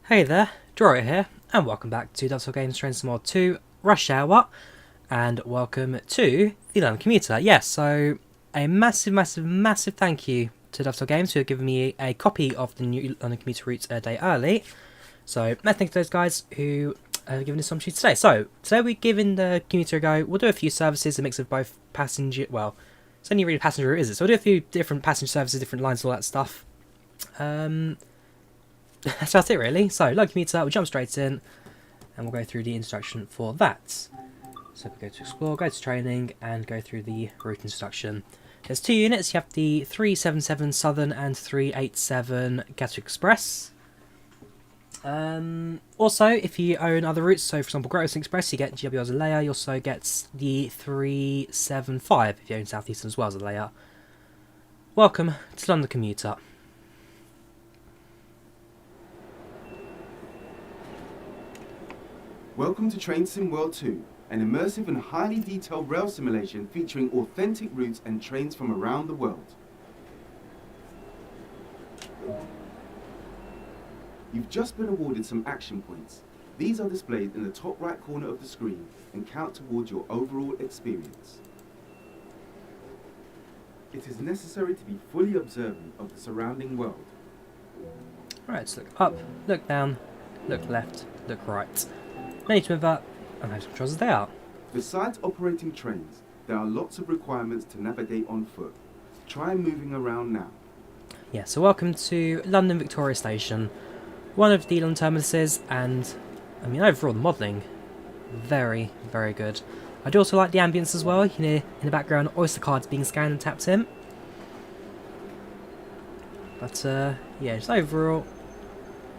Hey there, Drawyah here, and welcome back to Dovetail Games Trains Mod 2 Rush Hour, and welcome to the London Commuter. Yes, so a massive thank you to Dovetail Games who have given me a copy of the new London Commuter route a day early. So, thank you to those guys who have given us some opportunity today. So, today we're giving the commuter a go. We'll do a few services, a mix of both passenger, well, it's only really passenger route, is it? So we'll do a few different passenger services, different lines, all that stuff. That's about it really. So, London Commuter, we'll jump straight in and we'll go through the introduction for that. So we go to explore, go to training and go through the route introduction. There's two units, you have the 377 Southern and 387 Gatwick Express. Also, if you own other routes, so for example Great Western Express, you get GW as a layer, you also get the 375 if you own South Eastern as well as a layer. Welcome to London Commuter. Welcome to Train Sim World 2, an immersive and highly detailed rail simulation featuring authentic routes and trains from around the world. You've just been awarded some action points. These are displayed in the top right corner of the screen and count towards your overall experience. It is necessary to be fully observant of the surrounding world. Alright, so look up, look down, look left, look right. No need to move up, and those controls are there. Besides operating trains, there are lots of requirements to navigate on foot. Try moving around now. Yeah, so welcome to London Victoria Station, one of the London terminuses, and I mean overall the modelling, very good. I do also like the ambience as well. You can hear in the background Oyster cards being scanned and tapped in. But yeah, just overall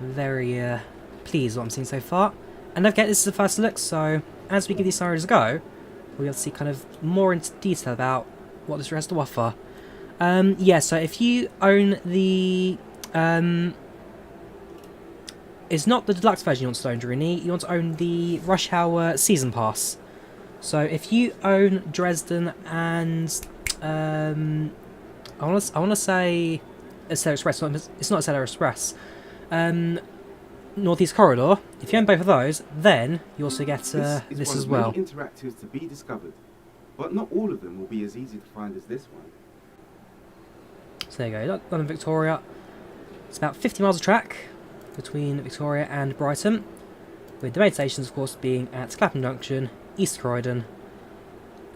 very pleased with what I'm seeing so far. And don't forget, this is the first look, so as we give these scenarios a go, we'll be able to see kind of more into detail about what this has to offer. Yeah, so if you own the... it's not the deluxe version you want to own, Drini, you want to own the Rush Hour Season Pass. So if you own Dresden and... I want to say... Acela Express, it's not Acela Express. Northeast Corridor. If you own both of those, then you also get this as well. Many interactives to be discovered, but not all of them will be as easy to find as this one. So there you go, London Victoria. It's about 50 miles of track between Victoria and Brighton, with the main stations of course being at Clapham Junction, East Croydon,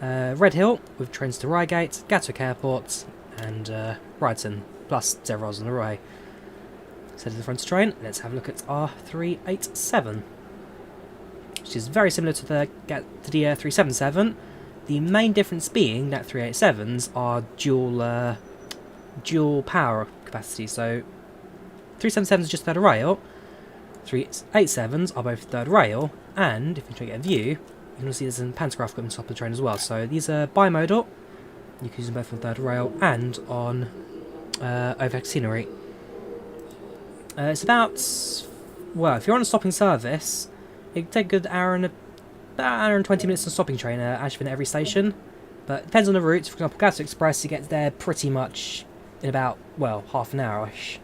Red Hill with trains to Reigate, Gatwick Airport and Brighton, plus several others on the way. So to the front train, let's have a look at R387, which is very similar to the 377. The main difference being that 387s are dual power capacity. So 377s are just third rail, 387s are both third rail, and if you try to get a view, you can see there's some pantograph on top of the train as well. So these are bimodal. You can use them both on third rail and on overhead scenery. It's about, well, if you're on a stopping service, it could take a good about an hour and 20 minutes on stopping train, actually in every station. But it depends on the route. For example, Gatwick Express, you get there pretty much in about, well, half an hour-ish.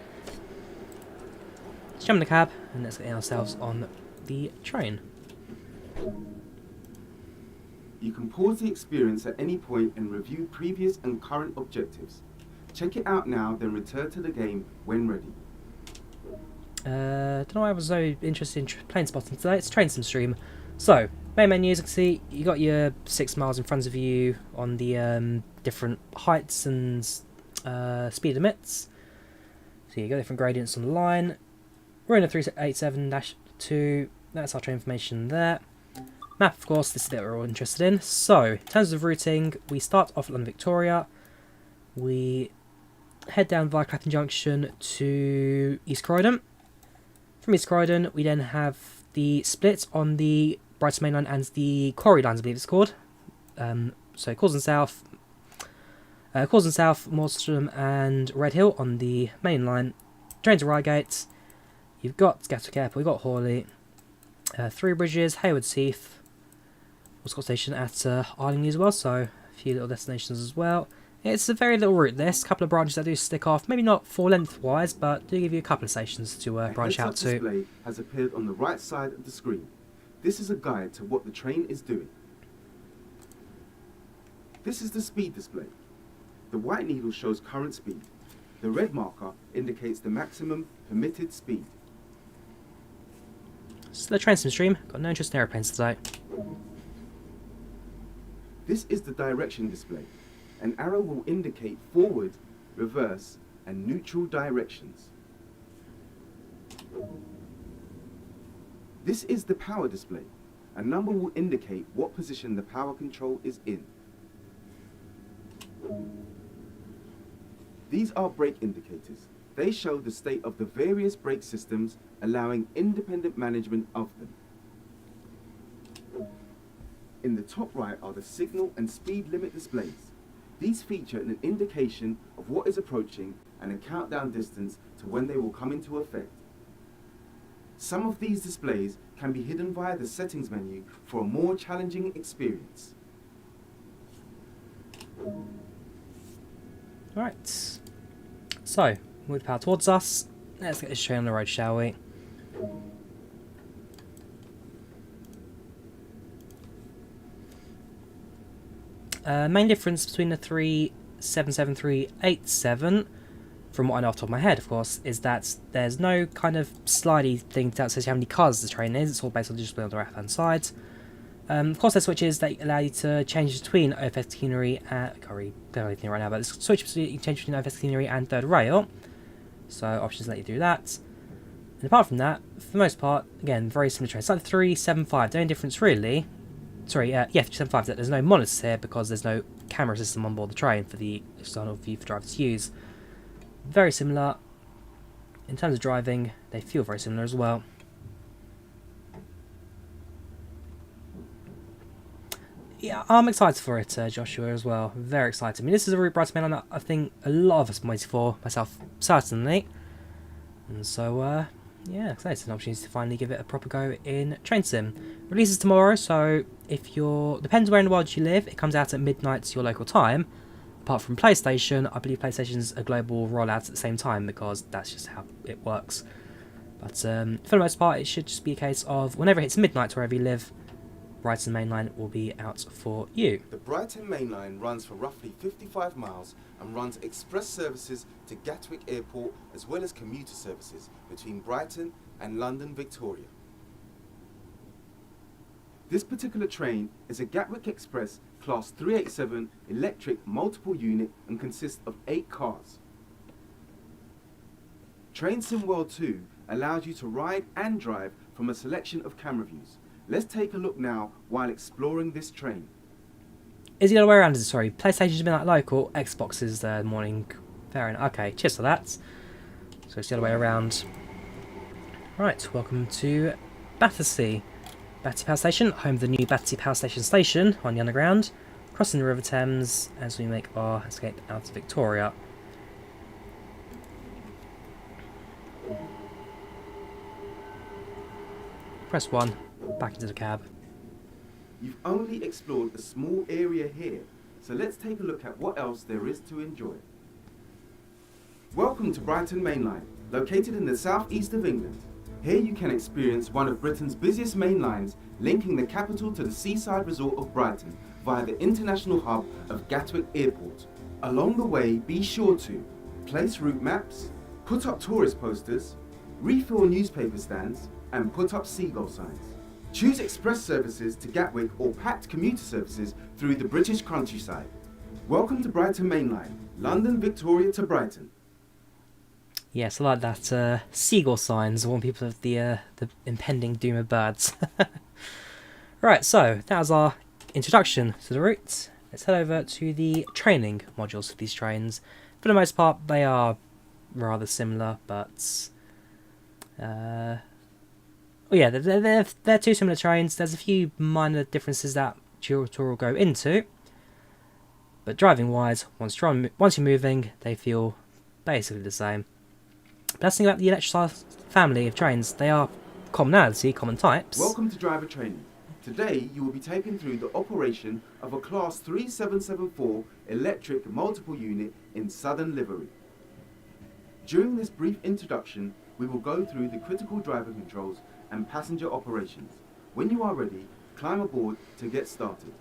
Let's jump in the cab and let's get ourselves on the train. You can pause the experience at any point and review previous and current objectives. Check it out now, then return to the game when ready. Don't know why I was so interested in plane spotting today. It's Train Sim Stream. So, main menus, you can see you got your 6 miles in front of you on the different heights and speed limits. So you got different gradients on the line. We're in a 387-2. That's our train information there. Map, of course, this is the bit we're all interested in. So, in terms of routing, we start off at London Victoria. We head down via Clapham Junction to East Croydon. From East Croydon, we then have the split on the Brighton Main Line and the Quarry lines, I believe it's called. So Curzon South, Moorstrom and Red Hill on the Main Line. Train to Reigate. You've got Gatwick Airport, you've got Hawley, Three Bridges, Haywards Heath. Also got a station at Arlington as well, so a few little destinations as well. It's a very little route this, a couple of branches that do stick off, maybe not full lengthwise, but do give you a couple of stations to branch out to. A display has appeared on the right side of the screen. This is a guide to what the train is doing. This is the speed display. The white needle shows current speed. The red marker indicates the maximum permitted speed. So the train sim stream, got no interest in aeroplanes today. This is the direction display. An arrow will indicate forward, reverse, and neutral directions. This is the power display. A number will indicate what position the power control is in. These are brake indicators. They show the state of the various brake systems, allowing independent management of them. In the top right are the signal and speed limit displays. These feature an indication of what is approaching and a countdown distance to when they will come into effect. Some of these displays can be hidden via the settings menu for a more challenging experience. Right, so with power towards us, let's get this train on the road, shall we? Main difference between the 377387, from what I know off the top of my head, of course, is that there's no kind of slidey thing that says how many cars the train is. It's all based on the display on the right hand side. Of course, there's switches that allow you to change between OFS scenery and... I can't really do anything right now, but there's switches you can change between OFS scenery and third rail. So options let you do that. And apart from that, for the most part, again, very similar trains. It's like the 375. The only difference really... Sorry, yeah, 375. There's no monitors here because there's no camera system on board the train for the external view for drivers to use. Very similar. In terms of driving, they feel very similar as well. Yeah, I'm excited for it, Joshua, as well. Very excited. I mean, this is a route Brighton Mainline that I think a lot of us have been waiting for, myself certainly. And so, yeah, excited. It's an opportunity to finally give it a proper go in Train Sim. Releases tomorrow, so if you're... Depends where in the world you live, it comes out at midnight your local time. Apart from PlayStation, I believe PlayStation's a global rollout at the same time because that's just how it works. But for the most part, it should just be a case of whenever it hits midnight wherever you live, Brighton Mainline will be out for you. The Brighton Main Line runs for roughly 55 miles and runs express services to Gatwick Airport as well as commuter services between Brighton and London Victoria. This particular train is a Gatwick Express Class 387 electric multiple unit and consists of 8 cars. Train Sim World 2 allows you to ride and drive from a selection of camera views. Let's take a look now while exploring this train. Is it the other way around? Sorry, PlayStation's been like local, Xbox is the morning. Fair enough. Okay, cheers for that. So it's the other way around. Right, welcome to Battersea. Battersea Power Station, home of the new Battersea Power Station on the underground. Crossing the River Thames as we make our escape out of Victoria. Press 1. Back into the cab. You've only explored a small area here, so let's take a look at what else there is to enjoy. Welcome to Brighton Mainline, located in the southeast of England. Here you can experience one of Britain's busiest main lines, linking the capital to the seaside resort of Brighton via the international hub of Gatwick Airport. Along the way, be sure to place route maps, put up tourist posters, refill newspaper stands, and put up seagull signs. Choose express services to Gatwick or packed commuter services through the British countryside. Welcome to Brighton Mainline, London Victoria to Brighton. Yes, I like that seagull signs, warn people of the impending doom of birds. Right, so that was our introduction to the route. Let's head over to the training modules for these trains. For the most part, they are rather similar, but well, yeah, they're two similar trains. There's a few minor differences that tutorial will go into, but driving-wise, once you're moving, they feel basically the same. Best thing about the electric family of trains, they are common types. Welcome to driver training. Today, you will be taken through the operation of a Class 3774 electric multiple unit in Southern livery. During this brief introduction, we will go through the critical driver controls and passenger operations. When you are ready, climb aboard to get started.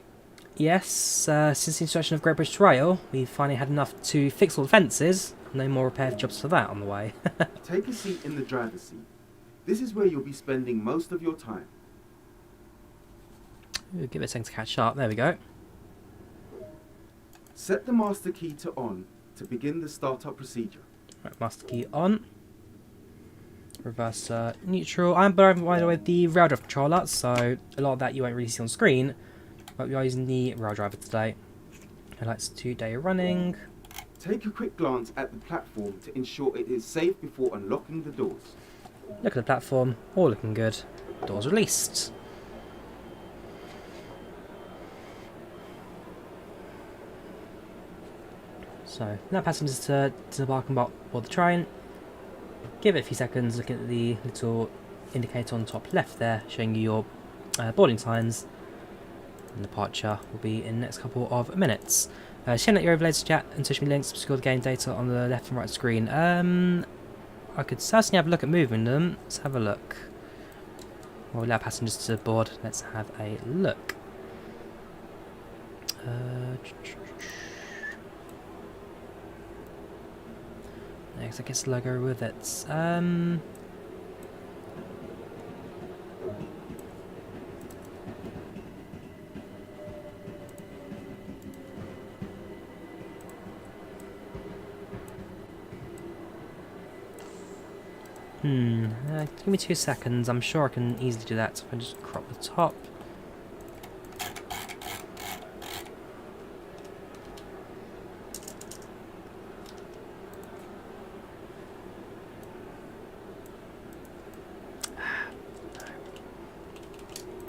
Yes, since the introduction of Great British Rail, we've finally had enough to fix all the fences. No more repair jobs for that on the way. Take a seat in the driver's seat. This is where you'll be spending most of your time. Ooh, give it a second to catch up. There we go. Set the master key to on to begin the startup procedure. Right, master key on. Reverse neutral. I'm by the way the rail driver controller, so a lot of that you won't really see on screen. But we are using the rail driver today. Headlights 2 day running. Take a quick glance at the platform to ensure it is safe before unlocking the doors. Look at the platform, all looking good. Doors released. So now passengers to embark on board the train. Give it a few seconds, look at the little indicator on the top left there, showing you your boarding signs. And departure will be in the next couple of minutes. Sharing out your overlays, chat and social media links, secure the game data on the left and right screen. I could certainly have a look at moving them. Let's have a look. We'll allow passengers to board. Let's have a look. Next, I guess the logo with it. Give me 2 seconds. I'm sure I can easily do that. So if I just crop the top.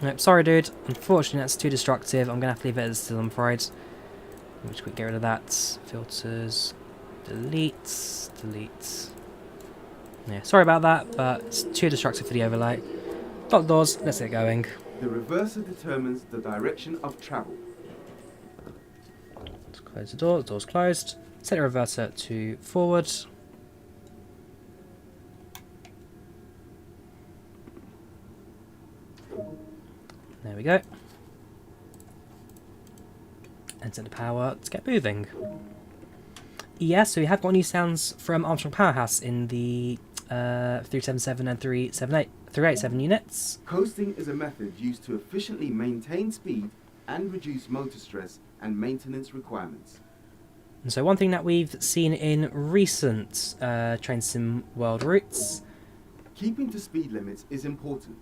Nope, sorry dude. Unfortunately that's too destructive. I'm going to have to leave it as still, I'm afraid. Let me just quick get rid of that. Filters. Delete. Delete. Yeah, sorry about that, but it's too destructive for the overlay. Lock the doors, let's get going. The reverser determines the direction of travel. Let's close the door's closed. Set the reverser to forward. There we go. And set the power to get moving. Yeah, so we have got new sounds from Armstrong Powerhouse in the 377 and 387 units. Coasting is a method used to efficiently maintain speed and reduce motor stress and maintenance requirements. And so one thing that we've seen in recent Train Sim World routes... Keeping to speed limits is important.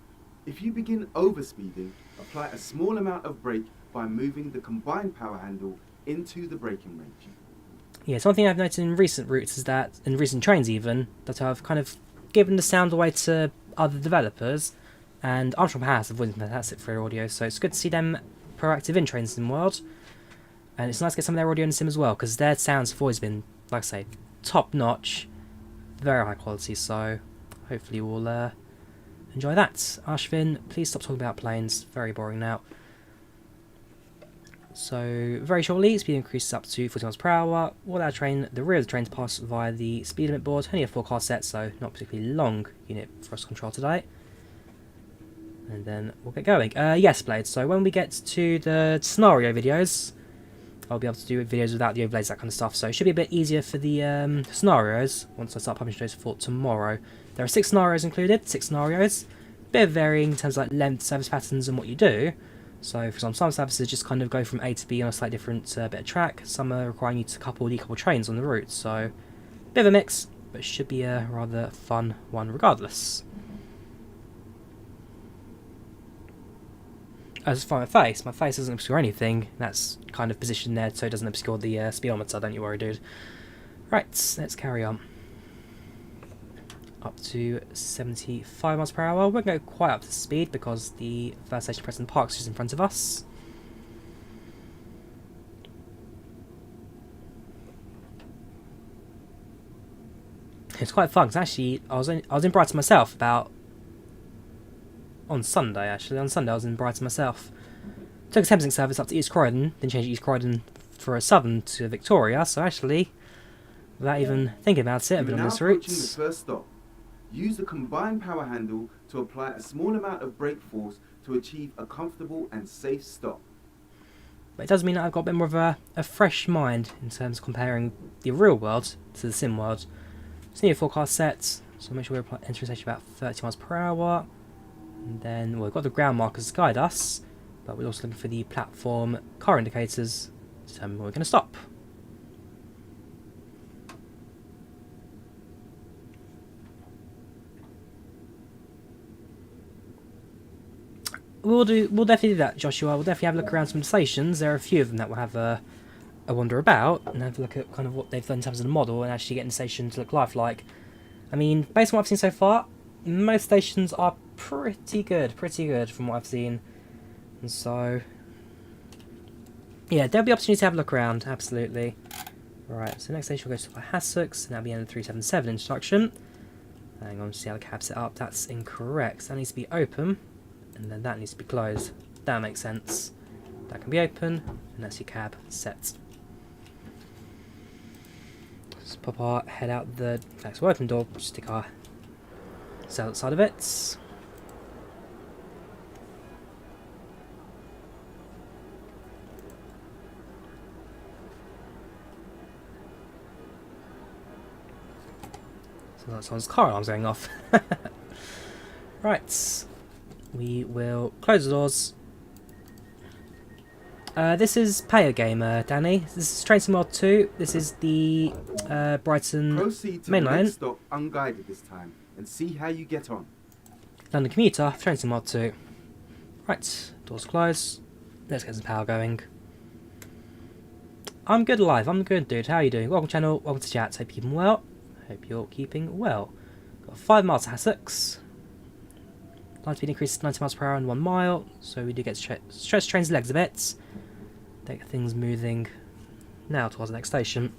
If you begin overspeeding, apply a small amount of brake by moving the combined power handle into the braking range. Yeah, so one thing I've noticed in recent routes is that, in recent trains even, that I've kind of given the sound away to other developers, and Armstrong Powerhouse have always been fantastic for their audio, so it's good to see them proactive in Train Sim World, and it's nice to get some of their audio in Sim as well, because their sounds have always been, like I say, top notch, very high quality, so hopefully we'll enjoy that. Ashvin, please stop talking about planes, very boring now. So, very shortly, speed increases up to 40 miles per hour. We'll allow the rear of the train to pass via the speed limit board. Only a 4-car set, so not particularly long unit for us to control today. And then we'll get going. Yes, Blade, so when we get to the scenario videos, I'll be able to do videos without the overlays, that kind of stuff. So it should be a bit easier for the scenarios once I start publishing those for tomorrow. There are 6 scenarios included, 6 scenarios. Bit of varying in terms of like length, service patterns, and what you do. So, for example, some services just kind of go from A to B on a slightly different bit of track. Some are requiring you to decouple trains on the route. So, bit of a mix, but it should be a rather fun one regardless. As for my face doesn't obscure anything. That's kind of positioned there so it doesn't obscure the speedometer, don't you worry, dude. Right, let's carry on. Up to 75 miles per hour. We won't go quite up to speed because the first station Preston Park is just in front of us. It's quite fun because actually I was in Brighton myself about on Sunday actually. On Sunday I was in Brighton myself. Took a Thameslink service up to East Croydon, then changed East Croydon for a Southern to Victoria, so actually, without even thinking about it, I've been on this route. The first stop. Use the combined power handle to apply a small amount of brake force to achieve a comfortable and safe stop. But it does mean that I've got a bit more of a fresh mind in terms of comparing the real world to the sim world. So new forecast set, so make sure we're entering station about 30 miles per hour. And then, well, we've got the ground markers to guide us, but we're also looking for the platform car indicators to determine where we're going to stop. We'll definitely do that, Joshua. We'll definitely have a look around some of the stations. There are a few of them that we'll have a wander about and have a look at kind of what they've done in terms of the model and actually getting the station to look lifelike. I mean, based on what I've seen so far, most stations are pretty good from what I've seen. And so, yeah, there'll be opportunity to have a look around, absolutely. Right, so next station we'll go to Hassocks, and that'll be in the 377 instruction. Hang on, see how the cab's set up. That's incorrect. So that needs to be open. And then that needs to be closed. That makes sense. That can be open, and that's your cab set. Let's pop our head out the next open door, stick our cell outside of it. So that's someone's car alarm's going off. Right. We will close the doors. This is Payer Gamer, Danny. This is Train Sim World 2. This is the Brighton Mainline. Stop unguided this time and see how you get on. London Commuter, Train Sim World 2. Right, doors closed. Let's get some power going. I'm good alive. I'm good, dude. How are you doing? Welcome channel. Welcome to chat. Hope you're keeping well. Hope you're keeping well. Got 5 miles to Hassocks. Line speed increases 90 miles per hour in 1 mile, so we do get to stretch train's legs a bit. Get things moving now towards the next station.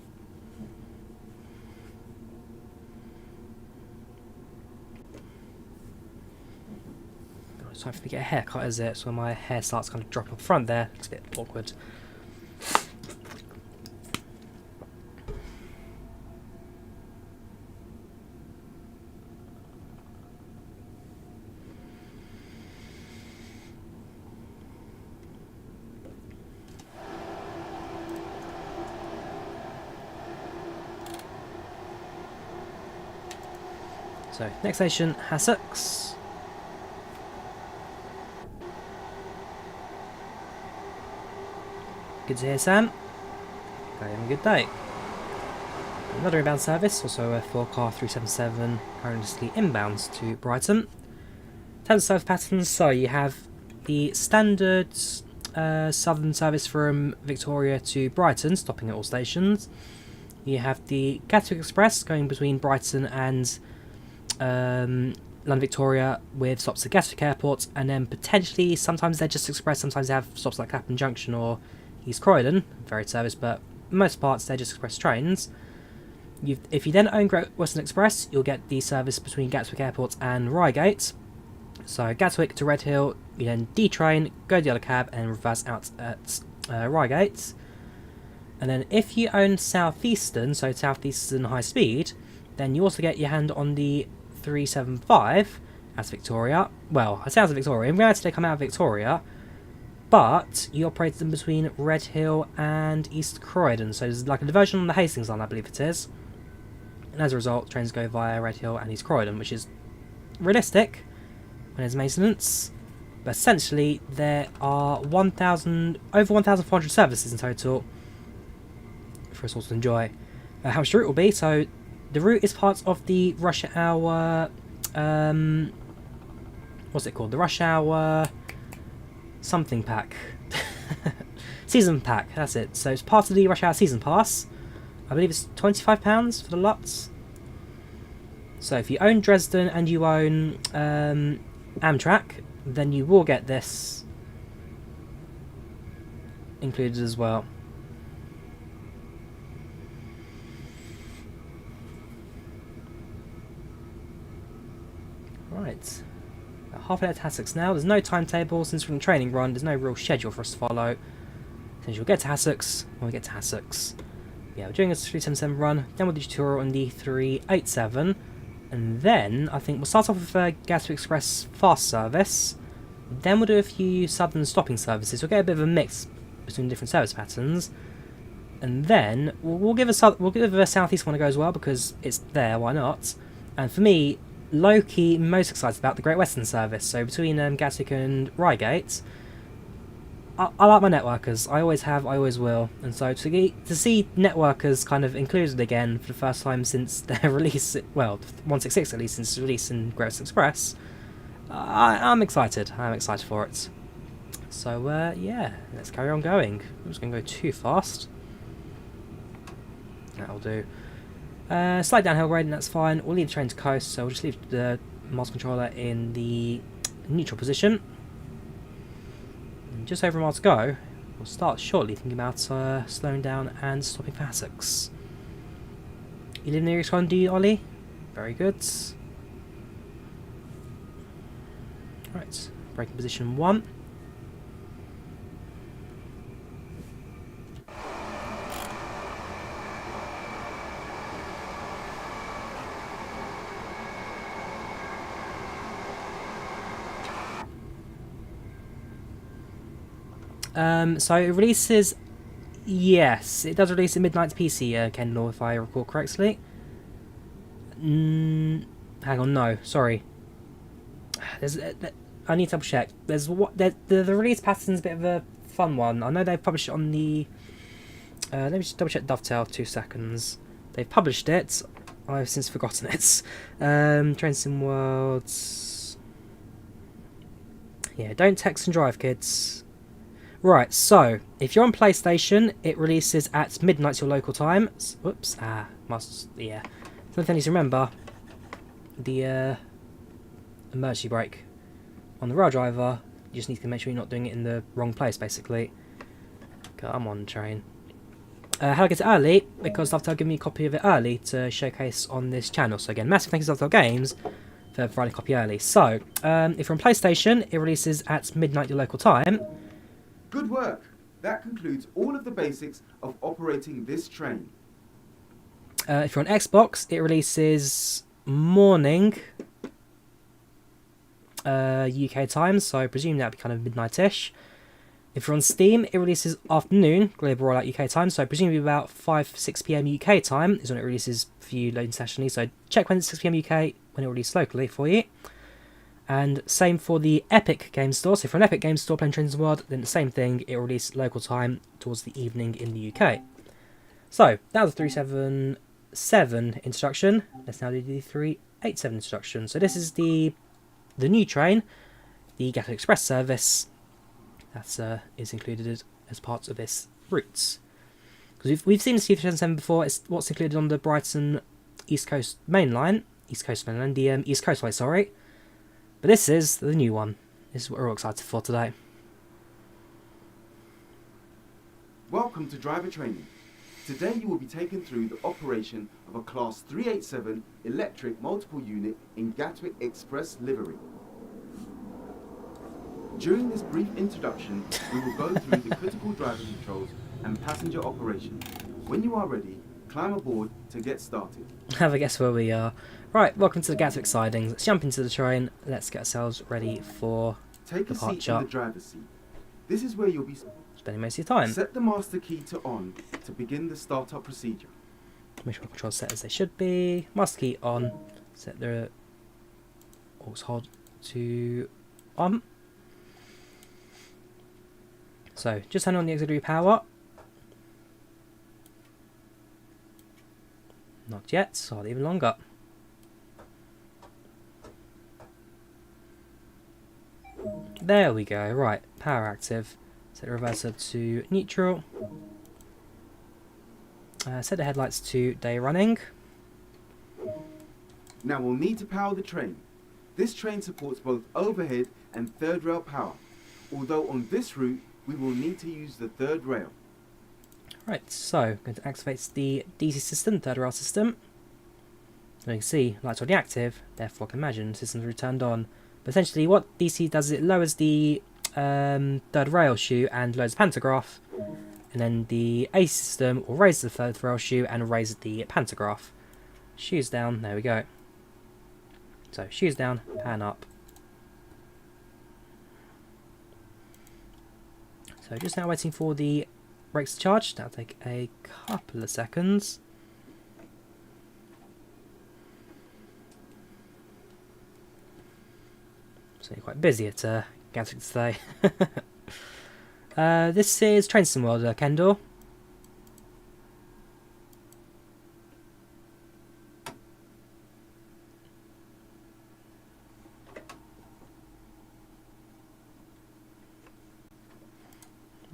Oh, it's time for me to get a haircut, is it? So my hair starts kind of dropping up front there. It's a bit awkward. So, next station, Hassocks. Good to hear, Sam. Having a good day. Another inbound service, also for car 377, currently inbounds to Brighton. In terms of service patterns, so you have the standard southern service from Victoria to Brighton, stopping at all stations. You have the Gatwick Express going between Brighton and London Victoria with stops at Gatwick Airport, and then potentially sometimes they're just express, sometimes they have stops like Clapham Junction or East Croydon, varied service, but most parts they're just express trains. If you then own Great Western Express, you'll get the service between Gatwick Airport and Reigate. So Gatwick to Redhill, you then D-train, go to the other cab and reverse out at Reigate. And then if you own Southeastern, so Southeastern High Speed, then you also get your hand on the 375 as Victoria. Well, I say as Victoria. In reality, they come out of Victoria, but you operate them between Redhill and East Croydon. So there's like a diversion on the Hastings line, I believe it is. And as a result, trains go via Redhill and East Croydon, which is realistic when there's maintenance. But essentially, there are over 1,400 services in total for us all to enjoy. How much the route will be? So the route is part of the rush hour, what's it called? The rush hour something pack. Season pack, that's it. So it's part of the rush hour season pass. I believe it's £25 for the lots. So if you own Dresden and you own Amtrak, then you will get this included as well. Right. About half an hour to Hassocks now. There's no timetable since we're on the training run. There's no real schedule for us to follow. Since we'll get to Hassocks when we get to Hassocks. Yeah, we're doing a 377 run. Then we'll do a tutorial on the 387. And then I think we'll start off with Gatwick Express fast service. Then we'll do a few Southern stopping services. We'll get a bit of a mix between different service patterns. And then we'll give a southeast one a go as well because it's there. Why not? And for me, low-key, most excited about the Great Western service. So between Gatwick and Reigate, I like my networkers. I always have, I always will. And so to see networkers kind of included again for the first time since their release, well, 166 at least since its release in Great Western Express, I'm excited. I'm excited for it. So yeah, let's carry on going. I'm just going to go too fast. That'll do. Slight downhill gradient, that's fine. We'll leave the train to coast, so we'll just leave the master controller in the neutral position. And just over a mile to go. We'll start shortly thinking about slowing down and stopping for Hassocks. You live near your Croydon, do you, Ollie? Very good. Right, braking position 1. So it releases, yes, it does release at midnight to PC, Kendall, if I recall correctly. Hang on, no, sorry. I need to double check. The release pattern's a bit of a fun one. I know they've published it on the. Let me just double check Dovetail, 2 seconds. They've published it. I've since forgotten it. Train Sim Worlds. Yeah, don't text and drive, kids. Right, so if you're on PlayStation, it releases at midnight your local time. Whoops, yeah. Something I need to remember: the emergency brake on the rail driver. You just need to make sure you're not doing it in the wrong place, basically. Come on, train. How do I get it early? Because Dovetail gave me a copy of it early to showcase on this channel. So again, massive thanks to Dovetail Games for providing a copy early. So, if you're on PlayStation, it releases at midnight your local time. Good work. That concludes all of the basics of operating this train. If you're on Xbox, it releases morning UK time, so I presume that'd be kind of midnight-ish. If you're on Steam, it releases afternoon global rollout UK time, so presumably about 5-6 PM UK time is when it releases for you internationally. So check when it's 6 PM UK when it releases locally for you. And same for the Epic Games Store. So if you're an Epic Games Store playing Trains in the World, then the same thing, it will release local time towards the evening in the UK. So that was the 377 introduction. Let's now do the 387 introduction. So this is the new train, the Gatwick Express service, that is included as part of this route. Because we've seen the 377 before. It's what's included on the Brighton East Coast Main Line, the East Coastway, sorry. But this is the new one. This is what we're all excited for today. Welcome to driver training. Today you will be taken through the operation of a Class 387 electric multiple unit in Gatwick Express livery. During this brief introduction, we will go through the critical driver controls and passenger operation. When you are ready, climb aboard to get started. Have a guess where we are. Right, welcome to the Gatwick sidings. Let's jump into the train. Let's get ourselves ready for Take a departure. seat in the driver's seat. This is where you'll be spending most of your time. Set the master key to on to begin the startup procedure. Make sure the controls set as they should be. Master key on. Set the aux hold to on. So just turn on the auxiliary power. Not yet, so I'll leave it longer. There we go. Right, power active. Set the reverser to neutral. Set the headlights to day running. Now we'll need to power the train. This train supports both overhead and third rail power, although on this route we will need to use the third rail. Right, so I'm going to activate the DC system, third rail system. So you can see lights already active, therefore I can imagine the system's already turned on. But essentially what DC does is it lowers the third rail shoe and lowers the pantograph, and then the A system will raise the third rail shoe and raise the pantograph. Shoes down, there we go. So shoes down, pan up. So just now waiting for the brakes to charge. That'll take a couple of seconds. So you're quite busy at Gatwick today. This is Train Sim World, Kendall.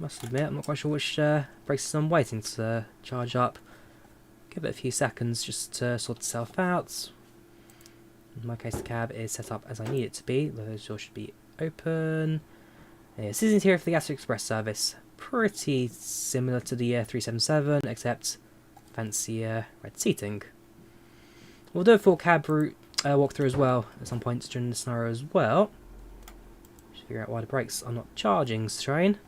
Must admit, I'm not quite sure which brakes I'm waiting to charge up. Give it a few seconds just to sort itself out. In my case, the cab is set up as I need it to be. Those doors should be open. This is interior for the Gatwick Express service. Pretty similar to the 377, except fancier red seating. We'll do a full cab route walkthrough as well at some point during the scenario as well. Just figure out why the brakes are not charging this train.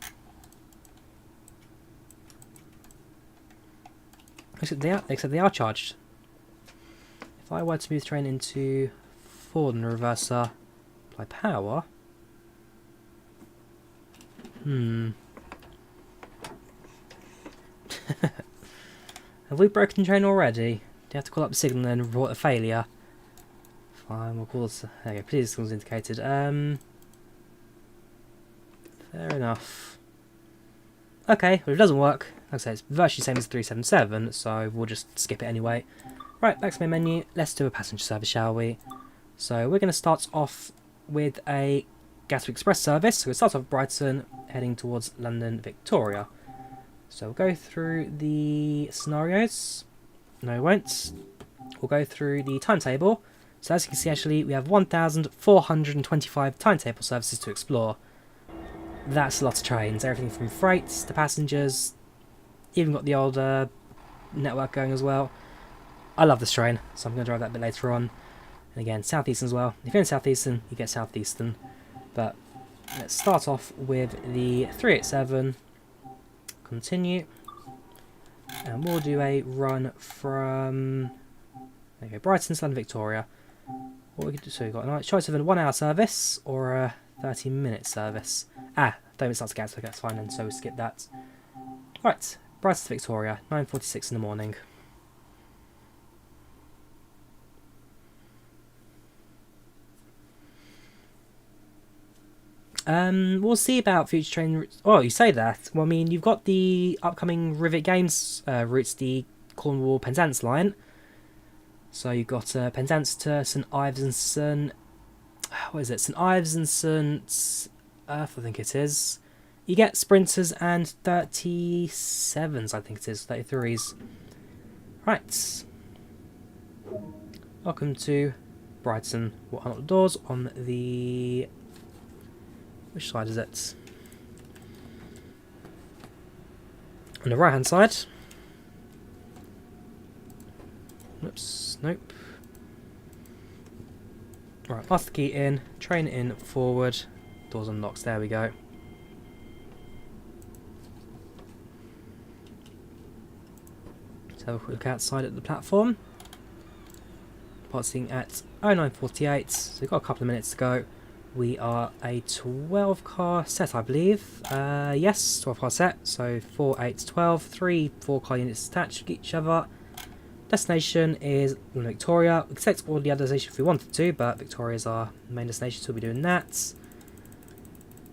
Except they are charged. If I were to move the train into forward and reverser, apply power. Have we broken the train already? Do you have to call up the signal and report a failure? Fine, we'll call this. There you go, please signals indicated. Fair enough. Okay, well if it doesn't work, like I say, it's virtually the same as the 377, so we'll just skip it anyway. Right, back to main menu. Let's do a passenger service, shall we? So we're going to start off with a Gatwick Express service. So we'll start off Brighton, heading towards London Victoria. So we'll go through the scenarios. No, we won't. We'll go through the timetable. So as you can see, actually, we have 1,425 timetable services to explore. That's a lot of trains. Everything from freights to passengers. Even got the old network going as well. I love this train, so I'm going to drive that a bit later on. And again, Southeastern as well. If you're in Southeastern, you get Southeastern. But let's start off with the 387. Continue. And we'll do a run from there you go, Brighton to London Victoria. What we could do, so we've got a choice of a 1 hour service or a 30-minute service. 30 minutes starts to Gatwick, that's fine, and so we skip that. Right, Brighton to Victoria, 9:46 in the morning. We'll see about future train routes. Oh, you say that. Well, I mean, you've got the upcoming Reigate Games routes, the Cornwall Penzance line. So you've got Penzance to St Ives and St... What is it? St Ives and St Earth, I think it is. You get Sprinters and 37s, I think it is, 33s. Right. Welcome to Brighton. We'll unlock the doors on the... Which side is it? On the right hand side. Oops, nope. Right, master key in, train in, forward, doors unlocked, there we go. Let's have a quick look outside at the platform. Departing at 09:48, so we've got a couple of minutes to go. We are a 12 car set, I believe. Yes, 12 car set. So 4, 8, 12, 3 4-car units attached to each other. Destination is London Victoria. We could select all the other destinations if we wanted to, but Victoria is our main destination, so we'll be doing that.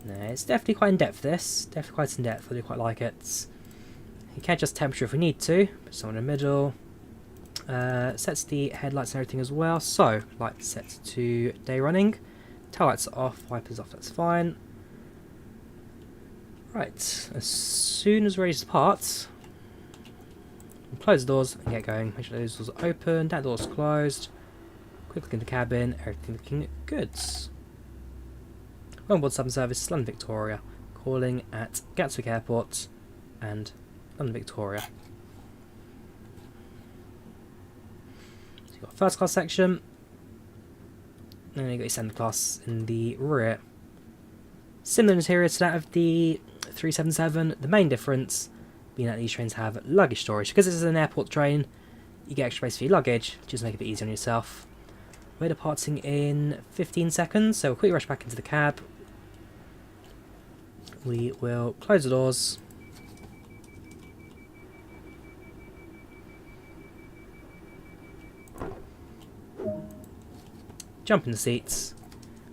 No, it's definitely quite in depth, this. Definitely quite in depth. I do quite like it. You can adjust temperature if we need to. Put someone in the middle. Sets the headlights and everything as well. So, lights set to day running. Tail lights are off, wipers off, that's fine. Right, as soon as we're ready to depart, we'll close the doors and get going. Make sure those doors are open, that door's closed. Quick look in the cabin, everything looking good. Onboard Southern Service, London Victoria, calling at Gatwick Airport and London Victoria. So you've got first class section. And then you got your standard class in the rear. Similar interior to that of the 377. The main difference being that these trains have luggage storage. Because this is an airport train, you get extra space for your luggage, just make it a bit easier on yourself. We're departing in 15 seconds, so we'll quickly rush back into the cab. We will close the doors. Jump in the seats.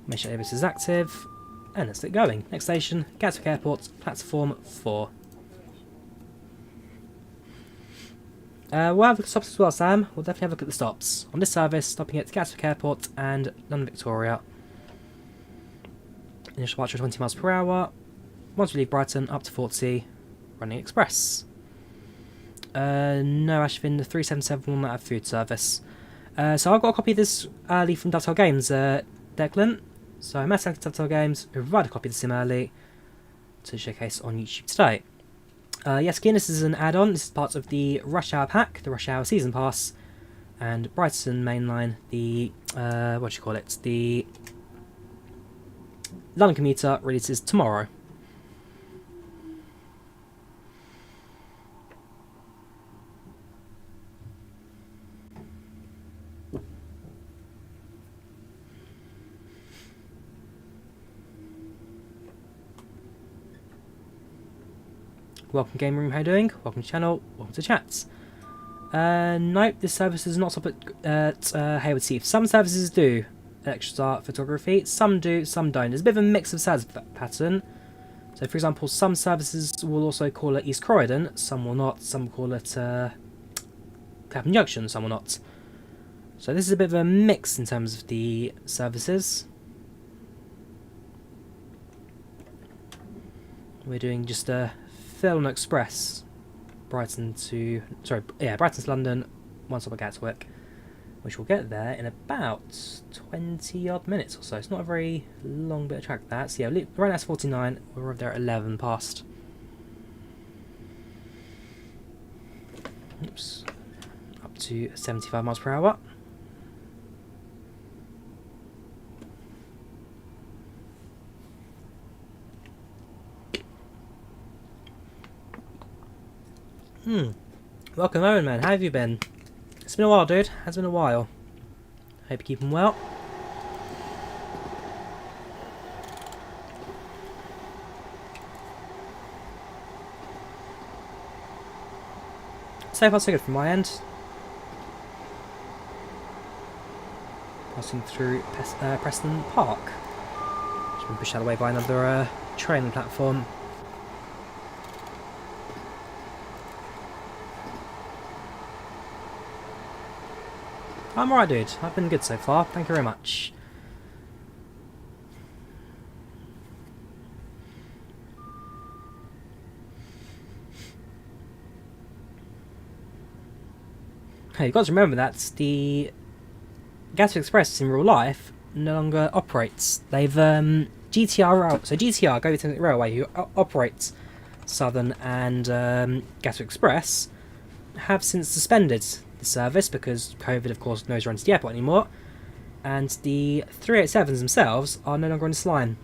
Make sure this is active. And let's get going. Next station, Gatwick Airport, platform 4. We'll have a look at the stops as well, Sam. We'll definitely have a look at the stops. On this service, stopping at Gatwick Airport and London Victoria. Initial departure 20 miles per hour. Once we leave Brighton, up to 40. Running express. No, Ashvin, the 377 will not have food service. So I've got a copy of this early from Dovetail Games, Declan. So I selected Dovetail Games, who provide a copy of the sim early to showcase on YouTube today. Yes, again, this is an add-on. This is part of the Rush Hour pack, the Rush Hour Season Pass, and Brighton Mainline, the, the London Commuter releases tomorrow. Welcome Game Room, how you doing? Welcome to the channel, welcome to chats. Nope, this service is not up at Hayward Heath. Some services do extra photography, some do, some don't. There's a bit of a mix of service pattern. So for example, some services will also call it East Croydon, some will not, some will call it Clapham Junction, some will not. So this is a bit of a mix in terms of the services. We're doing just a Fairlawn Express, Brighton to London, one stop at Gatwick, which will get there in about 20 odd minutes or so. It's not a very long bit of track that. So yeah, right now it's 49, we're over there at 11 past. Oops, up to 75 miles per hour. Welcome Owen, man. How have you been? It's been a while, dude. Has been a while. Hope you're keeping well. So far so good from my end. Passing through Preston Park. Just been pushed out of the way by another train on the platform. I'm alright, dude. I've been good so far. Thank you very much. Hey, you've got to remember that the Gatwick Express in real life no longer operates. They've GTR, so GTR, Gatwick Railway, who operates Southern and Gatwick Express, have since suspended the service because COVID, of course, knows runs to the airport anymore, and the 387s themselves are no longer on this line.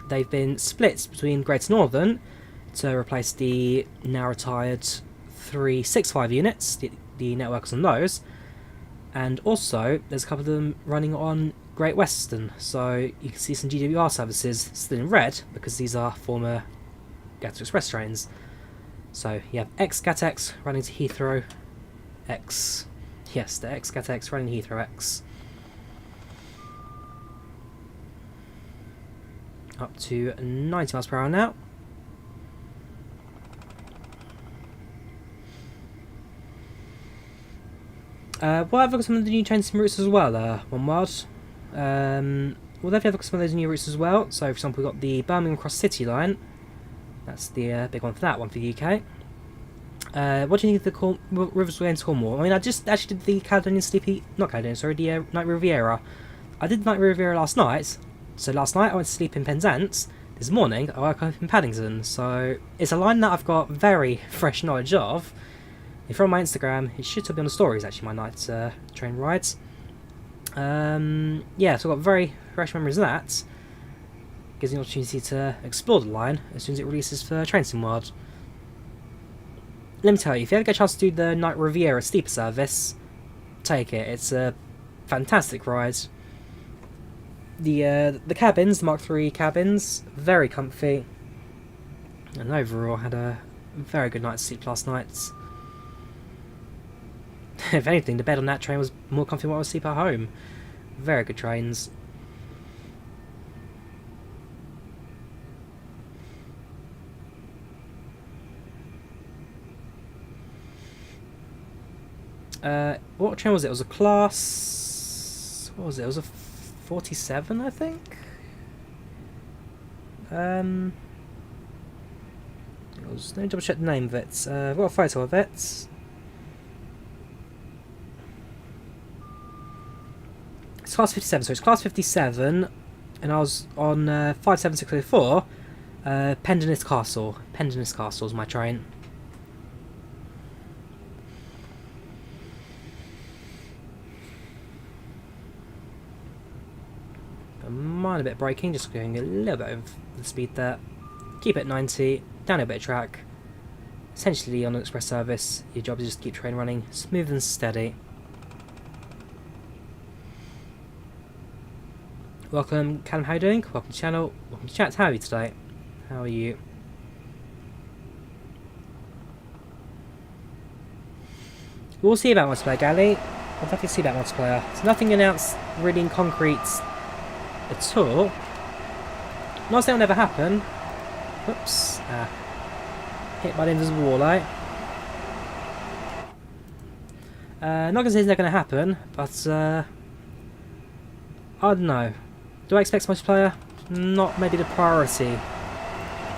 They've been split between Greater Northern to replace the now retired 365 units, the networks on those, and also there's a couple of them running on Great Western, so you can see some GWR services still in red because these are former Gatwick Express trains. So you have ex-GatX running to Heathrow X. Yes, the ex-GatX running to Heathrow X. Up to 90 miles per hour now. We'll have a look at some of the new trains and routes as well, one word. We'll definitely have a look at some of those new routes as well. So, for example, we've got the Birmingham Cross City line. That's the big one for that one for the UK. What do you think of the Rivers Way into Cornwall? I mean, I just actually did the Caledonian Sleepy... Not Caledonian, sorry, the Night Riviera. I did Night Riviera last night. So last night I went to sleep in Penzance. This morning I woke up in Paddington. So it's a line that I've got very fresh knowledge of. If you're on my Instagram, it should still be on the stories, actually, my night train rides. Yeah, so I've got very fresh memories of that. Gives me an opportunity to explore the line as soon as it releases for Train Sim World. Let me tell you, if you ever get a chance to do the Night Riviera Steeper service, take it. It's a fantastic ride. The cabins, the Mark III cabins, very comfy. And overall, had a very good night's sleep last night. If anything, the bed on that train was more comfy than what I was asleep at home. Very good trains. What train was it? It was a class... What was it? It was a 47, I think? It was... Let me double check the name of it. I've got a photo of it. It's class 57, so it's class 57, and I was on 57604, Pendennis Castle. Pendennis Castle is my train. Mind a bit of braking, just going a little bit over the speed there. Keep it at 90, down a bit of track. Essentially on an express service, your job is just to keep train running smooth and steady. Welcome, Callum, how are you doing? Welcome to the channel, welcome to chat, how are you today? How are you? We'll see about multiplayer, Gally. I'll definitely see about multiplayer. There's nothing announced really in concrete at all. Not saying it'll never happen. Whoops. Hit by the invisible wall, eh? Not gonna say it's not gonna happen, but I don't know. Do I expect multiplayer? Not maybe the priority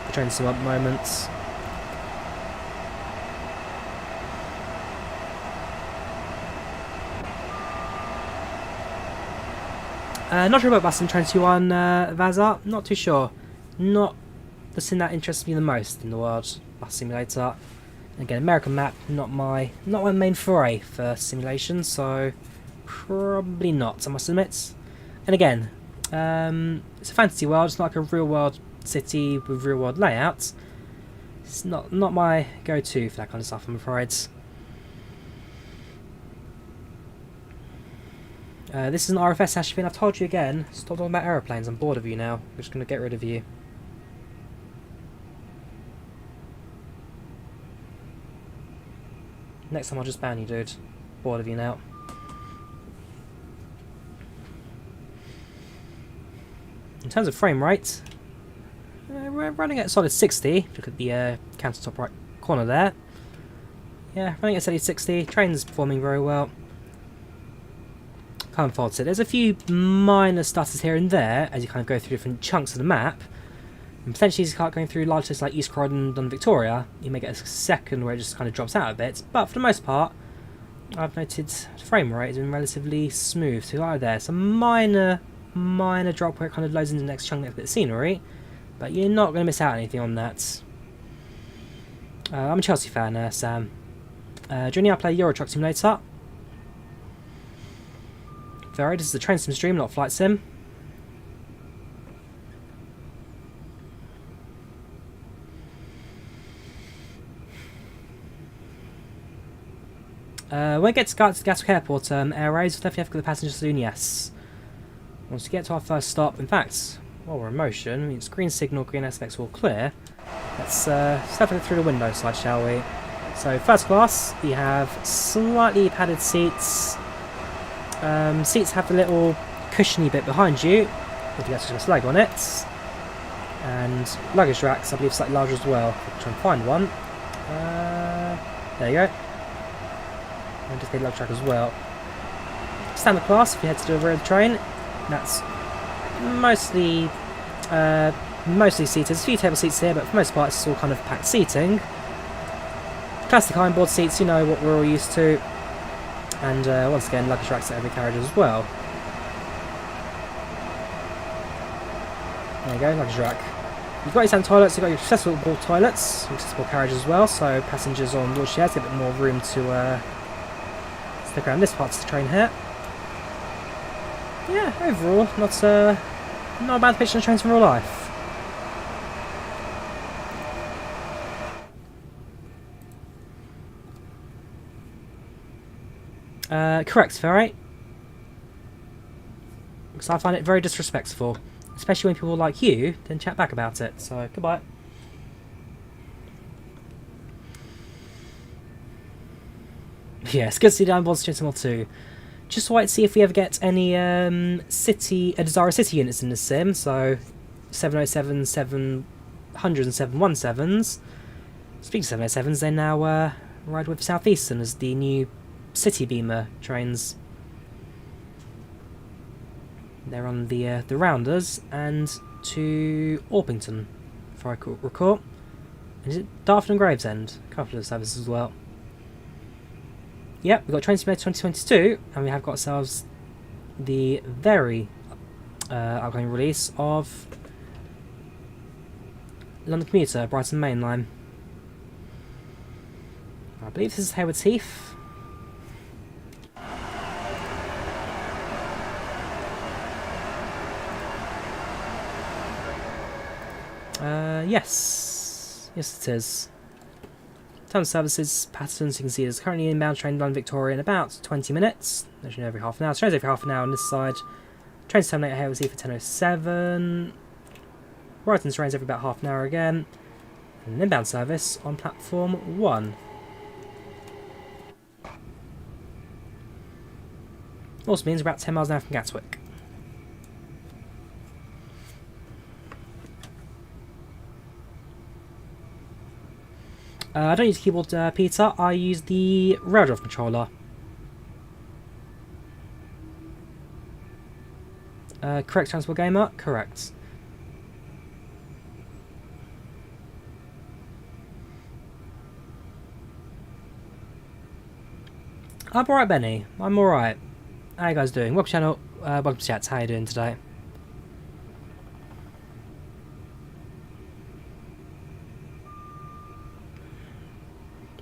for Train Sim at the moment. Not sure about Bus and Train 21, Vazar. Not too sure. Not the sim that interests me the most in the world. Bus simulator. Again, American map. Not my main foray for simulation. So probably not. I must admit. And again, it's a fantasy world. It's not like a real world city with real world layouts. It's not my go-to for that kind of stuff, I'm afraid. This is an RFS, Ashvin. I've told you again. Stop talking about aeroplanes. I'm bored of you now. We're just going to get rid of you. Next time I'll just ban you, dude. Bored of you now. In terms of frame rate, we're running at a solid 60. Look at the counter top right corner there. Yeah, running at a solid 60. Train's performing very well. Can't fault it. There's a few minor stutters here and there as you kind of go through different chunks of the map. And potentially as you start going through large places like East Croydon and Victoria, you may get a second where it just kind of drops out a bit. But for the most part, I've noted the frame rate has been relatively smooth. So right there, some minor drop where it kind of loads into the next chunk, next bit of scenery. But you're not going to miss out on anything on that. I'm a Chelsea fan, Sam. During I play Euro Truck Simulator. Very, this is a train sim stream, not a flight sim. When we get to Gatwick Airport, Airways, we'll definitely have to go to the passenger saloon, yes. Once we get to our first stop, in fact, while we're in motion, I mean, it's green signal, green aspects all clear. Let's step it through the window side, shall we? So, first class, you have slightly padded seats. Seats have the little cushiony bit behind you, if you actually have a leg on it. And luggage racks, I believe, slightly larger as well. I'll try and find one. There you go. And just get a luggage rack as well. Standard class, if you head to the rear of the train, that's mostly seated. There's a few table seats here, but for the most part, it's all kind of packed seating. Classic ironboard seats, you know what we're all used to. And once again, luggage racks at every carriage as well. There you go, luggage rack. You've got your standard toilets, you've got your accessible toilets, accessible carriage as well, so passengers on board shares get a bit more room to stick around this part of the train here. yeah, overall, not a bad picture of trains from real life. Correct, alright? Because I find it very disrespectful. Especially when people like you then chat back about it. So, goodbye. Yeah, it's good to see down Bonds Channel 2. Just wait to see if we ever get any Desirous City units in the sim. So, 707, 700 and 717s. Speaking of 707s, they now ride with Southeastern as the new City Beamer trains. They're on the Rounders and to Orpington, if I recall. And is it Dartford and Gravesend? A couple of services as well. Yep, we've got Train Simulator 2022, and we have got ourselves the very upcoming release of London Commuter, Brighton Mainline. I believe this is Hayward's Heath. Yes. Yes, it is. Time of services patterns, you can see there's currently an inbound train London Victoria in about 20 minutes. Actually, every half an hour. Trains every half an hour on this side. Trains terminate at Hayward's Heath for 10:07. Brighton trains every about half an hour again. And an inbound service on platform 1. Also means we're about 10 miles an hour from Gatwick. I don't use the keyboard, Peter. I use the rail-drive controller. Correct, Transport Gamer? Correct. I'm alright, Benny. I'm alright. How you guys doing? Welcome to the channel. Welcome to chat. How you doing today?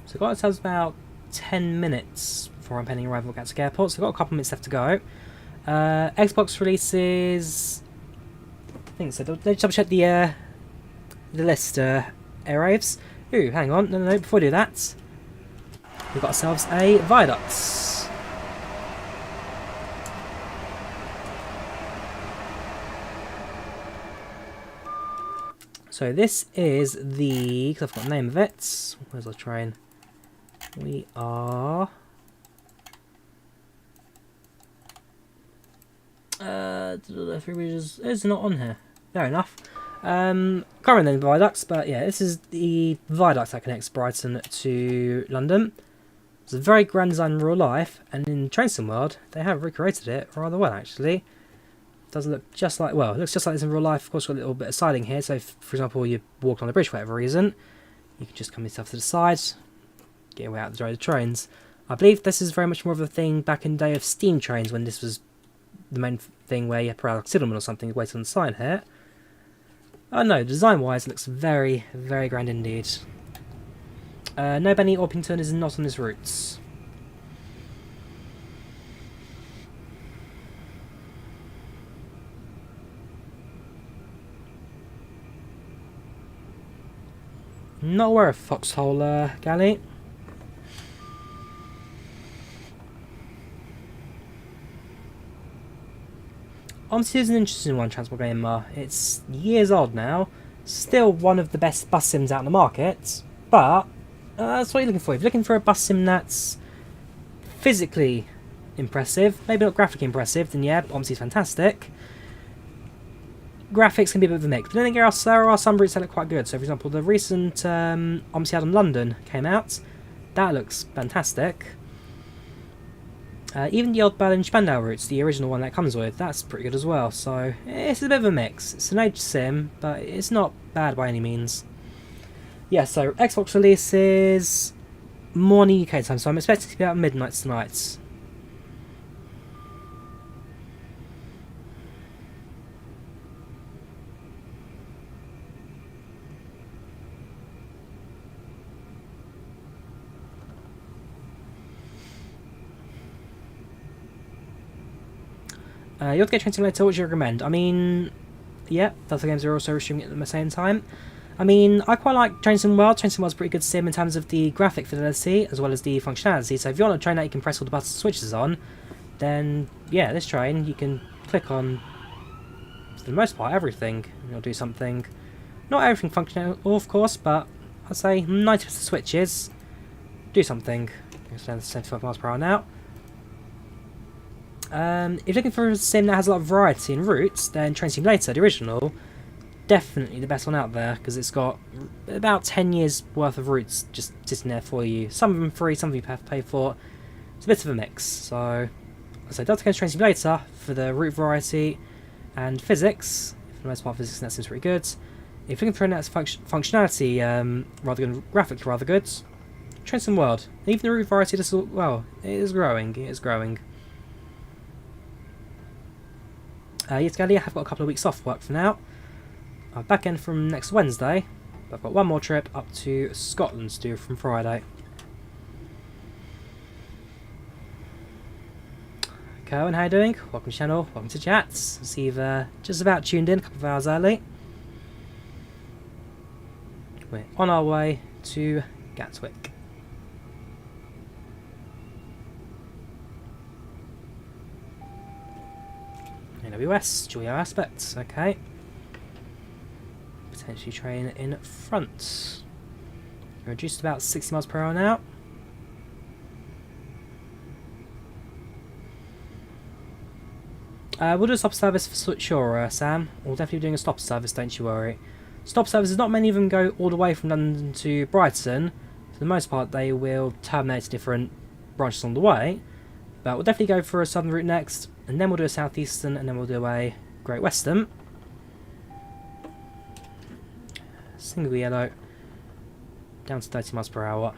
So I've got ourselves about 10 minutes before I'm pending arrival at Gatwick Airport, so I've got a couple of minutes left to go. Xbox releases... I think so. Let's double check the list, arrives. Ooh, hang on. No, before we do that, we've got ourselves a Viaduct. So this is the... because I've got the name of it. Where's the train? We are... Three bridges. It's not on here. Fair enough. Can't remember the viaducts, but yeah, this is the viaduct that connects Brighton to London. It's a very grand design in real life, and in Train Sim World, they have recreated it rather well, actually. Doesn't look just like, well, it looks just like this in real life. Of course, got a little bit of siding here, so if, for example, you walk on the bridge for whatever reason, you can just come yourself to the side, get away out the road of trains. I believe this is very much more of a thing back in the day of steam trains, when this was the main thing where you have a signalman or something waiting on the sign here. Oh no, design-wise, it looks very, very grand indeed. No, Benny Orpington is not on his routes. Not aware of Foxhole Galley. Obviously, it's an interesting one, Transport Gamer. It's years old now. Still one of the best bus sims out in the market. But that's what you're looking for. If you're looking for a bus sim that's physically impressive, maybe not graphically impressive, then yeah, obviously it's fantastic. Graphics can be a bit of a mix, but then there are some routes that look quite good. So, for example, the recent Omsiad on London came out. That looks fantastic. Even the old Berlin Spandau routes, the original one that comes with, that's pretty good as well. So, it's a bit of a mix. It's an age sim, but it's not bad by any means. Yeah, so Xbox releases morning UK time, so I'm expecting it to be about midnight tonight. You have to get Train Simulator, which you recommend. I mean, yeah, Dovetail Games are also streaming it at the same time. I mean, I quite like Train Sim World. Train Sim World's pretty good sim in terms of the graphic fidelity as well as the functionality. So if you're on a train that you can press all the buttons and switches on, then yeah, this train you can click on, for the most part, everything. And it'll do something. Not everything functional, of course, but I'd say 90% of switches do something. It's down to 75 miles per hour now. If you're looking for a sim that has a lot of variety in routes, then Train Simulator, the original, definitely the best one out there, because it's got about 10 years worth of routes just sitting there for you. Some of them free, some of them you have to pay for. It's a bit of a mix. So, I'd say Delta Games Train Simulator for the route variety and physics. For the most part, physics that seems pretty good. If you're looking for a that's functionality rather good, graphically rather good, Train Sim World. Even the route variety, well, it is growing. It is growing. Yes, Gally, I have got a couple of weeks off work for now. I'm back in from next Wednesday. But I've got one more trip up to Scotland to do from Friday. Cohen, how you doing? Welcome to the channel, welcome to chats. I see you've just about tuned in a couple of hours early. We're on our way to Gatwick. AWS, Drawyah aspects, okay. Potentially train in front. Reduced about 60 miles per hour now. We'll do a stop service for sure, Sam. We'll definitely be doing a stop service, don't you worry. Stop services, not many of them go all the way from London to Brighton. For the most part, they will terminate to different branches on the way. But we'll definitely go for a southern route next, and then we'll do a southeastern, and then we'll do a Great Western. Single yellow, down to 30 miles per hour.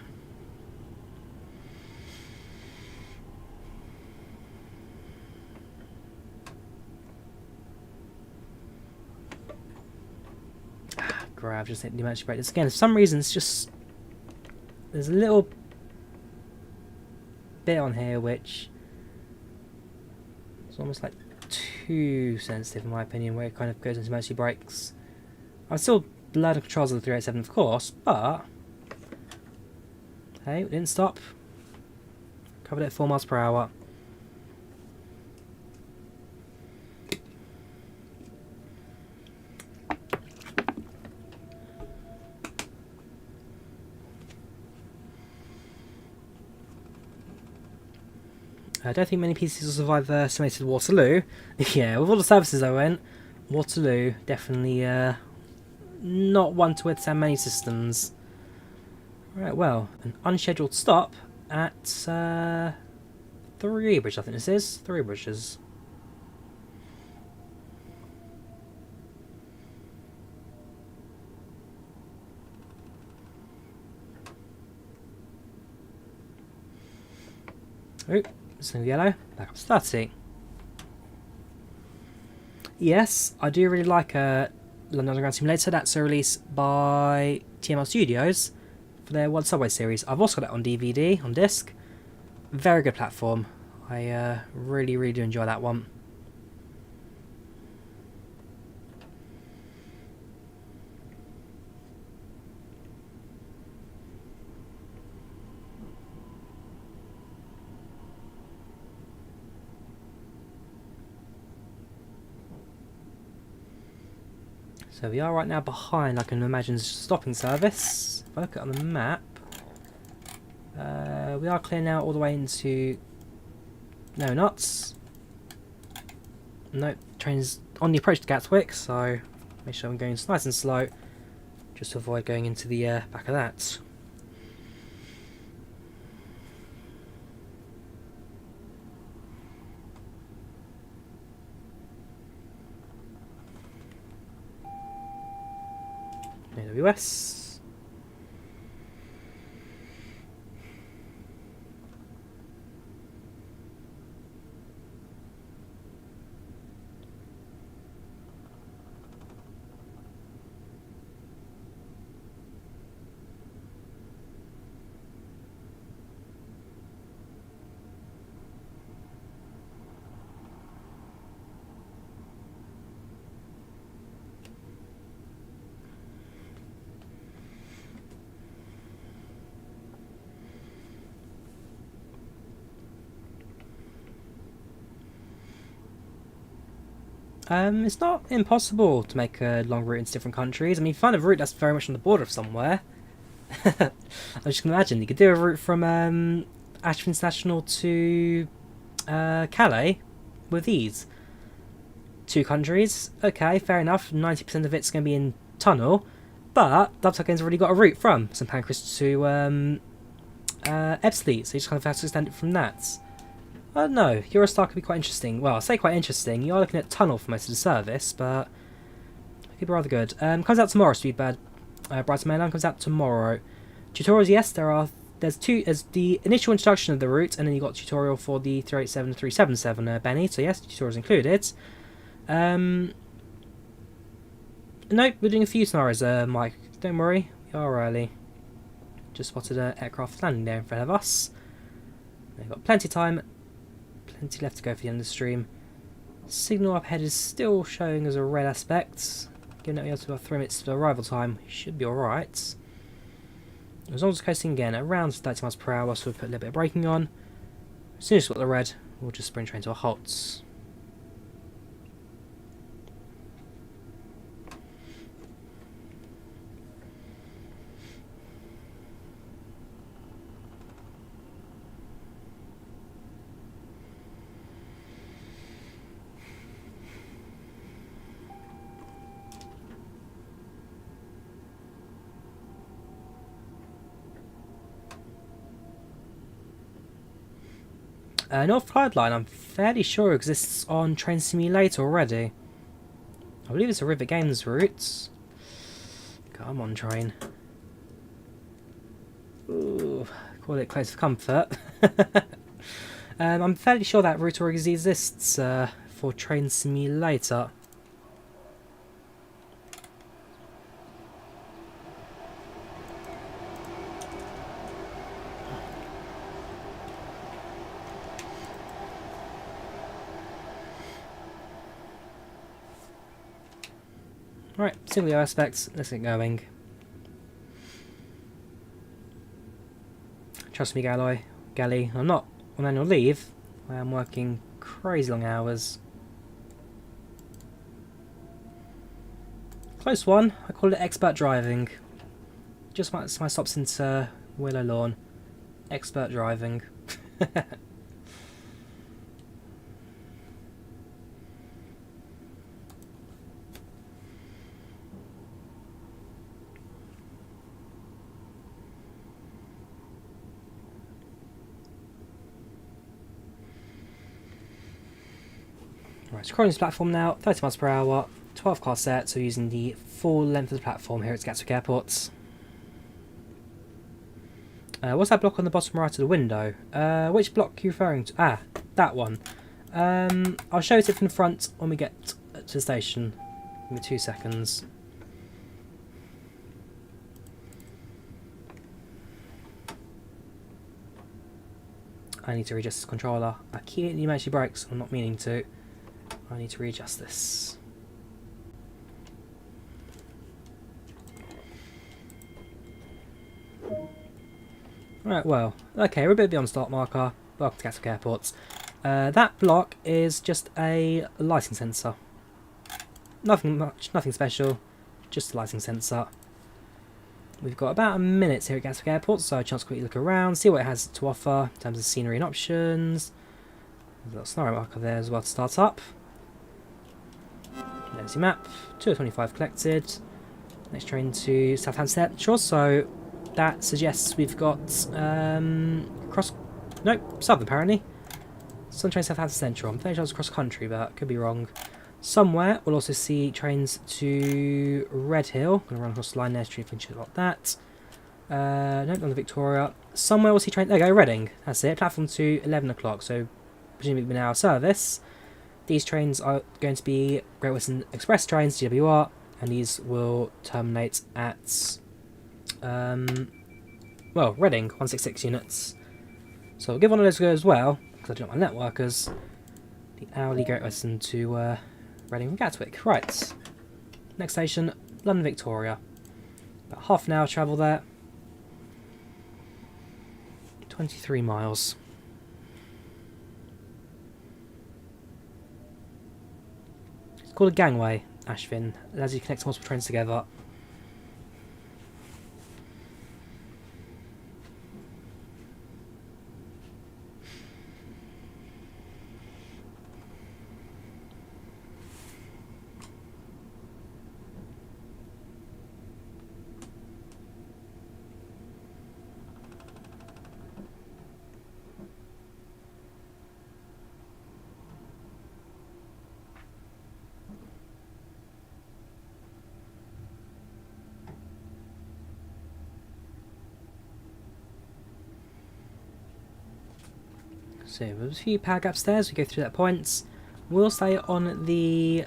Grab, just hit the emergency brake. This again, for some reason, it's just there's a little bit on here which is almost like too sensitive in my opinion, where it kind of goes into emergency brakes. I'm still allowed the controls of the 387, of course, but hey, we didn't stop. Covered it at 4 miles per hour. I don't think many PCs will survive simulated Waterloo. Yeah, with all the services I went, Waterloo definitely not one to withstand many systems. Right, well, an unscheduled stop at Three Bridges, I think this is. Three Bridges. Oh. Single yellow, back up to 30. Yes, I do really like London Underground Simulator. That's a release by TML Studios for their World Subway series. I've also got that on DVD, on disc. Very good platform. I really, really do enjoy that one. So we are right now behind, I can imagine, stopping service. If I look at it on the map, we are clear now all the way into... No, not. No, train's on the approach to Gatwick, so make sure I'm going nice and slow, just to avoid going into the back of that. AWS. It's not impossible to make a long route into different countries. I mean, find a route that's very much on the border of somewhere. I just can imagine you could do a route from Ashford International to Calais with ease. 2 countries, okay, fair enough. 90% of it's going to be in tunnel, but Dovetail Games already got a route from St Pancras to Ebbsfleet, so you just kind of have to extend it from that. I don't know, Eurostar could be quite interesting. Well, I say quite interesting. You are looking at tunnel for most of the service, but it could be rather good. Comes out tomorrow, Speedbird. Brighton Main Line comes out tomorrow. Tutorials, yes, there's the initial introduction of the route, and then you got a tutorial for the 387 and 377 Benny, so yes, the tutorial's included. Nope, we're doing a few scenarios, Mike. Don't worry, we are early. Just spotted an aircraft landing there in front of us. We've got plenty of time, plenty left to go for the end of the stream. Signal up ahead is still showing as a red aspect. Given that we have to about 3 minutes to arrival time, we should be alright. As long as it's coasting again at around 30 miles per hour, so we'll put a little bit of braking on. As soon as we've got the red, we'll just sprint train to a halt. North Clyde Line, I'm fairly sure exists on Train Simulator already. I believe it's a River Games route. Come on, train. Ooh, call it close for comfort. I'm fairly sure that route already exists for Train Simulator. Right, single aspects, let's get going. Trust me, Gally, I'm not on annual leave. I am working crazy long hours. Close one, I call it expert driving. Just my stops into Willow Lawn. Expert driving. Right, so Croydon's platform now, 30 miles per hour, 12 car set, so using the full length of the platform here at Gatwick Airport. What's that block on the bottom right of the window? Which block are you referring to? Ah, that one. I'll show it from the front when we get to the station. Give me 2 seconds. I need to readjust the controller. I keep hitting the emergency brakes, I'm not meaning to. I need to readjust this. Right, well, okay, we're a bit beyond start marker. Welcome to Gatwick Airport. That block is just a lighting sensor. Nothing much, nothing special, just a lighting sensor. We've got about a minute here at Gatwick Airport, so a chance to quickly look around, see what it has to offer in terms of scenery and options. There's a little scenario marker there as well to start up. There's your map, 2:25 collected. Next train to Southern Central, so that suggests we've got Southern apparently. Some trains Southern Central. I'm fairly sure it's cross country, but could be wrong. Somewhere we'll also see trains to Redhill. Gonna run across the line there, street finches like that. Nope, on the Victoria. Somewhere we'll see trains. There we go, Reading. That's it. Platform to 11 o'clock. So presumably an hour service. These trains are going to be Great Western Express trains, GWR, and these will terminate at, well, Reading, 166 units. So I'll give one of those a go as well, because I do not my networkers. The hourly Great Western to Reading from Gatwick. Right, next station, London Victoria. About half an hour travel there. 23 miles. called a gangway, Ashvin, as you connect multiple trains together. So there's a few power gaps there as we go through that points. We'll stay on the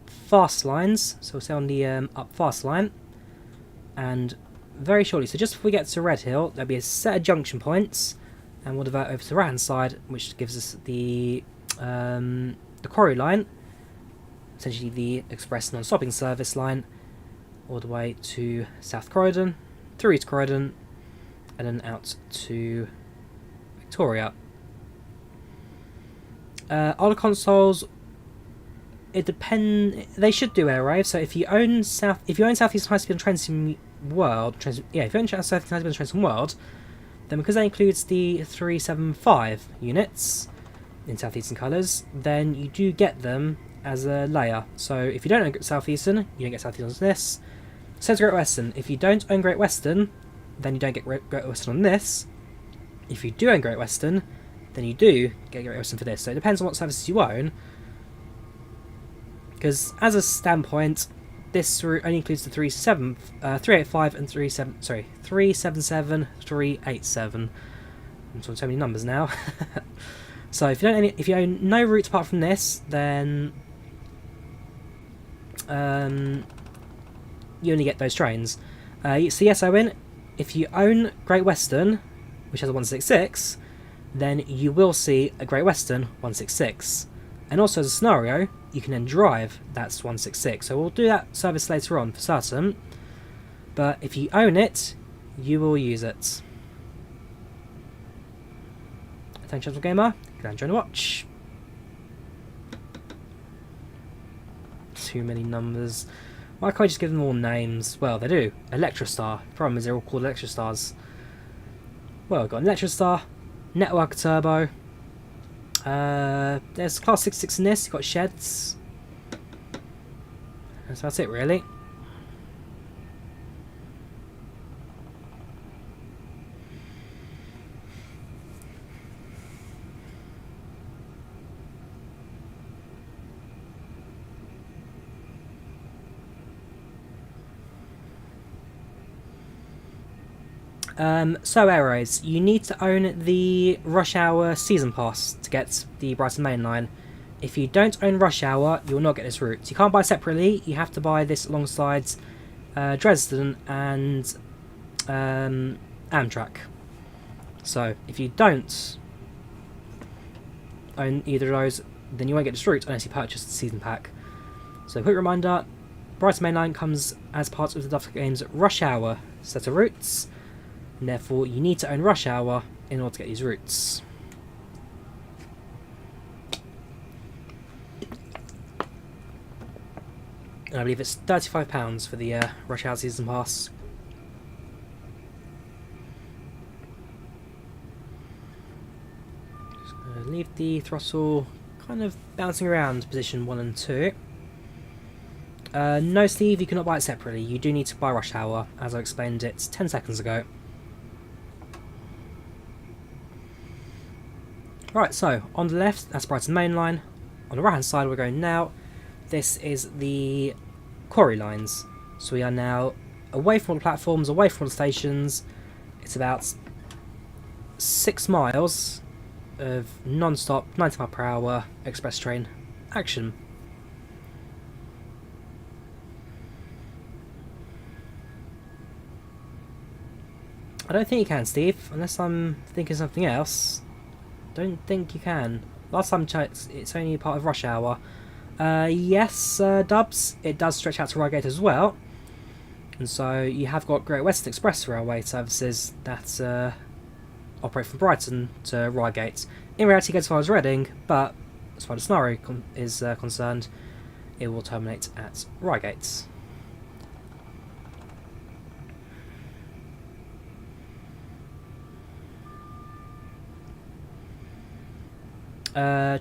fast lines, so we'll stay on the up fast line. And very shortly, so just before we get to Red Hill, there'll be a set of junction points, and we'll divert over to the right hand side, which gives us the Quarry line, essentially the express non-stopping service line, all the way to South Croydon, through East Croydon, and then out to Victoria. Other consoles, it depends. They should do air rave. So if you own Southeastern High Speed on Train World, if you own Southeastern High Speed on Train World, then because that includes the 375 units in Southeastern colours, then you do get them as a layer. So if you don't own Southeastern, you don't get Southeastern on this. So does Great Western. If you don't own Great Western, then you don't get Great Western on this. If you do own Great Western, then you do get Great Western for this. So it depends on what services you own. Because as a standpoint, this route only includes the 385 and 377, 387. I'm talking so many numbers now. So if you own no routes apart from this, then you only get those trains. So yes, Owen, if you own Great Western, which has a 166, then you will see a Great Western 166. And also as a scenario, you can then drive that 166. So we'll do that service later on for certain. But if you own it, you will use it. Thanks, Gentle Gamer. Go and join the watch. Too many numbers. Why can't I just give them all names? Well, they do. Electrostar. The problem is they're all called Electrostars. Well, we've got an Electrostar, Network Turbo. There's Class 66 in this. You've got sheds. That's it, really. So arrows, you need to own the Rush Hour Season Pass to get the Brighton Mainline. If you don't own Rush Hour, you will not get this route. You can't buy it separately, you have to buy this alongside Dresden and Amtrak. So if you don't own either of those, then you won't get this route unless you purchase the season pack. So quick reminder, Brighton Mainline comes as part of the Dovetail Games Rush Hour set of routes. And therefore, you need to own Rush Hour in order to get these routes. And I believe it's £35 for the Rush Hour Season Pass. Just going to leave the throttle kind of bouncing around position 1 and 2. No, Steve, you cannot buy it separately. You do need to buy Rush Hour, as I explained it 10 seconds ago. Right, so on the left, that's Brighton Mainline. On the right hand side, we're going now. This is the quarry lines. So we are now away from all the platforms, away from all the stations. It's about 6 miles of non-stop, 90 mile per hour express train action. I don't think you can, Steve, unless I'm thinking something else. Don't think you can. Last time I checked, it's only part of Rush Hour. Yes, Dubs, it does stretch out to Reigate as well. And so you have got Great Western Express Railway services that operate from Brighton to Reigate. In reality, it goes as far as Reading, but as far as the scenario is concerned, it will terminate at Reigate.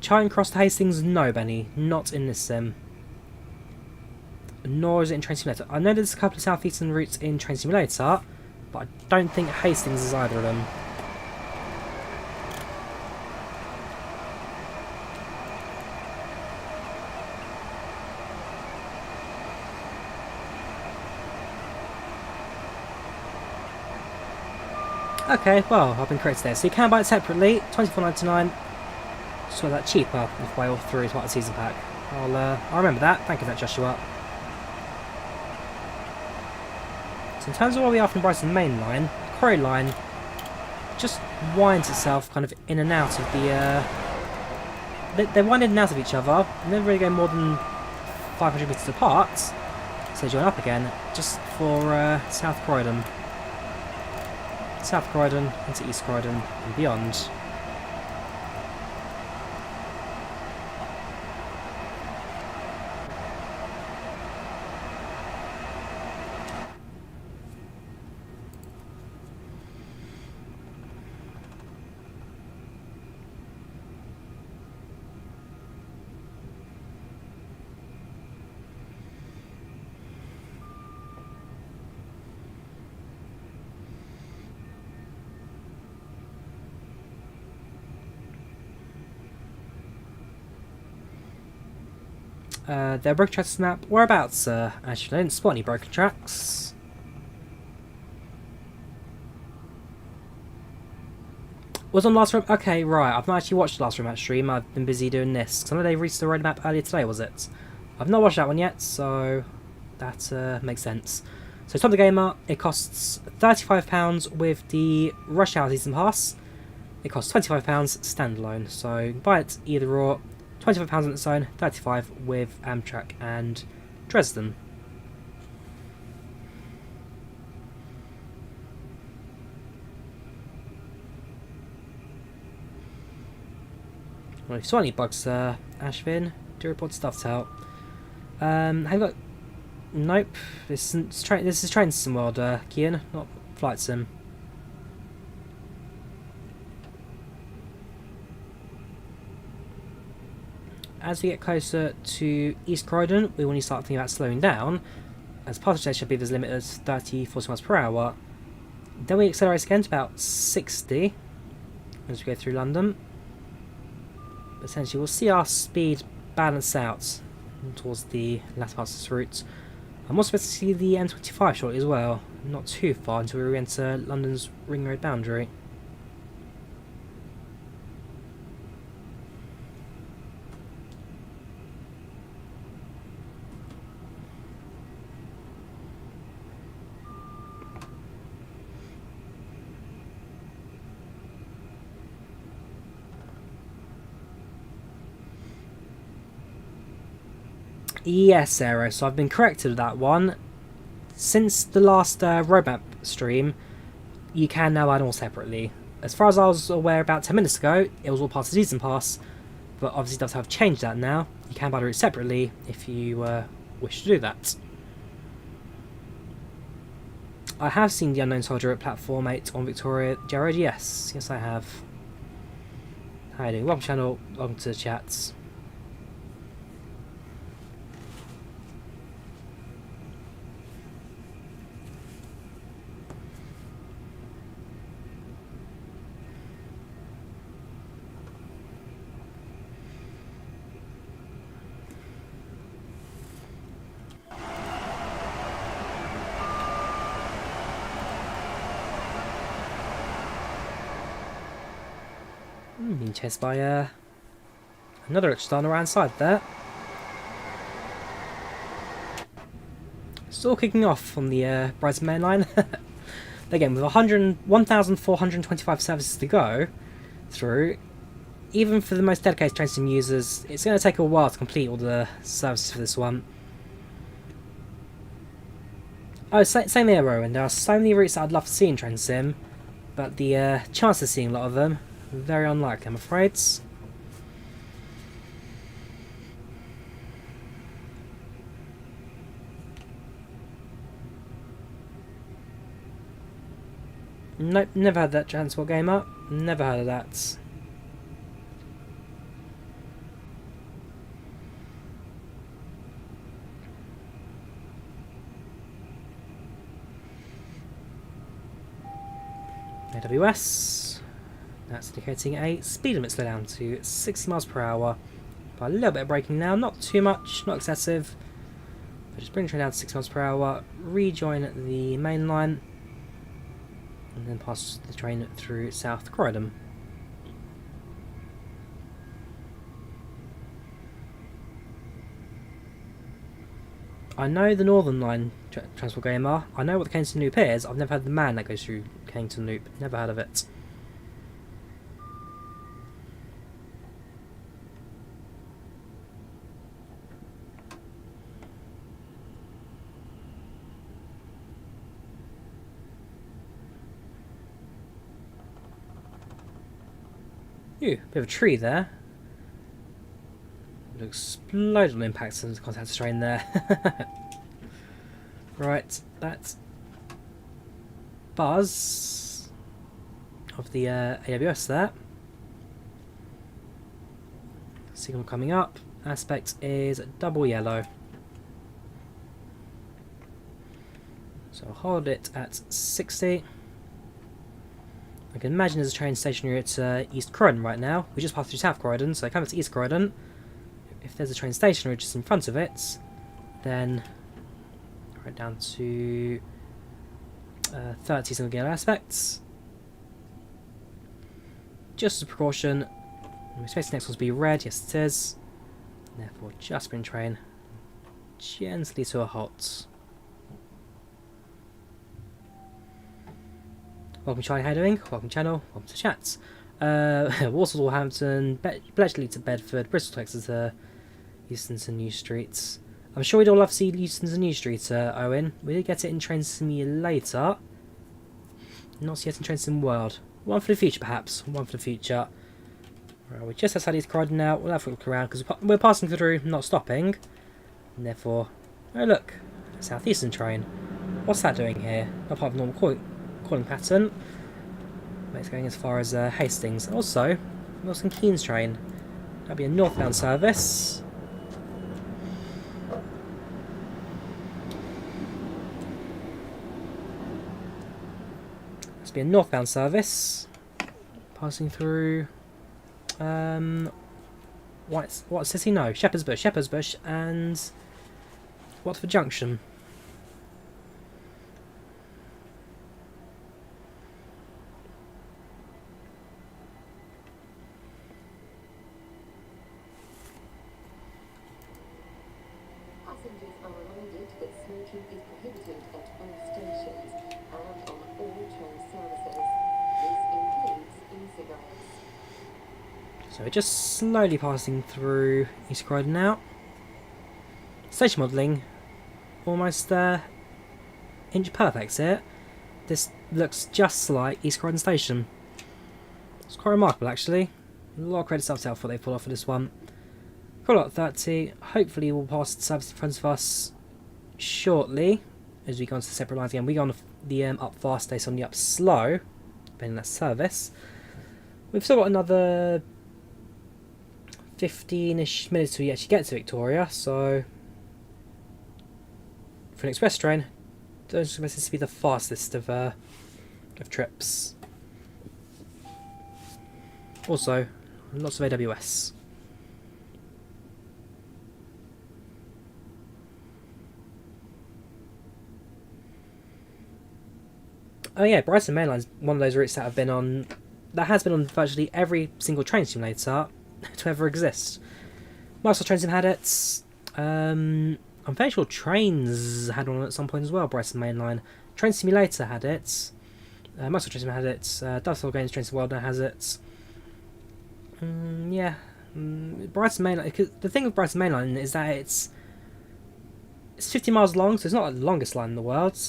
Charing Cross to Hastings? No, Benny, not in this sim. Nor is it in Train Simulator. I know there's a couple of southeastern routes in Train Simulator, but I don't think Hastings is either of them. Okay, well, I've been corrected there. So you can buy it separately, $24.99. So that cheaper if way all through to like the season pack. I'll remember that. Thank you for that, Joshua. So in terms of where we are from Brighton Mainline, the Croydon line just winds itself kind of in and out of the... They wind in and out of each other, and never really go more than 500 metres apart. So join up again, just for South Croydon. South Croydon into East Croydon and beyond. There are broken tracks snap. Whereabouts, actually, I didn't spot any broken tracks. Was on last room? Okay, right. I've not actually watched the last room stream. I've been busy doing this. Because I know they released the roadmap earlier today, was it? I've not watched that one yet, so that makes sense. So Tom the Gamer, it costs £35 with the Rush Hour Season Pass. It costs £25 standalone. So you can buy it either or. £25 on its own, $35 with Amtrak and Dresden. Well, if you saw any bugs, Ashvin, do report to Dovetail. Have you got... Nope. This is Train Sim World, Kian, not Flight Sim. As we get closer to East Croydon, we want to start thinking about slowing down, as part of the should be this limit of 30-40 miles per hour. Then we accelerate again to about 60 as we go through London. But essentially, we'll see our speed balance out towards the latter parts of this route. I'm also supposed to see the M25 shortly as well, not too far until we re-enter London's Ring Road boundary. Yes, Aero, so I've been corrected with that one. Since the last roadmap stream, you can now add them all separately. As far as I was aware about 10 minutes ago, it was all part of the Season Pass, but obviously does have changed that now. You can buy the route separately if you wish to do that. I have seen the Unknown Soldier at Platform 8 on Victoria Jared, yes I have. How are you doing? Welcome to the channel, welcome to the chats. Being chased by another extra on the right side there. Still kicking off on the Brighton Main Line. Again, with 1,425 services to go through, even for the most dedicated train sim users, it's going to take a while to complete all the services for this one. Oh, same here, Rowan. There are so many routes that I'd love to see in train sim, but the chance of seeing a lot of them, very unlikely, I'm afraid. Nope, never had that transport game up. Never heard of that. AWS. That's indicating a speed limit slow down to 60 miles per hour. By a little bit of braking now, not too much, not excessive. But just bring the train down to 60 miles per hour, rejoin the main line, and then pass the train through South Croydon. I know the Northern Line transport game are. I know what the Kennington Loop is. I've never had the man that goes through Kennington Loop. Never heard of it. Ooh, bit of a tree there. Exploded impacts and contact strain there. Right, that's buzz of the AWS there. Signal coming up. Aspect is double yellow. So I'll hold it at 60. I can imagine there's a train stationary at East Croydon right now. We just passed through South Croydon, so coming to East Croydon. If there's a train stationary just in front of it, then right down to 30 single yellow aspects. Just as a precaution, we expect the next one to be red. Yes, it is. Therefore, just bring train gently to a halt. Welcome Charlie, how are you doing? Welcome channel, welcome to chat. Walsall, Wolverhampton, Bletchley to Bedford, Bristol to Exeter, Euston to New Street. I'm sure we'd all love to see Euston to New Street, Owen. We did get it in Train Simulator. Not yet in Train Sim World. One for the future perhaps, one for the future. Right, we're just outside East Croydon now, we'll have a look around because we're passing through, not stopping. And therefore, oh look, a southeastern train. What's that doing here? Not part of the normal calling pattern. But it's going as far as Hastings. Also, Milton Keynes train. That'll be a northbound service. This will be a northbound service. Passing through what city? No, Shepherd's Bush and Watford Junction. So we're just slowly passing through East Croydon now. Station modelling, almost inch perfect here. This looks just like East Croydon Station. It's quite remarkable actually. A lot of credit to Dovetail for what they pulled off for this one. Call out 30. Hopefully we'll pass the service in front of us shortly as we go onto the separate lines again. We go on the up fast, they on the up slow, depending on that service. We've still got another 15-ish minutes till we actually get to Victoria, so for an express train, don't expect this to be the fastest of trips. Also, lots of AWS. Oh yeah, Brighton Mainline is one of those routes that have been on, that has been on virtually every single train simulator to ever exist. Microsoft Train Sim had it. I'm fairly sure Trains had one at some point as well. Brighton Mainline, Train Simulator had it. Microsoft Train Sim had it. Dovetail Games Train Sim World now has it. Yeah, Brighton Mainline. The thing with Brighton Mainline is that it's 50 miles long, so it's not the longest line in the world.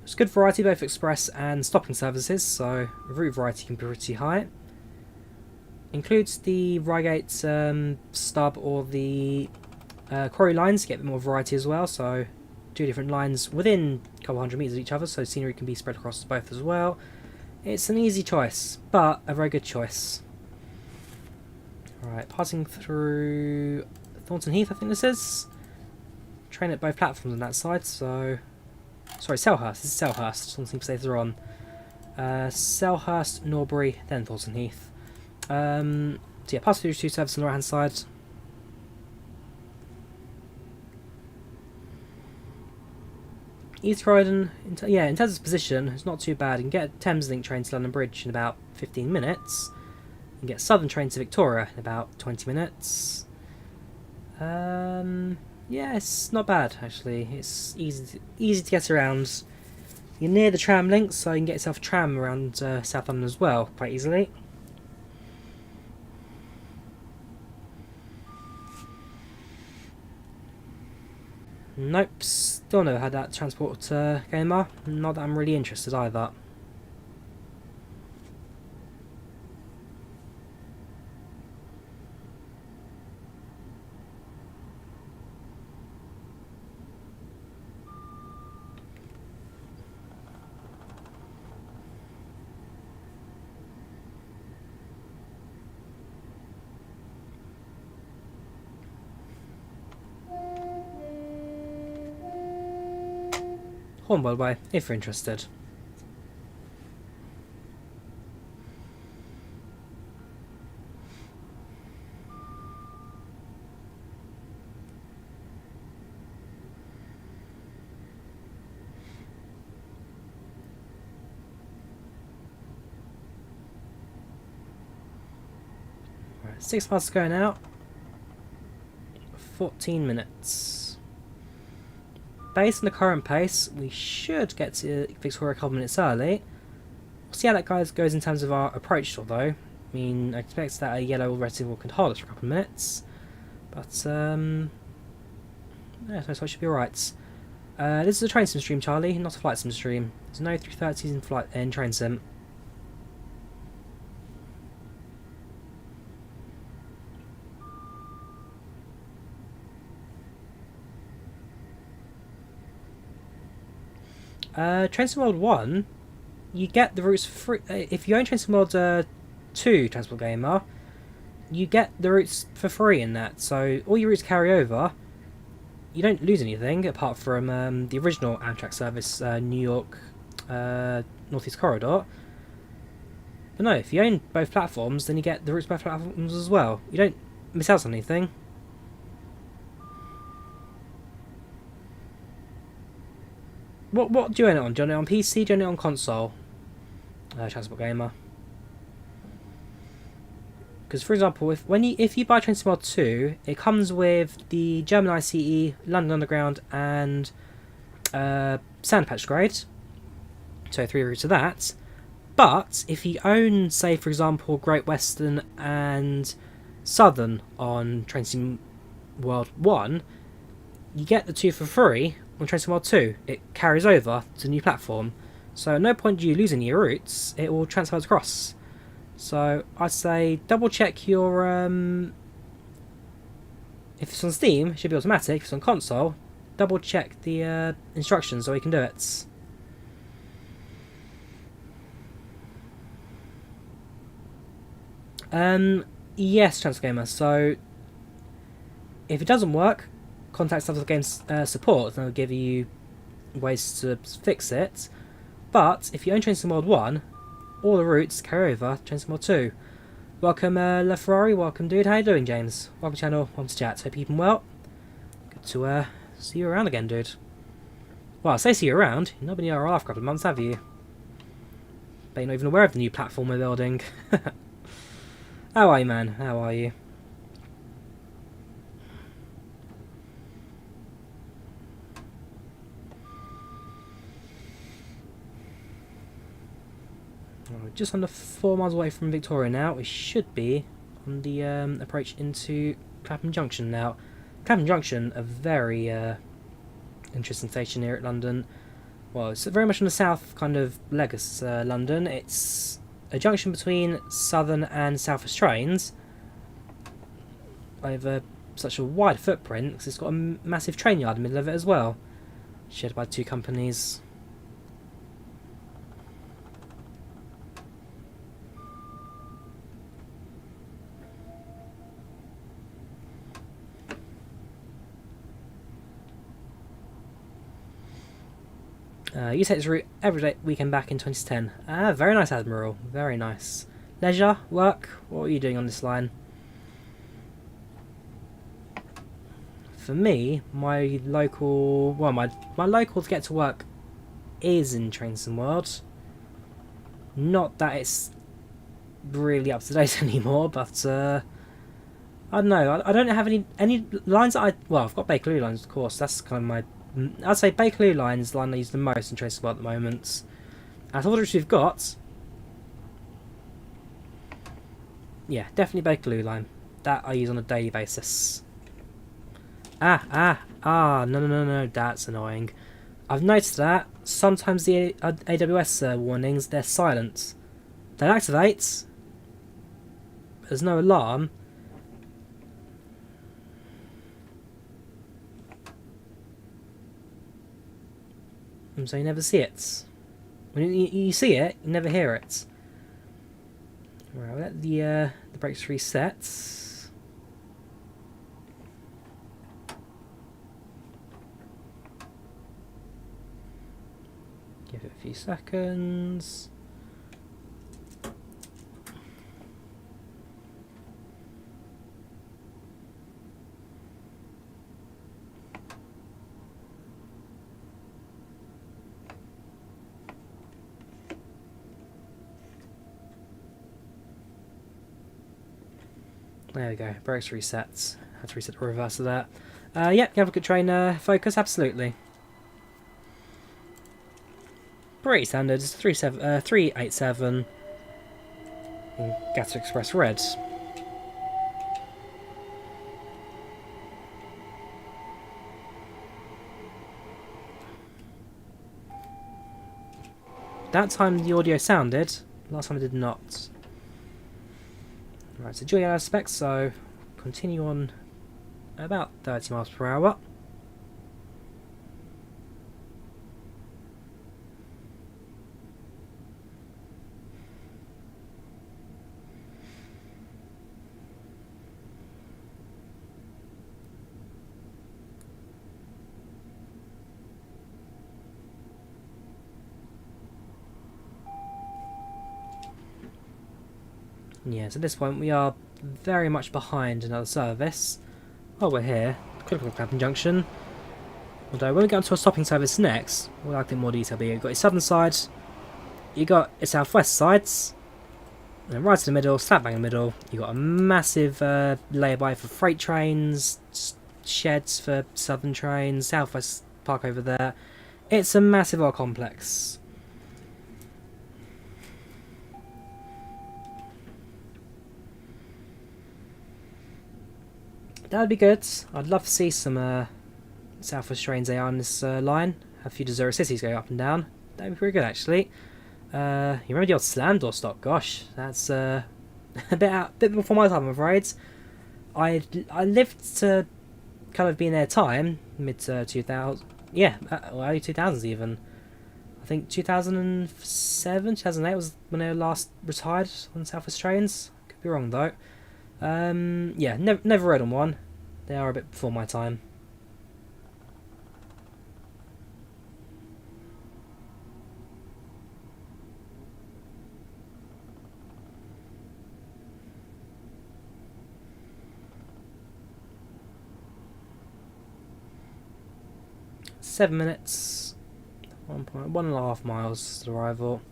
It's good variety, both express and stopping services, so route variety can be pretty high. Includes the Reigate stub or the Quarry lines to get a bit more variety as well, so two different lines within a couple hundred metres of each other, so scenery can be spread across both as well. It's an easy choice, but a very good choice. Alright, passing through Thornton Heath, I think this is. Train at both platforms on that side, so... Sorry, Selhurst. This is Selhurst. Thornton Heath stays on. Selhurst, Norbury, then Thornton Heath. So yeah, pass through 2 services on the right hand side. East Croydon, in terms of position, it's not too bad. You can get a Thameslink train to London Bridge in about 15 minutes. You can get a Southern train to Victoria in about 20 minutes. Yeah, it's not bad actually. It's easy to get around. You're near the tram links, so you can get yourself a tram around South London as well, quite easily. Nope, still never had that transport gamer. Not that I'm really interested either. Horn, by the way, if you're interested. Right, 6 miles to go now. 14 minutes. Based on the current pace, we should get to Victoria a couple minutes early. We'll see how that goes in terms of our approach though. I mean, I expect that a yellow or red signal can hold us for a couple of minutes. But, yeah, so it should be alright. This is a train sim stream, Charlie, not a flight sim stream. There's no 330s in train sim. Train Sim World 1, you get the routes for free. If you own Train Sim World 2 Transport Gamer, you get the routes for free in that. So all your routes carry over. You don't lose anything apart from the original Amtrak service, New York Northeast Corridor. But no, if you own both platforms, then you get the routes both platforms as well. You don't miss out on anything. What do you own it on? Do you own it on PC? Do you own it on console? Transport Gamer. Because, for example, if you buy Train Sim World 2, it comes with the German ICE, London Underground, and Sandpatch grade. So 3 routes of that. But if you own, say, for example, Great Western and Southern on Train Sim World 1, you get the 2 for free. On Train Sim World 2, it carries over to the new platform, so at no point do you lose any of your routes, it will transfer across. So I'd say double check your, if it's on Steam, it should be automatic. If it's on console, double check the instructions so you can do it. Yes, Transfer Gamer, so if it doesn't work, contact Southern Games support and they'll give you ways to fix it. But if you own Train Sim World 1, all the routes carry over to Train Sim World 2. Welcome LaFerrari, welcome dude, how you doing James? Welcome to the channel, welcome to chat, hope you're keeping well. Good to see you around again dude. Well, I say see you around, you've not been here for a couple of months have you? But you're not even aware of the new platform we're building. How are you man, how are you? Just under 4 miles away from Victoria now. We should be on the approach into Clapham Junction now. Clapham Junction, a very interesting station here at London. Well, it's very much on the south kind of leg of London. It's a junction between Southern and South West trains over such a wide footprint because it's got a massive train yard in the middle of it as well, shared by 2 companies. You take this route every day, weekend back in 2010. Ah, very nice, Admiral. Very nice. Leisure, work. What are you doing on this line? For me, my local, well, my local to get to work is in Trainson World. Not that it's really up to date anymore, but I don't know. I don't have any lines that well, I've got Bakerloo lines, of course. That's kind of my. I'd say Bakerloo line is the line I use the most in Trainson World at the moment. Out of all which we've got, yeah, definitely Bakerloo line. That I use on a daily basis. No, that's annoying. I've noticed that sometimes the AWS warnings, they're silent. They activate. There's no alarm. And so you never see it. When you see it, you never hear it. Right, we'll let the brakes reset. Give it a few seconds. There we go, brakes reset. Had to reset the reverse of that. Yep, have a good train focus, absolutely. Pretty standard, 387 in Gatwick Express Red. That time the audio sounded, last time it did not. Right, so Drawyah specs, so continue on about 30 miles per hour. Yes, at this point we are very much behind another service. While we're here, quick Clapham Junction. Although when we get onto a stopping service next, we'll have more detail. But you've got your southern side, you got your southwest sides, and then right in the middle, slap bang in the middle, you got a massive lay-by for freight trains, sheds for southern trains, southwest park over there. It's a massive oil complex. That would be good. I'd love to see some Southwest trains they are on this line. A few Desirous cities go up and down. That would be pretty good, actually. You remember the old slam door stop? Gosh, that's a bit before my time, I'm afraid. I lived to kind of be in their time, mid 2000, yeah, early 2000s even. I think 2007, 2008 was when they were last retired on Southwest trains. Could be wrong though. Yeah, never rode on one. They are a bit before my time. Seven minutes, 1.5 miles to arrival.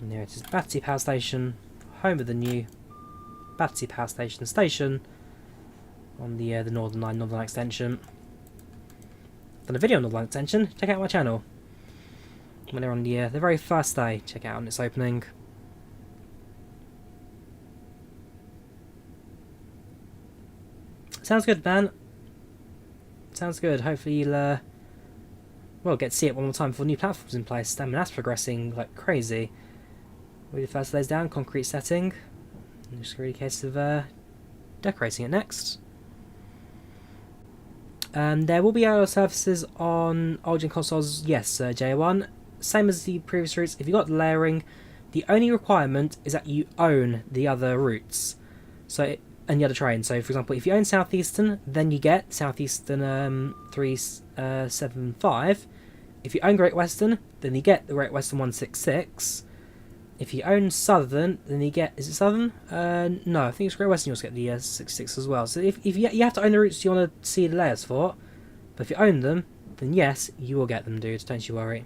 And there it is, Battersea Power Station, home of the new Battersea Power Station on the Northern Line, Northern Line extension. Done a video on Northern Line extension. Check out my channel. When they're on the very first day, check it out on its opening. Sounds good, man. Sounds good. Hopefully you'll well, get to see it one more time before new platforms in place. I mean, that's progressing like crazy. With the first layers down, concrete setting. And just really a case of decorating it next. There will be aerial surfaces on Origin consoles, yes, J1. Same as the previous routes. If you've got layering, the only requirement is that you own the other routes. So, and the other train. So, for example, if you own Southeastern, then you get Southeastern 375. If you own Great Western, then you get the Great Western 166. If you own Southern, then you get... Is it Southern? No, I think it's Great Western you also get the 66 as well. So if you have to own the routes you want to see the layers for. But if you own them, then yes, you will get them, dude. Don't you worry.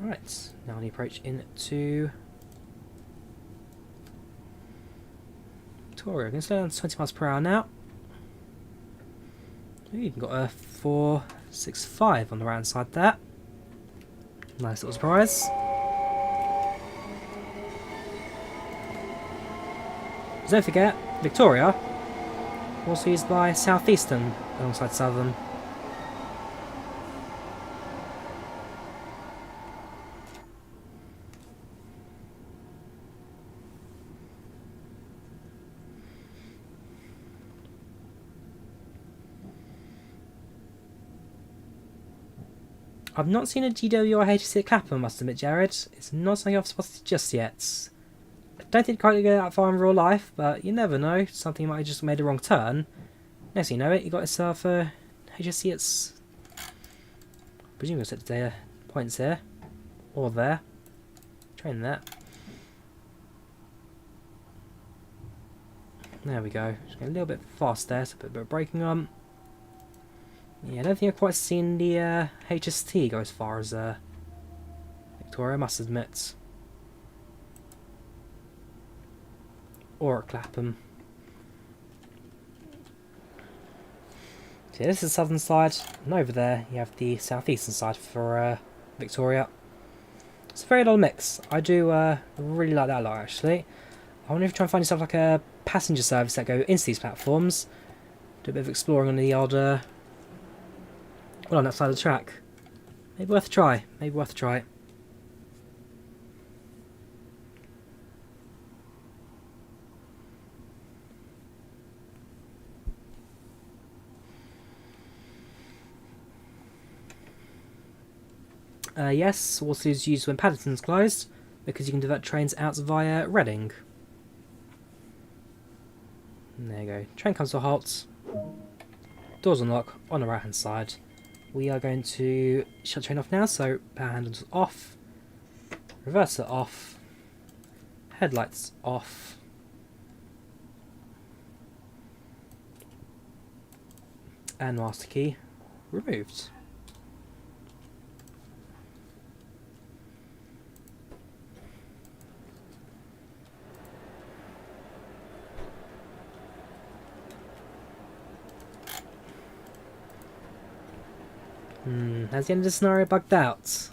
Right, now we approach into Victoria. I'm going to slow down to 20 miles per hour now. Ooh, you've got a 465 on the right hand side there. Nice little surprise. Don't forget, Victoria also used by Southeastern alongside Southern. I've not seen a GW or HSC at Clapham, I must admit, Jared. It's not something I've spotted just yet. I don't think quite go that far in real life, but you never know. Something might have just made a wrong turn. Next thing you know it, you got yourself a HSC at... I presume you'll set the points here. Or there. Train that. There we go. Just going a little bit fast there, so put a bit of braking on. Yeah, I don't think I've quite seen the HST go as far as Victoria, I must admit. Or at Clapham. So yeah, this is the southern side, and over there you have the southeastern side for Victoria. It's a very odd mix. I do really like that a lot, actually. I wonder if you try and find yourself like a passenger service that go into these platforms. Do a bit of exploring on the odd... well, on that side of the track. Maybe worth a try. Maybe worth a try. Yes, Waterloo's used when Paddington's closed, because you can divert trains out via Reading. And there you go. Train comes to a halt. Doors unlock on the right hand side. We are going to shut the train off now, so power handles off, reverser off, headlights off, and master key removed. Has the end of the scenario bugged out?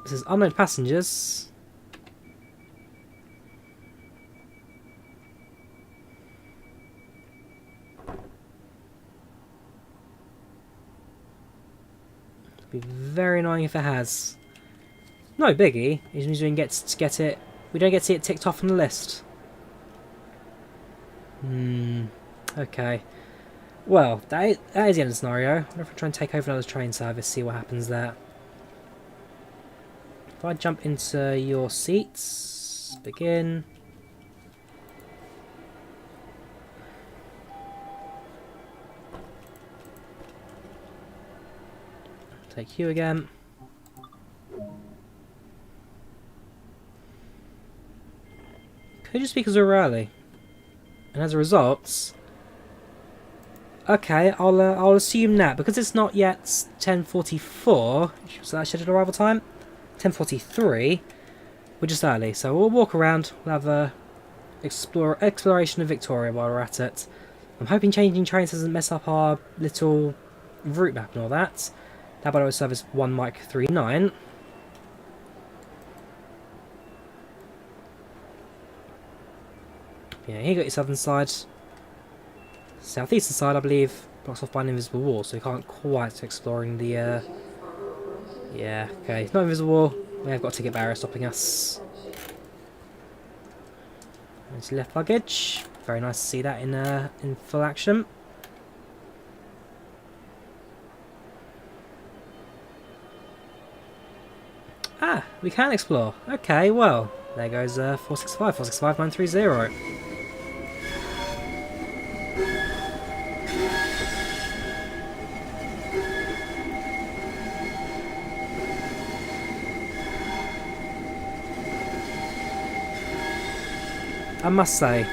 This is unknown passengers. It'd be very annoying if it has. No biggie. It means we don't get to get it. We don't get to see it ticked off on the list. Okay. Well, that is the end of the scenario. I wonder if I try and take over another train service, see what happens there. If I jump into your seats, begin. Take you again. Could just because we're early. And as a result... Okay, I'll assume that, because it's not yet 10:44, so that scheduled arrival time, 10:43, we're just early, so we'll walk around, we'll have a exploration of Victoria while we're at it. I'm hoping changing trains doesn't mess up our little route map and all that. That by the way, service 1 Mike 39. Yeah, here you got your southern side. Southeastern side, I believe, blocks off by an invisible wall, so you can't quite exploring the Yeah, okay. It's not invisible. We have got a ticket barrier stopping us. There's left luggage. Very nice to see that in full action. Ah, we can explore. Okay, well, there goes 465, 465, 930. I must say,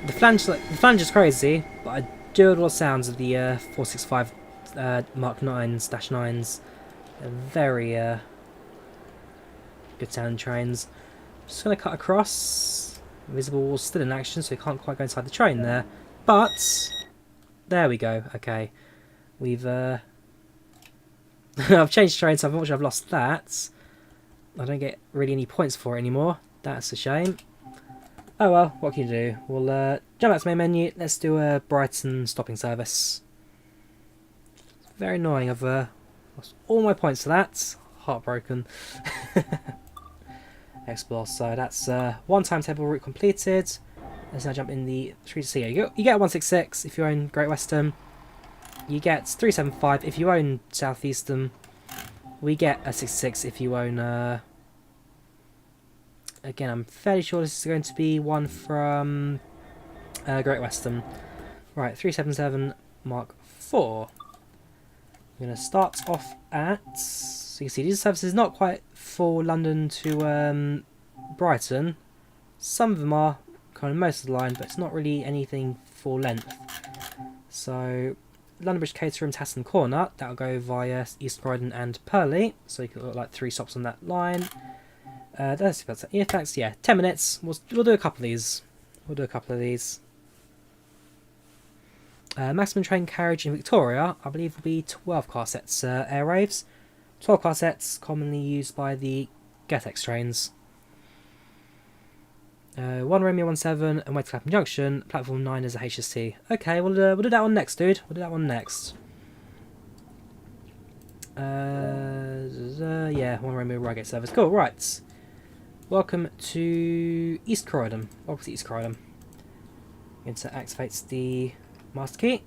the flange is crazy, but I do adore the sounds of the 465 Mark 9s, Dash 9s. They're very good sounding trains. Just going to cut across. Invisible wall's still in action, so you can't quite go inside the train there. But there we go. Okay, we've I've changed trains, so unfortunately I've lost that. I don't get really any points for it anymore. That's a shame. Oh well, what can you do? We'll jump back to main menu. Let's do a Brighton stopping service. Very annoying. I've lost all my points to that. Heartbroken. Explore. So that's one timetable route completed. Let's now jump in the 3C. You get 166 if you own Great Western. You get 375 if you own South Eastern. We get a 66 if you own. Again, I'm fairly sure this is going to be one from Great Western. Right, 377 Mark 4. I'm going to start off at... So you can see these services not quite for London to Brighton. Some of them are, kind of most of the line, but it's not really anything for length. So, London Bridge Caterham, Taston Corner, that'll go via East Croydon and Purley. So you can look like 3 stops on that line. That's effects, yeah, 10 minutes. We'll do a couple of these. Maximum train carriage in Victoria, I believe, will be 12 car sets air waves. 12 car sets commonly used by the GTX trains. 1 Romeo 17 and wait to Clapham Junction. Platform 9 is a HST. Okay, we'll do that one next, dude. We'll do that one next. Yeah, 1 Romeo Reigate service. Cool, right. Welcome to East Croydon. Welcome to East Croydon. Going to activate the master key.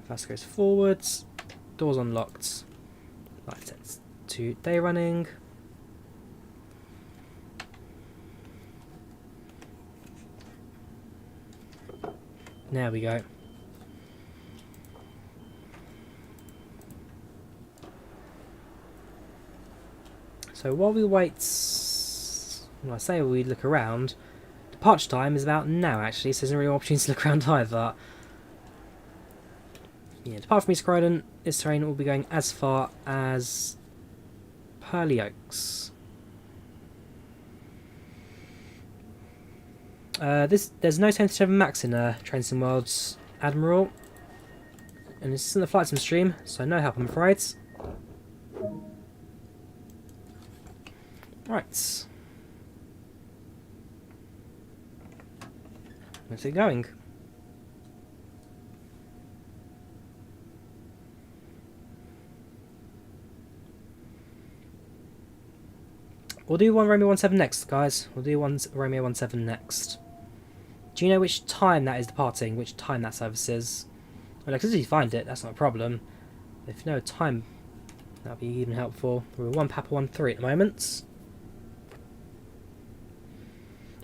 First goes forwards. Doors unlocked. Light set to day running. There we go. So while we wait, when I say we look around, departure time is about now actually, so there's no real opportunity to look around either. Yeah, depart from East Croydon, this train will be going as far as Purley Oaks. There's no 10-7 max in Train Sim World's Admiral, and this isn't the flight sim stream, so no help I'm afraid. Right. Let's get going. We'll do 1 Romeo 17 next, guys. We'll do 1 Romeo 17 next. Do you know which time that is departing? Which time that service is? Well, because if you find it, that's not a problem. If you know time, that'll be even helpful. We're 1 Papa 1 3 at the moment.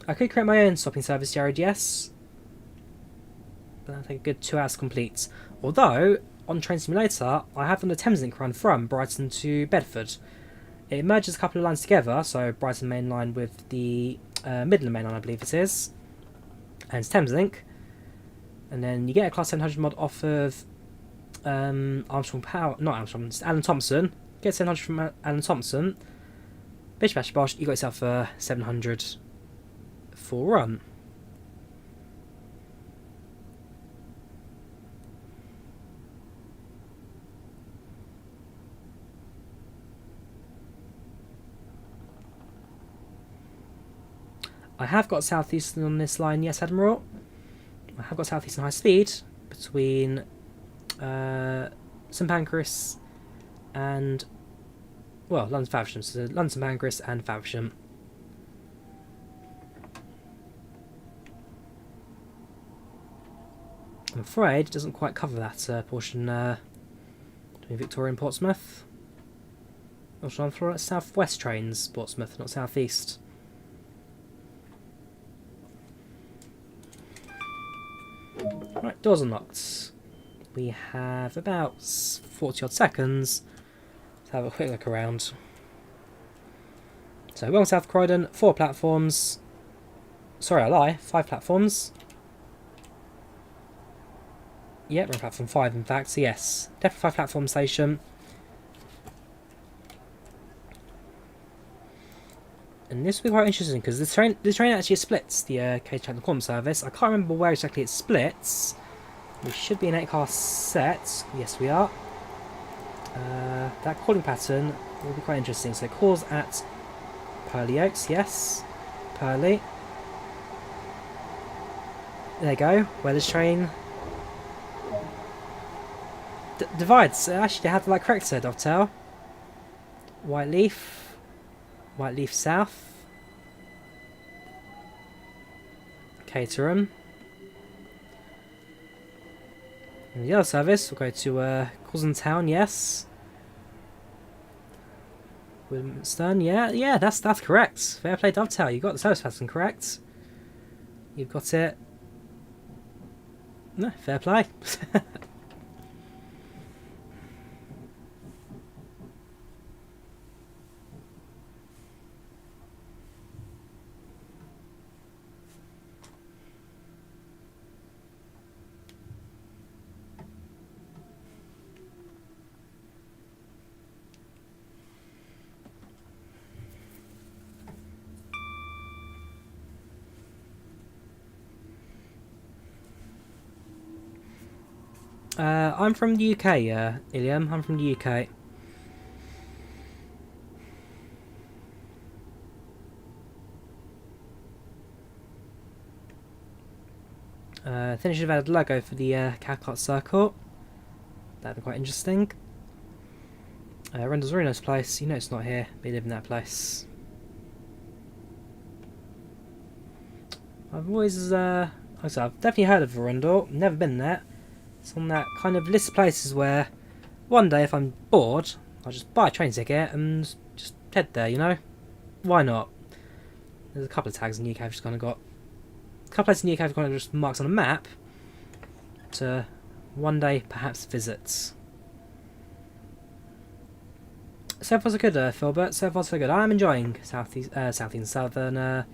I could create my own stopping service, Jared, yes. But that'll take a good 2 hours to complete. Although, on Train Simulator, I have done a Thameslink run from Brighton to Bedford. It merges a couple of lines together, so Brighton Mainline with the Midland Mainline, I believe it is. And it's Thameslink. And then you get a Class 700 mod off of Armstrong Power, not Armstrong, it's Alan Thompson. Get 700 from Alan Thompson. Bish bash bosh, you got yourself a 700 full run. I have got Southeastern on this line, yes, Admiral. I have got Southeastern high speed between St Pancras and well, London Faversham, so London St Pancras and Faversham. I'm afraid it doesn't quite cover that portion between Victoria and Portsmouth. Also, I'm for South West trains, Portsmouth, not South East. Right, doors unlocked. We have about 40 odd seconds to have a quick look around. So, going south Croydon, 4 platforms. Sorry, I lie, 5 platforms. Yep, we're on platform 5 in fact, so yes. Definitely 5 platform station. And this will be quite interesting because this train actually splits the Cage Chandler Corn service. I can't remember where exactly it splits. We should be an 8-car set. Yes, we are. That calling pattern will be quite interesting. So it calls at Purley Oaks, yes. Purley. There you go. Where this train divides. Actually, they had the like correct there, Dovetail. Whiteleaf South. Caterham. And the other service will go to Causden Town, yes. Wilmston, yeah, that's correct. Fair play, Dovetail. You got the service pattern correct. You've got it. No, fair play. I'm from the UK, Iliam. I'm from the UK. I think I should have added a logo for the Cathcart Circle. That'd be quite interesting. Rendell's a really nice place. You know it's not here, but you live in that place. I've always, like I said, I've definitely heard of Verundel. Never been there. It's on that kind of list of places where one day if I'm bored, I'll just buy a train ticket and just head there, you know? Why not? There's a couple of tags in the UK I've just kind of got. A couple of places in the UK I've kind of just marked on a map to one day perhaps visit. So far so good, Philbert. So far so good. I'm enjoying Southern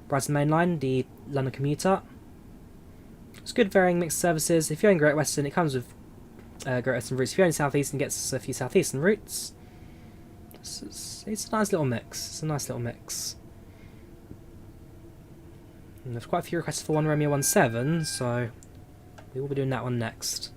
Brighton Mainline, the London Commuter. It's good varying mixed services. If you're in Great Western, it comes with Great Western routes. If you're in South Eastern, it gets a few South Eastern routes. It's a nice little mix. It's a nice little mix. And there's quite a few requests for 1 Romeo 17, so we will be doing that one next.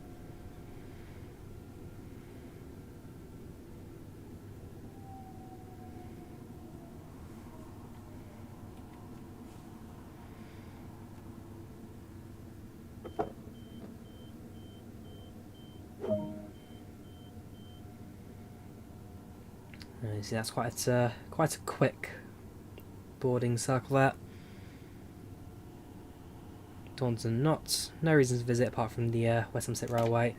You see, that's quite a quick boarding circle there. Taunton, no reason to visit apart from the West Somerset Railway.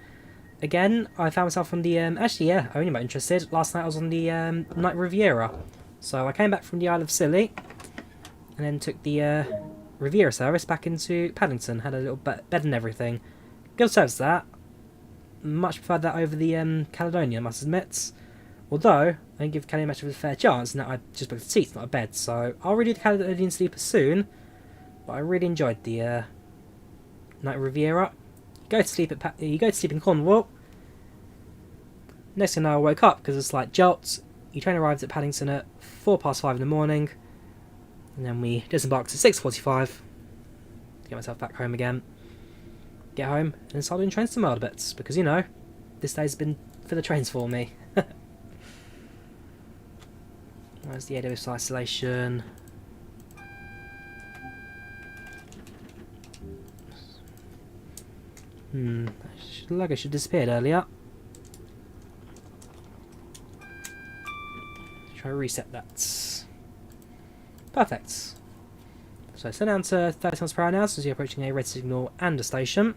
Again, I found myself on the actually, yeah, only about interested. Last night I was on the Night Riviera, so I came back from the Isle of Scilly, and then took the Riviera service back into Paddington. Had a little bed and everything. Good service that. Much preferred that over the Caledonia, I must admit. Although, I didn't give Caledonia much of a fair chance, and that I just booked a seat, not a bed. So, I'll redo the Caledonian Sleeper soon. But I really enjoyed the Night Riviera. You go to sleep in Cornwall. Next thing I woke up because it's like jolt. Your train arrives at Paddington at 5:04 in the morning. And then we disembarked at 6:45. Get myself back home again. Get home and start doing trains to a bit. Because, you know, this day's been for the trains for me. Where's the AWS isolation? The logo should have disappeared earlier. Try to reset that. Perfect. So slow down to 30 miles per hour now, as you're approaching a red signal and a station.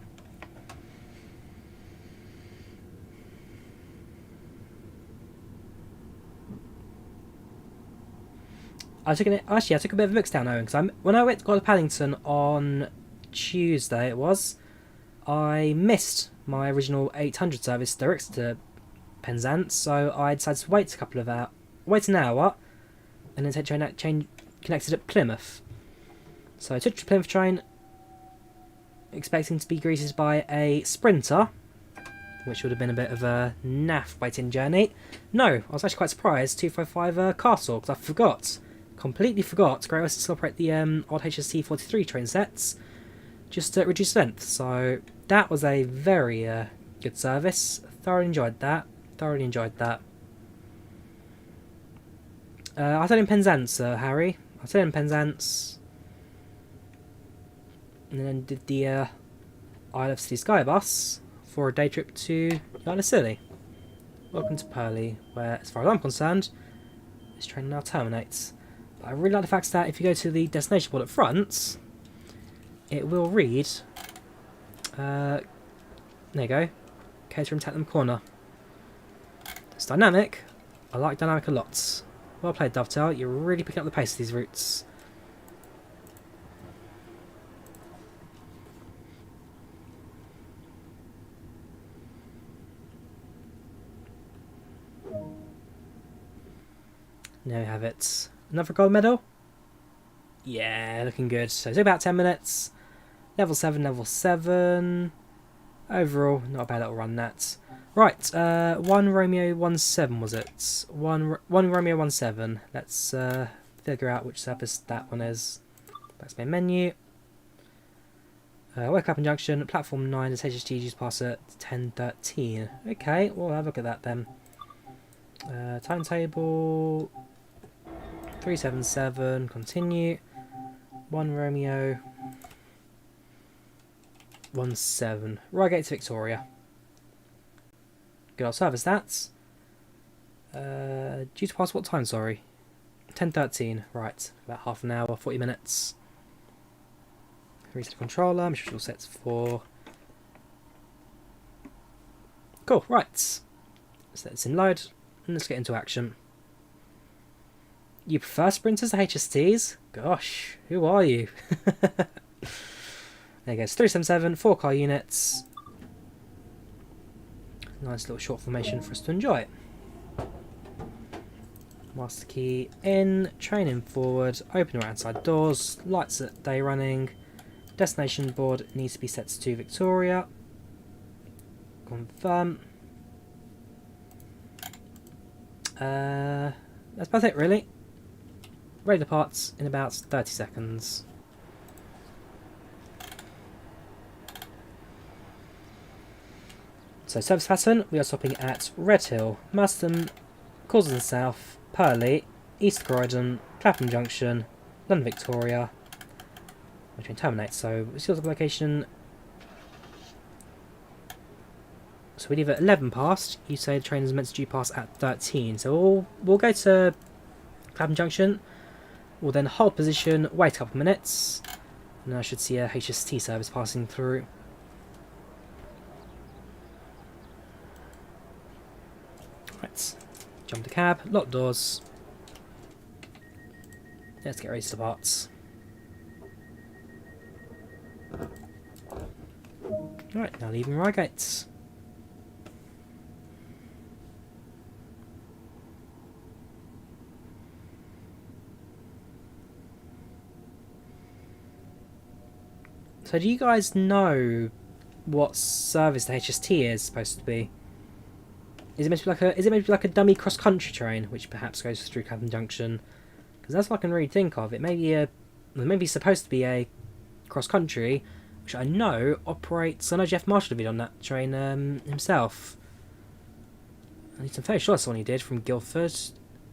I took a bit of a mix down home because when I went to go to Paddington on Tuesday, I missed my original 800 service direct to Penzance, so I decided to wait an hour, and then take train connected at Plymouth. So I took the Plymouth train, expecting to be greeted by a Sprinter, which would have been a bit of a naff waiting journey. No, I was actually quite surprised. 255 Castle, because I completely forgot Great Western still operate the old HST 43 train sets, just at reduced length. So that was a very good service. Thoroughly enjoyed that. I was in Penzance, Harry. I was in Penzance, and then did the Isle of City Sky bus for a day trip to Isle of Scilly. Welcome to Purley, where, as far as I'm concerned, this train now terminates. But I really like the fact that if you go to the destination board at front, it will read, there you go, Caterham Tattenham Corner. It's dynamic. I like dynamic a lot. Well played, Dovetail. You're really picking up the pace of these routes. There we have it. Another gold medal? Yeah, looking good. So it took about 10 minutes. Level 7. Overall, not a bad little run, that. Right, 1 Romeo 17 was it? 1 Romeo 17. Let's figure out which service that one is. That's my menu. Clapham Junction, platform 9, is HSTG's pass at 10:13. Okay, we'll have a look at that then. Timetable 377, continue. 1 Romeo 17. Reigate to Victoria. Good old service that's. Due to pass what time, sorry? 10:13, right. About half an hour, 40 minutes. Reset the controller, I'm sure it's all set for. Cool, right. So let's in load, and let's get into action. You prefer sprinters to HSTs? Gosh, who are you? There you go, it's 377, 4 car units. Nice little short formation for us to enjoy. Master key in, train in forward, open right side doors, lights at day running. Destination board needs to be set to Victoria. Confirm. That's about it really. Ready departs in about 30 seconds. So service pattern, we are stopping at Redhill, Marston, Causden South, Purley, East Croydon, Clapham Junction, London Victoria, which train terminates. So we see the location. So we leave at 11 past. You say the train is meant to due pass at 13. So we'll go to Clapham Junction. We'll then hold position, wait a couple of minutes, and I should see a HST service passing through. Right, jump the cab, lock doors. Let's get ready to depart. Right, now leaving Reigate. So do you guys know what service the HST is supposed to be? Is it meant to be like a dummy cross country train, which perhaps goes through Clapham Junction? Because that's what I can really think of. It may be supposed to be a cross country, which I know operates. I know Jeff Marshall did on that train himself. I'm fairly sure that's the one he did from Guildford.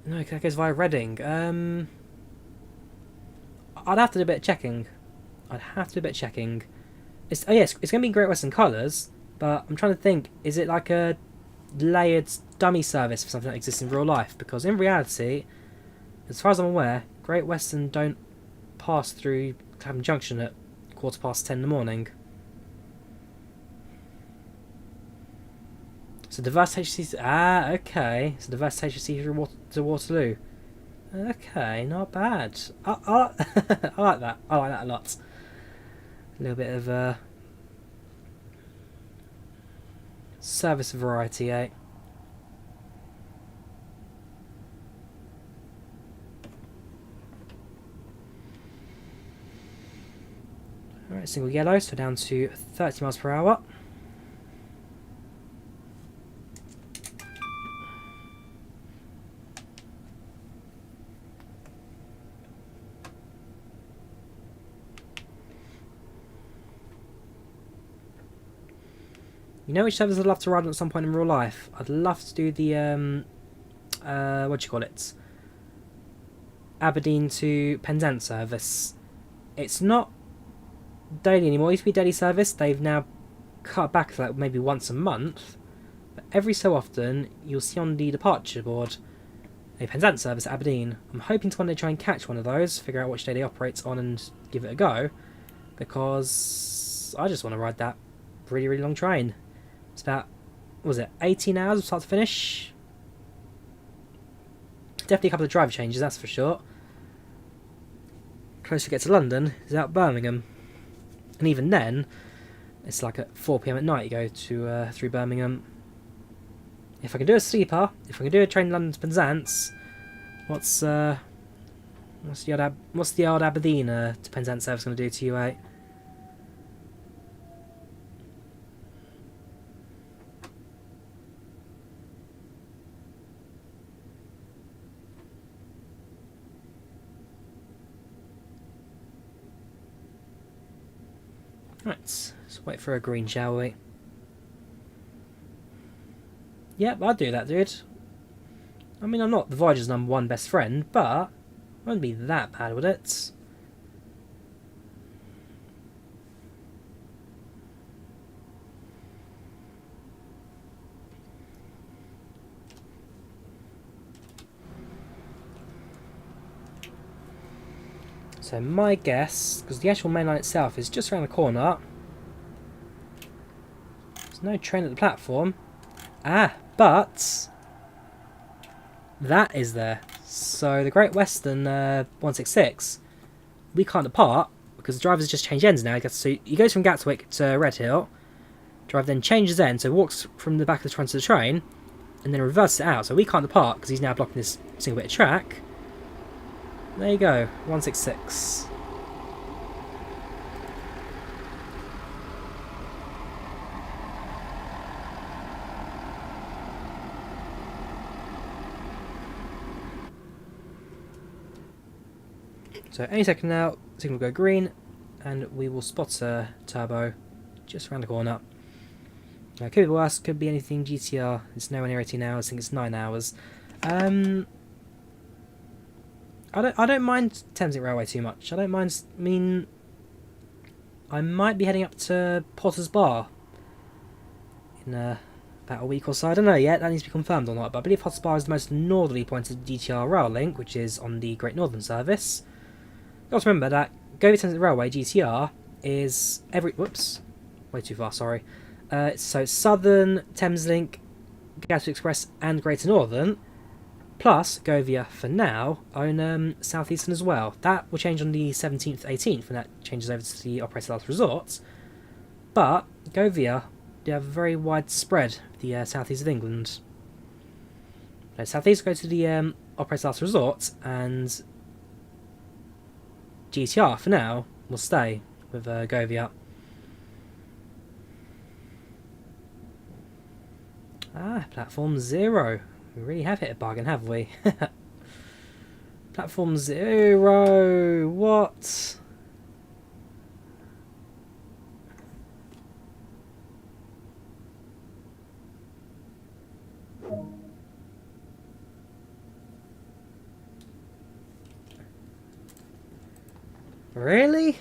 No, that goes via Reading. I'd have to do a bit of checking. It's going to be Great Western colours, but I'm trying to think, is it like a layered dummy service for something that exists in real life? Because in reality, As far as I'm aware, Great Western don't pass through Clapham Junction at 10:15 in the morning. So the vast HC... Ah, okay. So the vast HC to Waterloo. Okay, not bad. I I like that. I like that a lot. A little bit of service variety, eh? Alright, single yellow, so down to 30 miles per hour. You know which service I'd love to ride on at some point in real life? I'd love to do the, what do you call it? Aberdeen to Penzance service. It's not daily anymore. It used to be daily service. They've now cut back to like maybe once a month. But every so often, you'll see on the departure board a Penzance service at Aberdeen. I'm hoping to one day try and catch one of those, figure out which day they operate on and give it a go. Because I just want to ride that really, really long train. It's about, what was it, 18 hours start to finish? Definitely a couple of driver changes, that's for sure. Closer you get to London is out Birmingham. And even then, it's like at 4 PM at night you go to through Birmingham. If I can do a sleeper, if I can do a train London to Penzance, what's the old Aberdeen to Penzance service going to do to you, eh? Right, let's wait for a green, shall we? Yep, I'd do that, dude. I mean, I'm not the Voyager's #1 best friend, but it wouldn't be that bad, would it? So my guess, because the actual main line itself is just around the corner. There's no train at the platform. Ah, but that is there. So the Great Western 166, we can't depart because the driver's just changed ends now. So he goes from Gatwick to Redhill. Driver then changes ends, so walks from the back of the front of the train, and then reverses it out. So we can't depart because he's now blocking this single bit of track. There you go, 166. So any second now, signal will go green, and we will spot a turbo just around the corner. Now, could be worse, could be anything. GTR, it's nowhere near 18 hours, I think it's 9 hours. I don't mind Thameslink Railway too much. I don't mind. I mean, I might be heading up to Potter's Bar in about a week or so. I don't know yet. That needs to be confirmed or not. But I believe Potter's Bar is the most northerly point of the GTR rail link, which is on the Great Northern service. You got to remember that Gatwick Thameslink Railway GTR is every. Whoops, way too far. Sorry. So Southern, Thameslink, Gatwick Express, and Greater Northern. Plus, Drawyah, for now, own Southeastern as well. That will change on the 17th, 18th, when that changes over to the operator last resort. But, Drawyah, they have a very wide spread, the southeast of England. No, southeast go to the operator last resort, and GTR, for now, will stay with Drawyah. Ah, platform 0. We really have hit a bargain, have we? Platform 0. What? Really?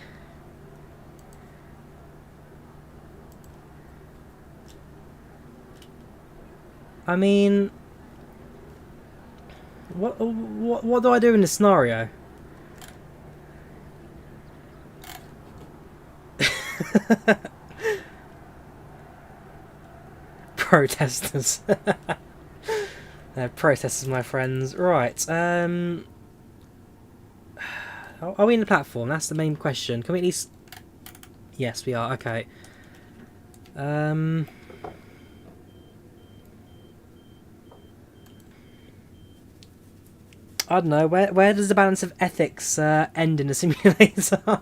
I mean, What do I do in this scenario? Protesters. They're protesters, my friends. Right. Are we in the platform? That's the main question. Can we at least... Yes, we are. Okay. I don't know. Where does the balance of ethics end in a simulator?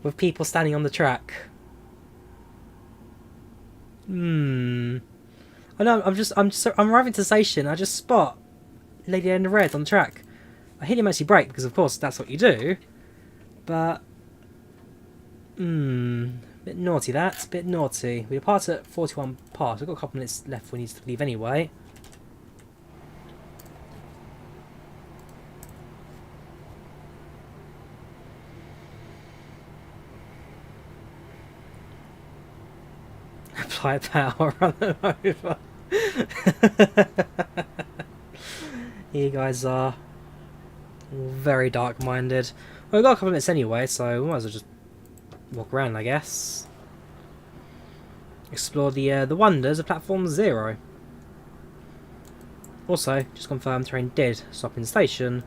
With people standing on the track. I know. I'm arriving to the station. I just spot Lady in the Red on the track. I hit emergency brake because, of course, that's what you do. But bit naughty. That bit naughty. We depart at 41 past. We've got a couple minutes left. We need to leave anyway. Apply power, run them over. You guys are very dark-minded. Well, we've got a couple of minutes anyway, so we might as well just walk around, I guess. Explore the wonders of Platform 0. Also, just confirm train did stop in the station.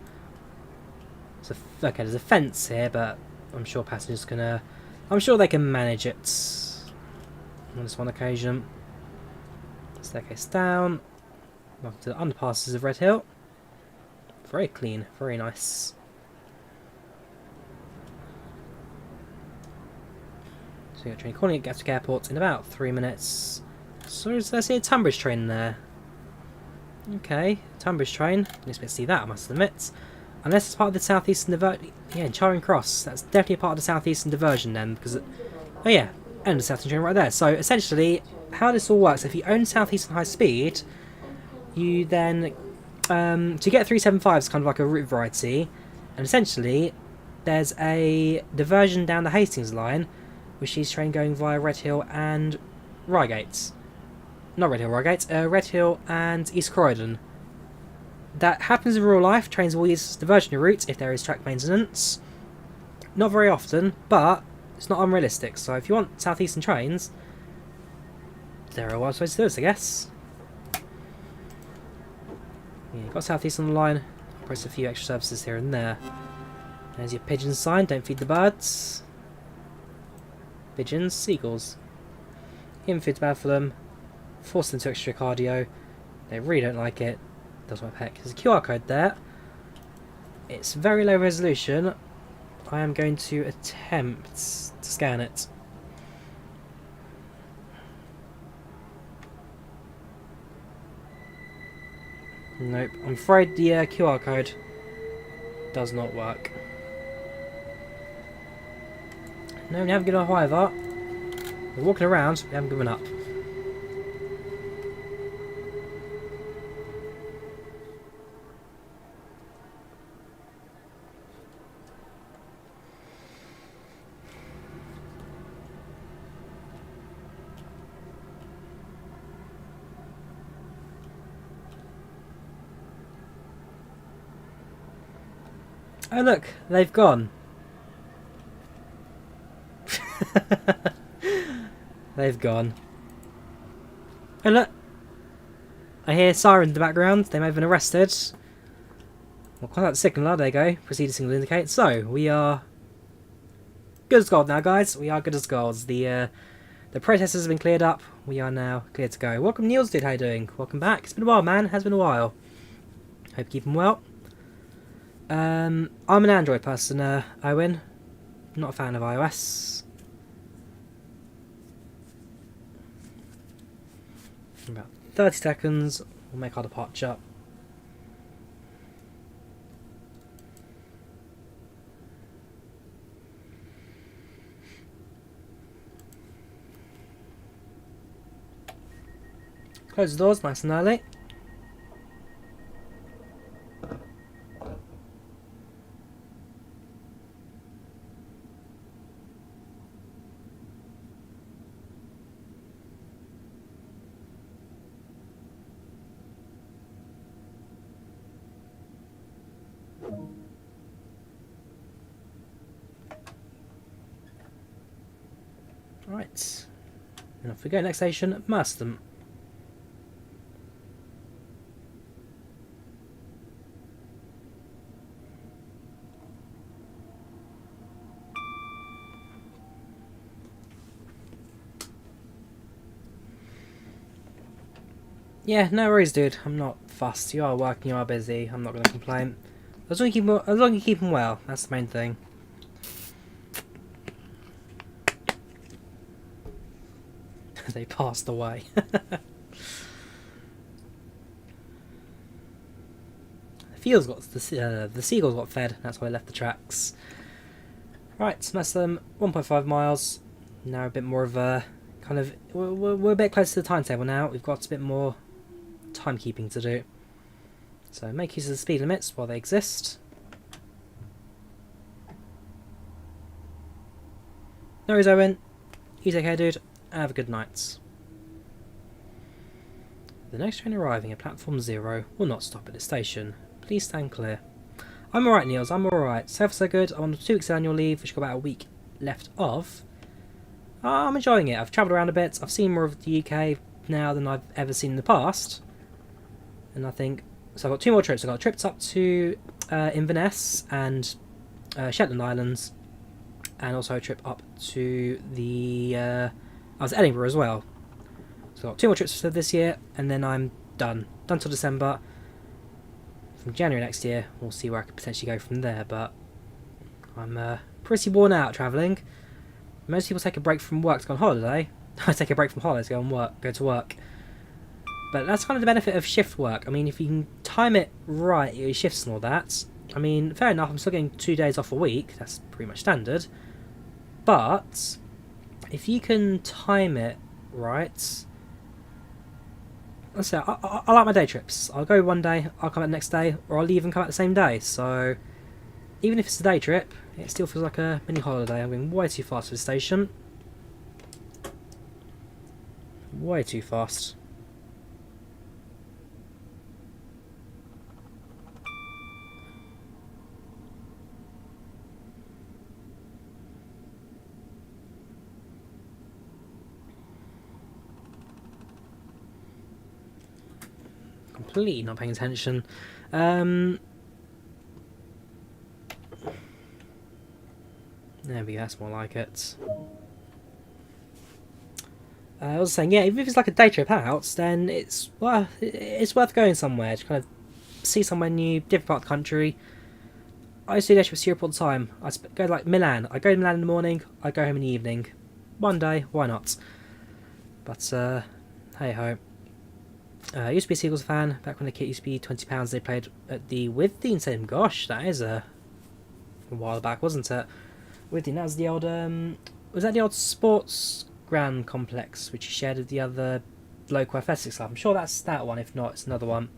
So, okay, there's a fence here, but I'm sure passengers can... I'm sure they can manage it. On this one occasion. Staircase down. Welcome to the underpasses of Red Hill. Very clean, very nice. So we got a train calling at Gatwick Airport in about 3 minutes. So there's a Tunbridge train there. Okay, Tunbridge train. Didn't expect to see that, I must admit. Unless it's part of the southeastern diversion. Yeah, Charing Cross. That's definitely a part of the southeastern diversion then, because oh yeah. And the Southern train right there. So essentially, how this all works, if you own Southeastern High Speed, you then, to get 375 is kind of like a route variety, and essentially, there's a diversion down the Hastings line, which is train going via Red Hill and Reigate. Not Red Hill, Reigate, Red Hill and East Croydon. That happens in real life. Trains will use diversionary routes if there is track maintenance. Not very often, but it's not unrealistic, so if you want southeastern trains, there are ways to do this, I guess. Yeah, you've got southeast on the line, press a few extra services here and there. There's your pigeon sign, don't feed the birds. Pigeons, seagulls. Human food's bad for them. Force them to extra cardio. They really don't like it. Does my peck. There's a QR code there. It's very low resolution. I am going to attempt to scan it. Nope, I'm afraid the QR code does not work. No, we haven't given up either. We're walking around, we haven't given up. Oh look, they've gone. They've gone. Oh look, I hear sirens in the background. They may have been arrested. Well, contact the signaller. There you go. Proceed to signal indicate. So we are good as gold now, guys. We are good as gold. The protesters have been cleared up. We are now clear to go. Welcome, Niels, dude. How you doing? Welcome back. It's been a while, man. It has been a while. Hope you're keeping well. I'm an Android person, Owen. Not a fan of iOS. In about 30 seconds, we'll make our departure. Close the doors nice and early. Right. And off we go. Next station, Marston. Yeah, no worries, dude. I'm not fussed. You are working, you are busy. I'm not going to complain. As long as you keep them well, that's the main thing. They passed away. The seagulls got fed. That's why I left the tracks. Right, so that's 1.5 miles. Now a bit more of a kind of we're a bit closer to the timetable now. We've got a bit more timekeeping to do. So make use of the speed limits while they exist. No worries, Owen. You take care, dude. Have a good night. The next train arriving at platform 0 will not stop at the station. Please stand clear. I'm alright, Niels. I'm alright. So far so good. I'm on 2 weeks of annual leave, which I've got about a week left of. I'm enjoying it. I've travelled around a bit. I've seen more of the UK now than I've ever seen in the past. And I think... So I've got 2 more trips. I've got trips up to Inverness and Shetland Islands. And also a trip up to the... I was at Edinburgh as well. So I've got 2 more trips for this year. And then I'm done. Done till December. From January next year, we'll see where I could potentially go from there. But I'm pretty worn out travelling. Most people take a break from work to go on holiday. I take a break from holiday to go to work. But that's kind of the benefit of shift work. I mean, if you can time it right, your shifts and all that. I mean, fair enough, I'm still getting 2 days off a week. That's pretty much standard. But if you can time it right... Let's say, I like my day trips. I'll go one day, I'll come back the next day, or I'll leave and come back the same day. So, even if it's a day trip, it still feels like a mini holiday. I'm going way too fast for the station. Way too fast. Completely not paying attention. There we go, that's more like it. I was saying, yeah, even if it's like a day trip out, then it's worth going somewhere to kind of see somewhere new, different part of the country. I used to do day trips to Europe all the time. I go to like Milan. I go to Milan in the morning, I go home in the evening. One day, why not? But hey ho. I used to be a Seagulls fan. Back when the kit used to be £20, they played at the Withdean Stadium. Gosh, that is a while back, wasn't it? Withdean, that was the old was that the old sports ground complex which you shared with the other local athletics club? I'm sure that's that one. If not, it's another one.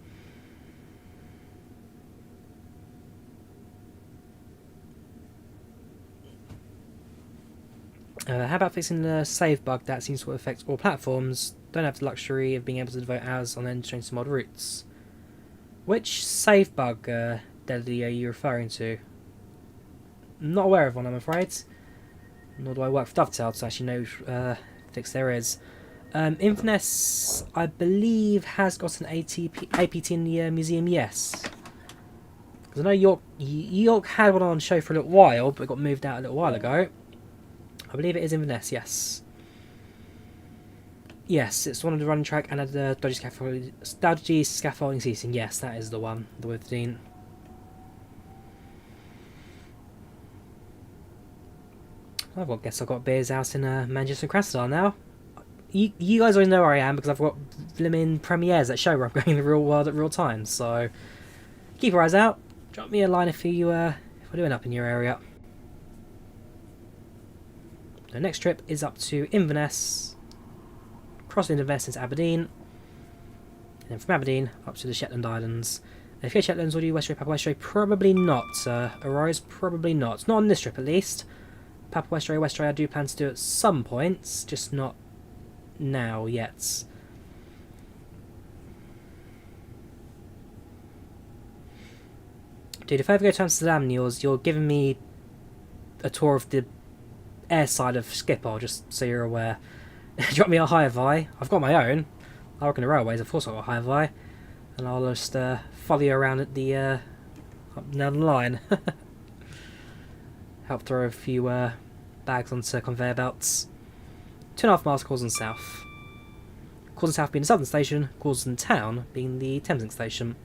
How about fixing the save bug that seems to affect all platforms? Don't have the luxury of being able to devote hours on entering some odd routes. Which save bug, Deadly, are you referring to? I'm not aware of one, I'm afraid. Nor do I work for Dovetail to actually know which fix there is. Inverness, I believe, has got an APT in the museum, yes. Because I know York had one on show for a little while, but it got moved out a little while ago. I believe it is Inverness, yes. Yes, it's one of the running track and had the dodgy scaffolding seating. Yes, that is the one, the Withdean. I guess I've got beers out in Manchester and Cressida now. You guys always know where I am because I've got blimmin' premieres that show where I'm going in the real world at real time. So keep your eyes out. Drop me a line if we're doing up in your area. The next trip is up to Inverness, crossing Inverness into Aberdeen, and then from Aberdeen up to the Shetland Islands. And if you go to Shetlands, will you West Ray, Papa West Ray? Probably not, Arise, probably not. Not on this trip at least. Papa West Ray, I do plan to do at some points, just not now yet. Dude, if I ever go to Amsterdam, Niels, you're giving me a tour of the air side of Schiphol, just so you're aware. Drop me a hi-fi. I've got my own. I work in the railways, of course I've got a hi-fi. And I'll just follow you around at the up and down the line. Help throw a few bags onto conveyor belts. 2.5 miles Causden South. Causden South being the southern station, Causden Town being the Thameslink station.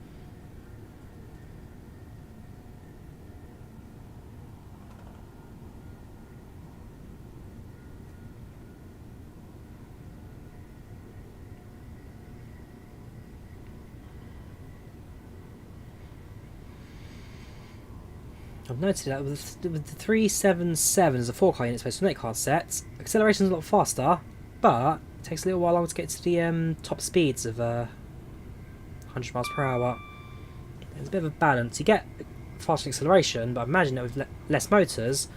I've noted that with the 377 as a 4-car unit space with an 8-car set, acceleration is a lot faster, but it takes a little while longer to get to the top speeds of 100 miles per hour. There's a bit of a balance. You get faster acceleration, but I imagine that with less motors,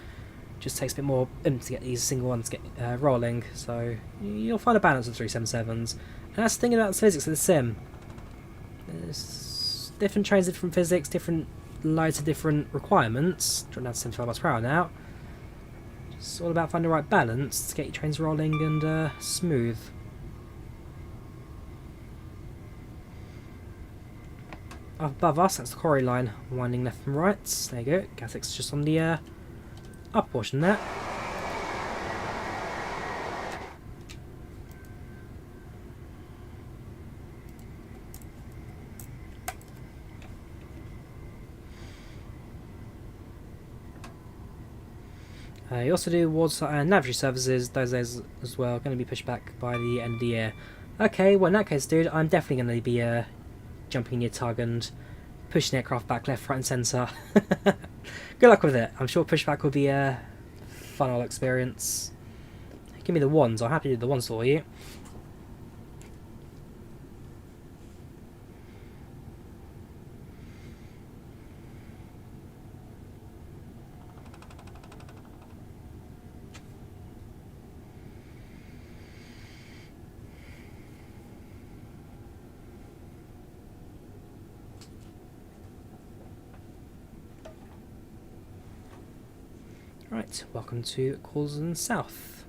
it just takes a bit more to get these single ones to get rolling. So you'll find a balance with 377s. And that's the thing about the physics of the sim. There's different trains, different physics, different loads of different requirements. Dropping down to 75 miles per hour now. It's all about finding the right balance to get your trains rolling and smooth. Up above us, that's the quarry line winding left and right. There you go. Gatwick's just on the upper portion there. You also do water and navigatory services, those days as well, going to be pushed back by the end of the year. Okay, well in that case, dude, I'm definitely going to be jumping your tug and pushing the aircraft back left, right and centre. Good luck with it. I'm sure pushback will be a fun old experience. Give me the ones, I'm happy to do the ones for you. Right, welcome to Causden South.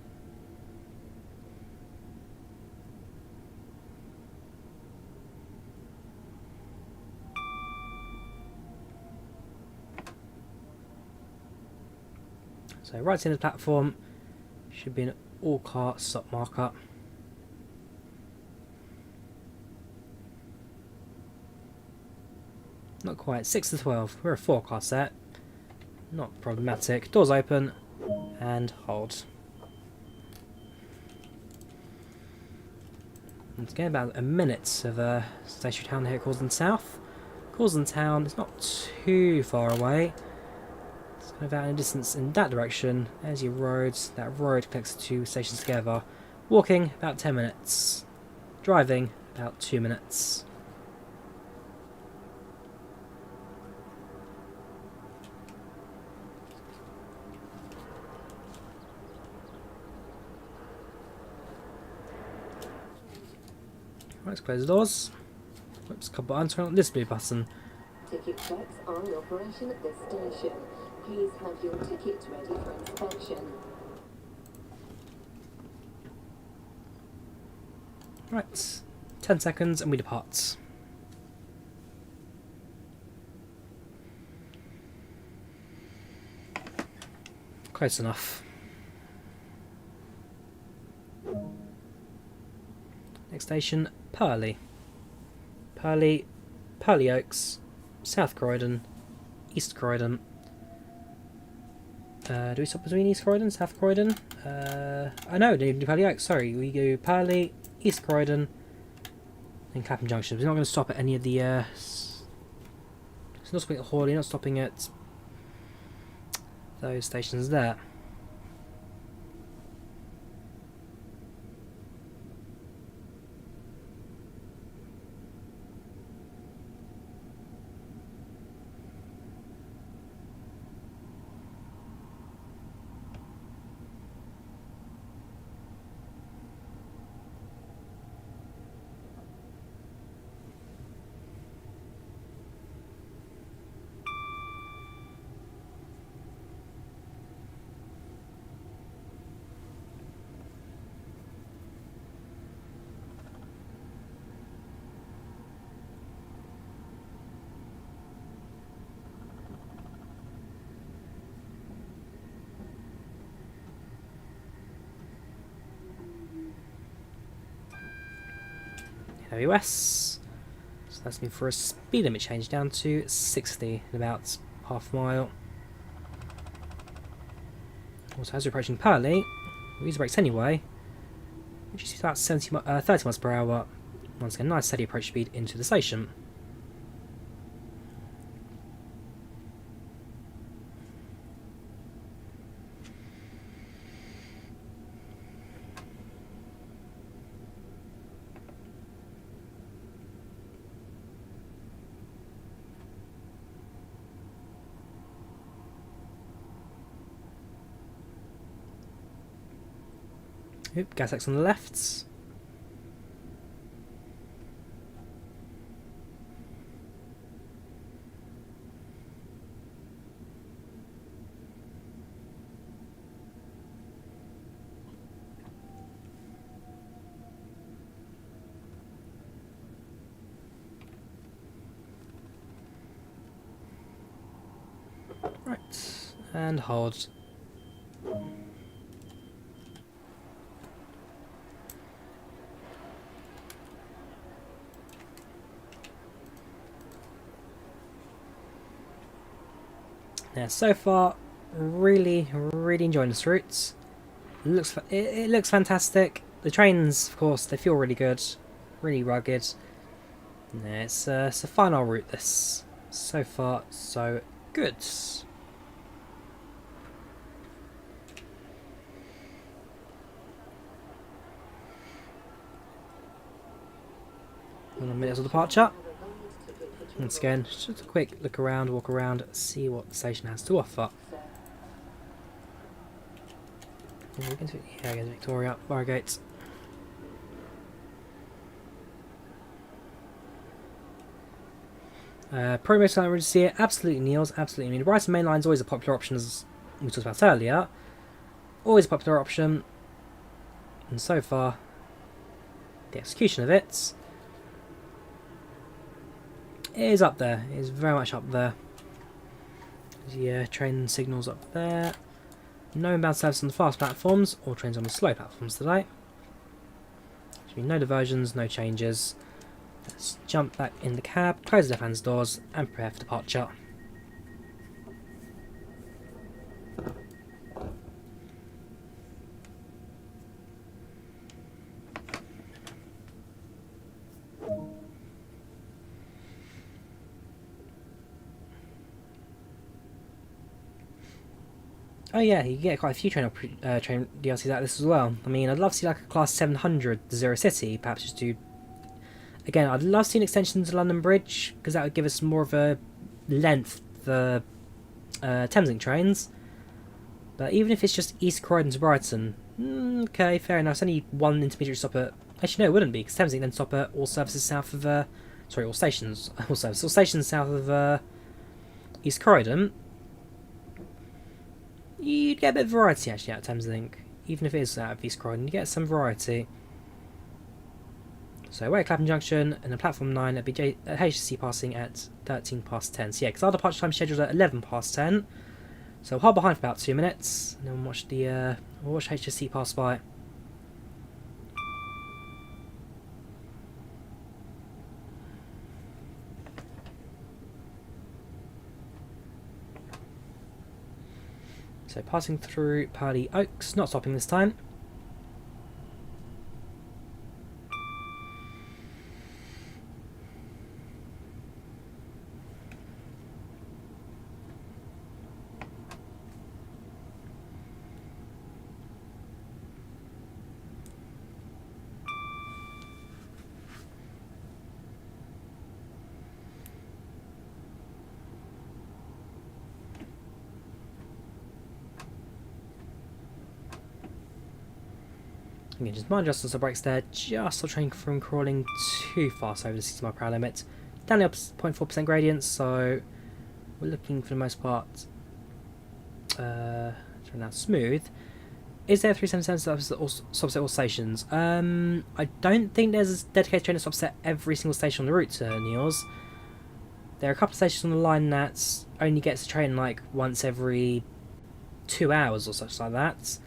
So right in the platform should be an all-car stop marker. Not quite, 6 to 12, we're a 4-car set. Not problematic. Doors open and hold. It's getting about a minute of station town here at Causden South. Causden Town is not too far away. It's kind of out in a distance in that direction. There's your roads. That road connects the two stations together. Walking about 10 minutes. Driving about 2 minutes. Let's close the doors. Whoops, couple buttons. Turn on this blue button. Ticket checks are in operation at this station. Please have your ticket ready for inspection. Right, 10 seconds and we depart. Close enough. Next station, Purley. Purley Oaks, South Croydon, East Croydon. Do we stop between East Croydon, South Croydon? I know, we do Purley Oaks, sorry. We go Purley, East Croydon, and Clapham Junction. We're not going to stop at any of the... it's not stopping at Hawley, not stopping at those stations there. WS. So that's me for a speed limit change down to 60 in about half a mile. Also, as we're approaching Purley, we use the brakes anyway, which is about 30 miles per hour. Once again, nice steady approach speed into the station. Oop, gas X on the left. Right, and hold. Yeah, so far, really enjoying this route. It looks fantastic. The trains, of course, they feel really good, really rugged. Yeah, it's a fine old route. This so far, so good. One minute of departure. Once again, just a quick look around, walk around, see what the station has to offer. Yeah, we're going to Victoria, Reigate. Promo time to see it. Absolutely, Niels. Absolutely. I mean, the Brighton Mainline is always a popular option, as we talked about earlier. Always a popular option. And so far, the execution of it is up there. It is very much up there. Yeah, train signals up there. No inbound service on the fast platforms, or trains on the slow platforms today. Should be no diversions, no changes. Let's jump back in the cab, close the left-hand doors, and prepare for departure. Oh yeah, you get quite a few train DLCs out of this as well. I mean, I'd love to see like a Class 700 Zero City, perhaps just do... Again, I'd love to see an extension to London Bridge, because that would give us more of a length for Thameslink trains. But even if it's just East Croydon to Brighton, okay, fair enough. It's only one intermediary stop at... Actually, no, it wouldn't be, because Thameslink then stop at all services south of... sorry, all stations. All stations south of East Croydon. You'd get a bit of variety actually out of Thameslink. Even if it is out of East Croydon, you get some variety. So we're at Clapham Junction, and the platform 9 at HSC passing at 13 past 10. So yeah, because our departure time is scheduled at 11 past 10. So we'll hold behind for about 2 minutes, and then we'll watch we'll watch HSC pass by. So passing through Purley Oaks, not stopping this time. Again, just mind adjustments on brakes there, just stop train from crawling too fast over the 60 mile per hour limit. Down the 0.4% gradient, so we're looking for the most part to run out smooth. Is there 377 stops at all stations? I don't think there's a dedicated train that stops at every single station on the route to Niels. There are a couple of stations on the line that only gets a train like once every 2 hours or such like that.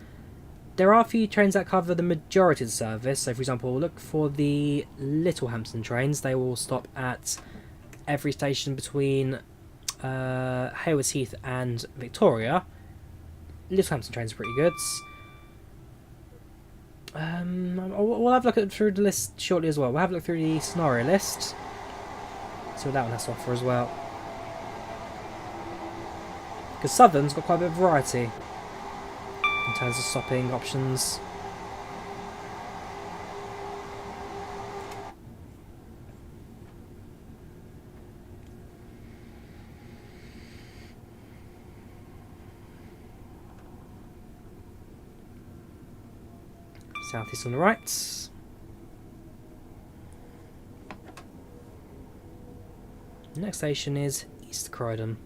there are a few trains that cover the majority of the service. So, for example, look for the Littlehampton trains. They will stop at every station between Haywards Heath and Victoria. Littlehampton trains are pretty good. We'll have a look through the list shortly as well. We'll have a look through the scenario list. See what that one has to offer as well. Because Southern's got quite a bit of variety in terms of stopping options. South East on the right. The next station is East Croydon.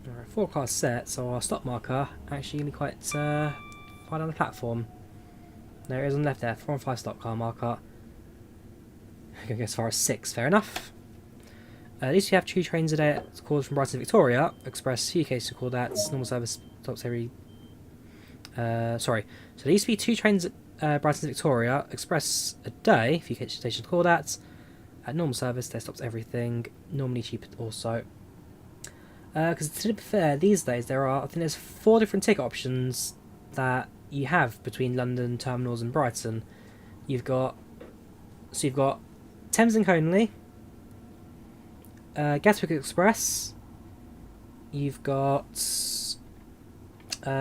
Alright, 4 cars set, so our stop marker actually going to be quite far down the platform. There it is on the left there, 4 and 5 stop car marker. I can go as far as 6, fair enough. At least you have 2 trains a day called from Brighton to Victoria. Express UK to call that. Normal service stops every. Sorry. So there used to be 2 trains at Brighton to Victoria. Express a day, if you catch station to call that. At normal service, there stops everything. Normally cheaper also. Because to be fair, these days I think there's 4 different ticket options that you have between London terminals and Brighton. You've got Thameslink only, Gatwick Express. You've got what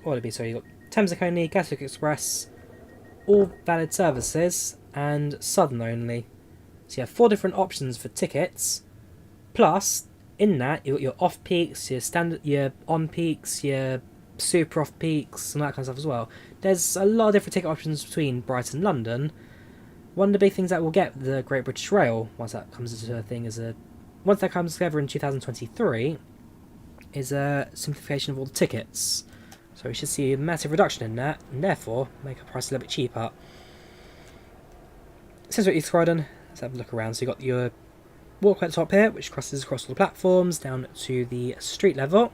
would it be? Sorry, you've got Thameslink only, Gatwick Express, all valid services, and Southern only. So you have 4 different options for tickets. Plus, in that, you've got your off peaks, your standard, your on peaks, your super off peaks, and that kind of stuff as well. There's a lot of different ticket options between Brighton and London. One of the big things that we'll get the Great British Rail, once that comes into a thing, once that comes together in 2023, is a simplification of all the tickets. So we should see a massive reduction in that, and therefore make our price a little bit cheaper. Since we're at East Croydon, let's have a look around. So you've got your walkway at the top here, which crosses across all the platforms down to the street level,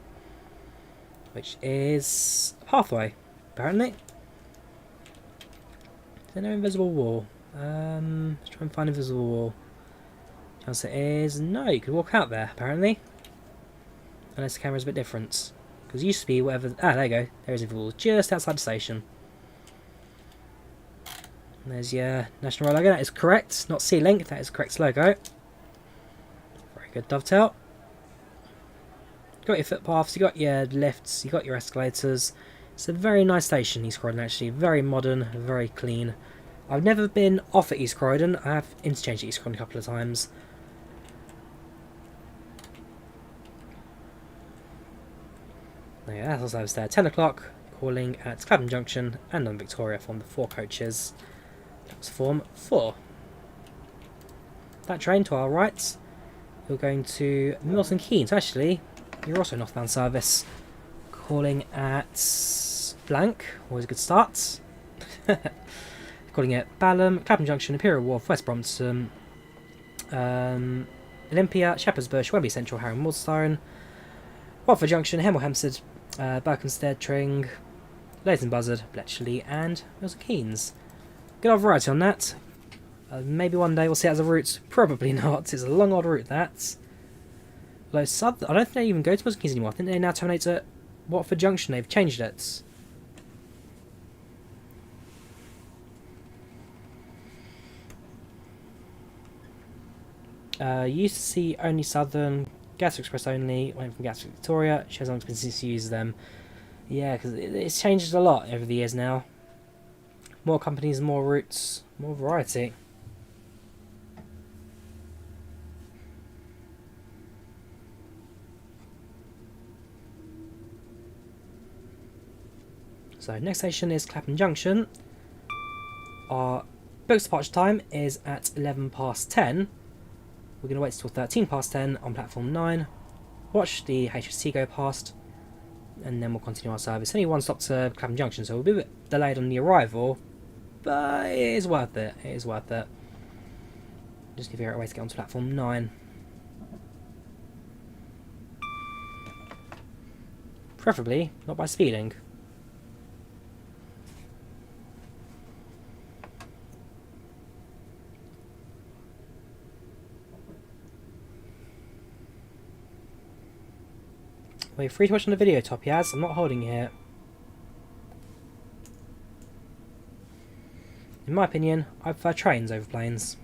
which is a pathway, apparently. Is there no invisible wall? Let's try and find an invisible wall. Chance it is no, you could walk out there, apparently. Unless the camera's a bit different. Because it used to be whatever. Ah, there you go. There is a invisible wall just outside the station. And there's your National Rail logo. That is correct. Not C-Link, that is the correct logo. Good Dovetail. You've got your footpaths, you've got your lifts, you've got your escalators. It's a very nice station, East Croydon, actually. Very modern, very clean. I've never been off at East Croydon. I have interchanged at East Croydon a couple of times. Yeah, that's also there. 10 o'clock, calling at Clapham Junction and on Victoria from the 4 coaches. That's form 4. That train to our right. You're going to Milton Keynes. Actually, you're also northbound service. Calling at blank. Always a good start. Calling at Balham, Clapham Junction, Imperial Wharf, West Brompton, Olympia, Shepherd's Bush, Wembley Central, Harrow Waterstone, Watford Junction, Hemel Hempstead, Berkhamsted, Tring, Leighton Buzzard, Bletchley, and Milton Keynes. Good old variety on that. Maybe one day we'll see it as a route. Probably not. It's a long old route, that. Although I don't think they even go to Milton Keynes anymore. I think they now terminate at Watford Junction. They've changed it. You used to see only Southern, Gatwick Express only, went from Gatwick to Victoria. Shows how long it's been since you used them. Yeah, because it's changed a lot over the years now. More companies, more routes, more variety. So next station is Clapham Junction. Our booked departure time is at 11 past 10. We're going to wait till 13 past 10 on platform 9. Watch the HST go past, and then we'll continue our service. Only one stop to Clapham Junction, so we'll be a bit delayed on the arrival, but it is worth it. It is worth it. Just need to figure out a way to get onto platform 9. Preferably not by speeding. Well, you're free to watch on the video, Top Yaz. I'm not holding you here. In my opinion, I prefer trains over planes.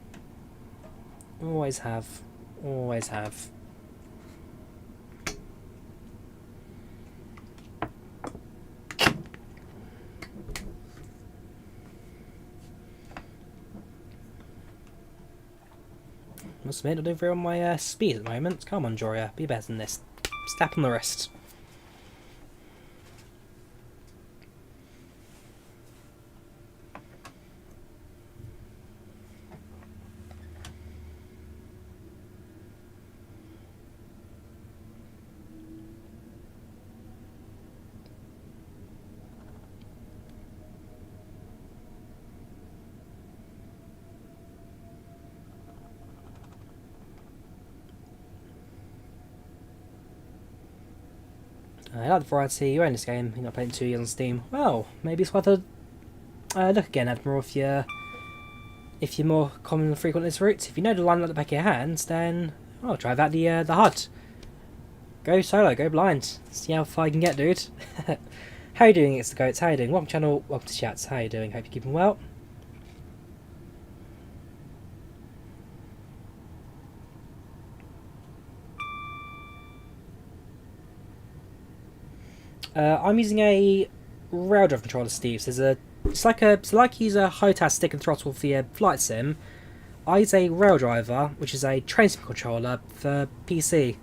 Always have. Always have. Must admit, I'm doing very on my speed at the moment. Come on, Drawyah, be better than this. Step on the wrist. I like the variety you own this game. You're not playing 2 years on Steam. Well, maybe it's worth a look again, Admiral, if you're more common and frequent this route. If you know the line at the back of your hands, then drive out the HUD. Go solo, go blind. See how far you can get, dude. How you doing? It's the Goats. How you doing? Welcome to the channel. Welcome to chats. How you doing? Hope you're keeping well. I'm using a rail drive controller, Steve. So it's like you use a HOTAS stick and throttle for your flight sim. I use a rail driver, which is a train sim controller for PC.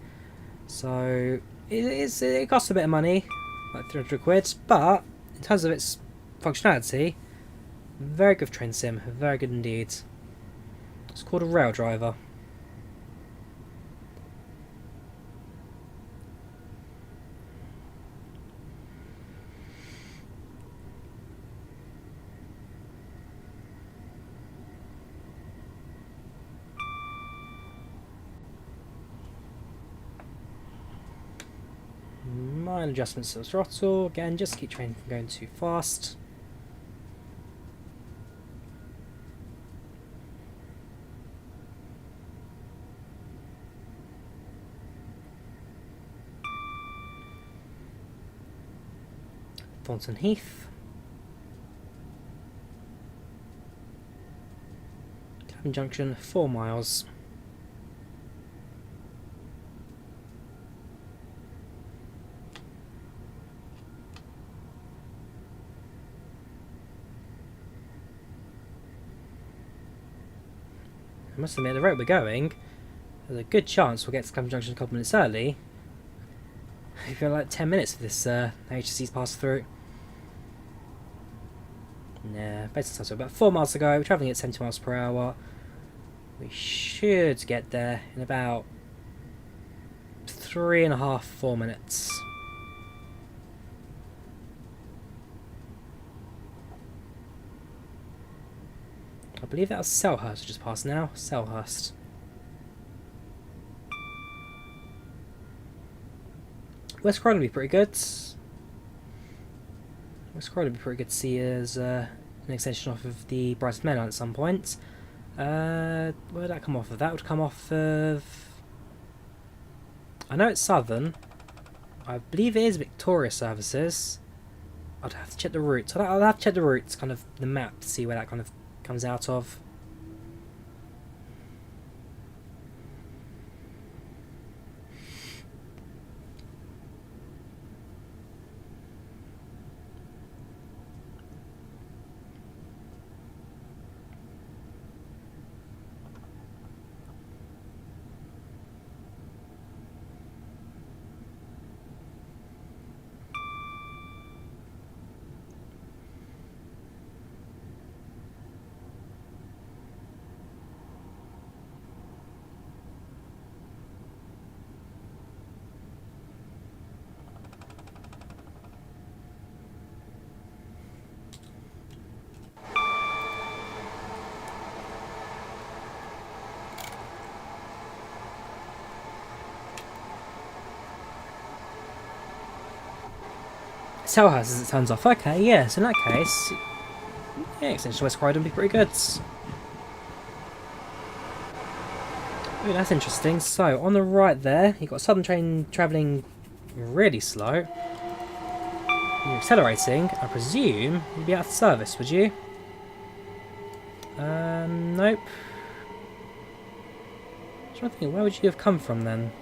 So it costs a bit of money, like 300 quid, but in terms of its functionality, very good train sim, very good indeed. It's called a rail driver. Minor adjustments to the throttle, again, just keep train from going too fast. Thornton Heath. Clapham Junction, 4 miles. I must admit, the rate we're going, there's a good chance we'll get to Clapham Junction a couple minutes early. We've got like 10 minutes for this HC's pass through. Nah, basically so about 4 miles to go. We're travelling at 70 miles per hour. We should get there in about 3.5–4 minutes. I believe that was Selhurst we just passed now. Selhurst. West Croydon will be pretty good. West Croydon will be pretty good to see as an extension off of the Brighton Main Line at some point. Where would that come off of? That would come off of... I know it's Southern. I believe it is Victoria Services. I'd have to check the routes. I'll have to check the routes, kind of the map, to see where that kind of comes out of. cell houses it turns off. Okay, yeah, so in that case, yeah, extension to West Croydon would be pretty good. Ooh, that's interesting. So, on the right there, you've got a southern train travelling really slow. You're accelerating. I presume you'd be out of service, would you? Nope. I'm trying to think, where would you have come from then?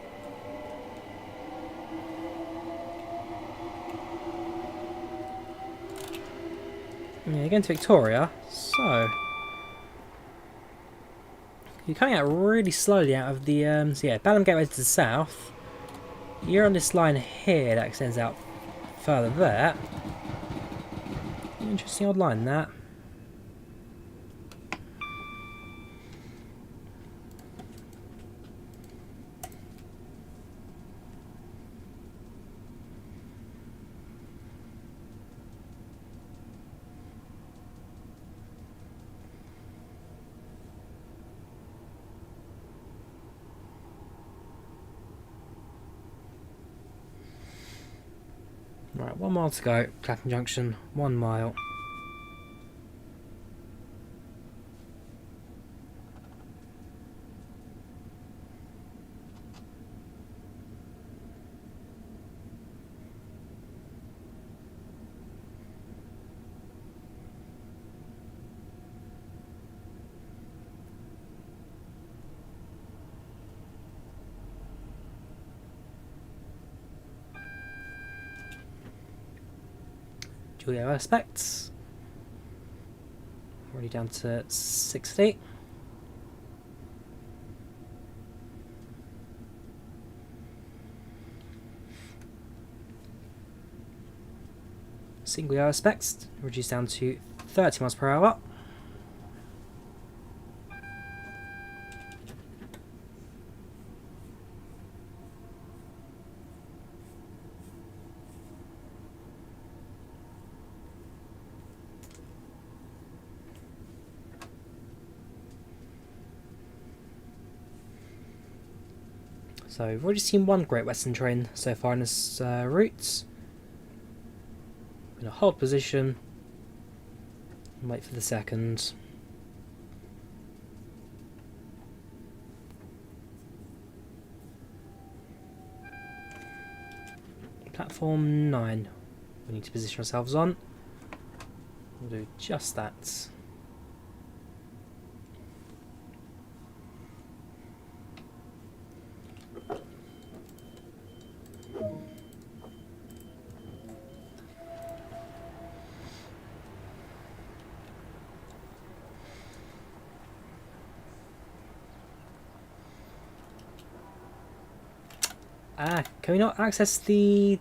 Yeah, you're going to Victoria, so you're coming out really slowly out of the so yeah, Balham Gateway to the south. You're on this line here that extends out further there. Interesting old line, that. Right, 1 mile to go. Clapham Junction, 1 mile. Julia aspects. Already down to 60. Single yard aspects reduced down to 30 miles per hour. So we've already seen one Great Western train so far in this route. In a hold position and wait for the second. Platform 9 we need to position ourselves on. We'll do just that. Can we not access the...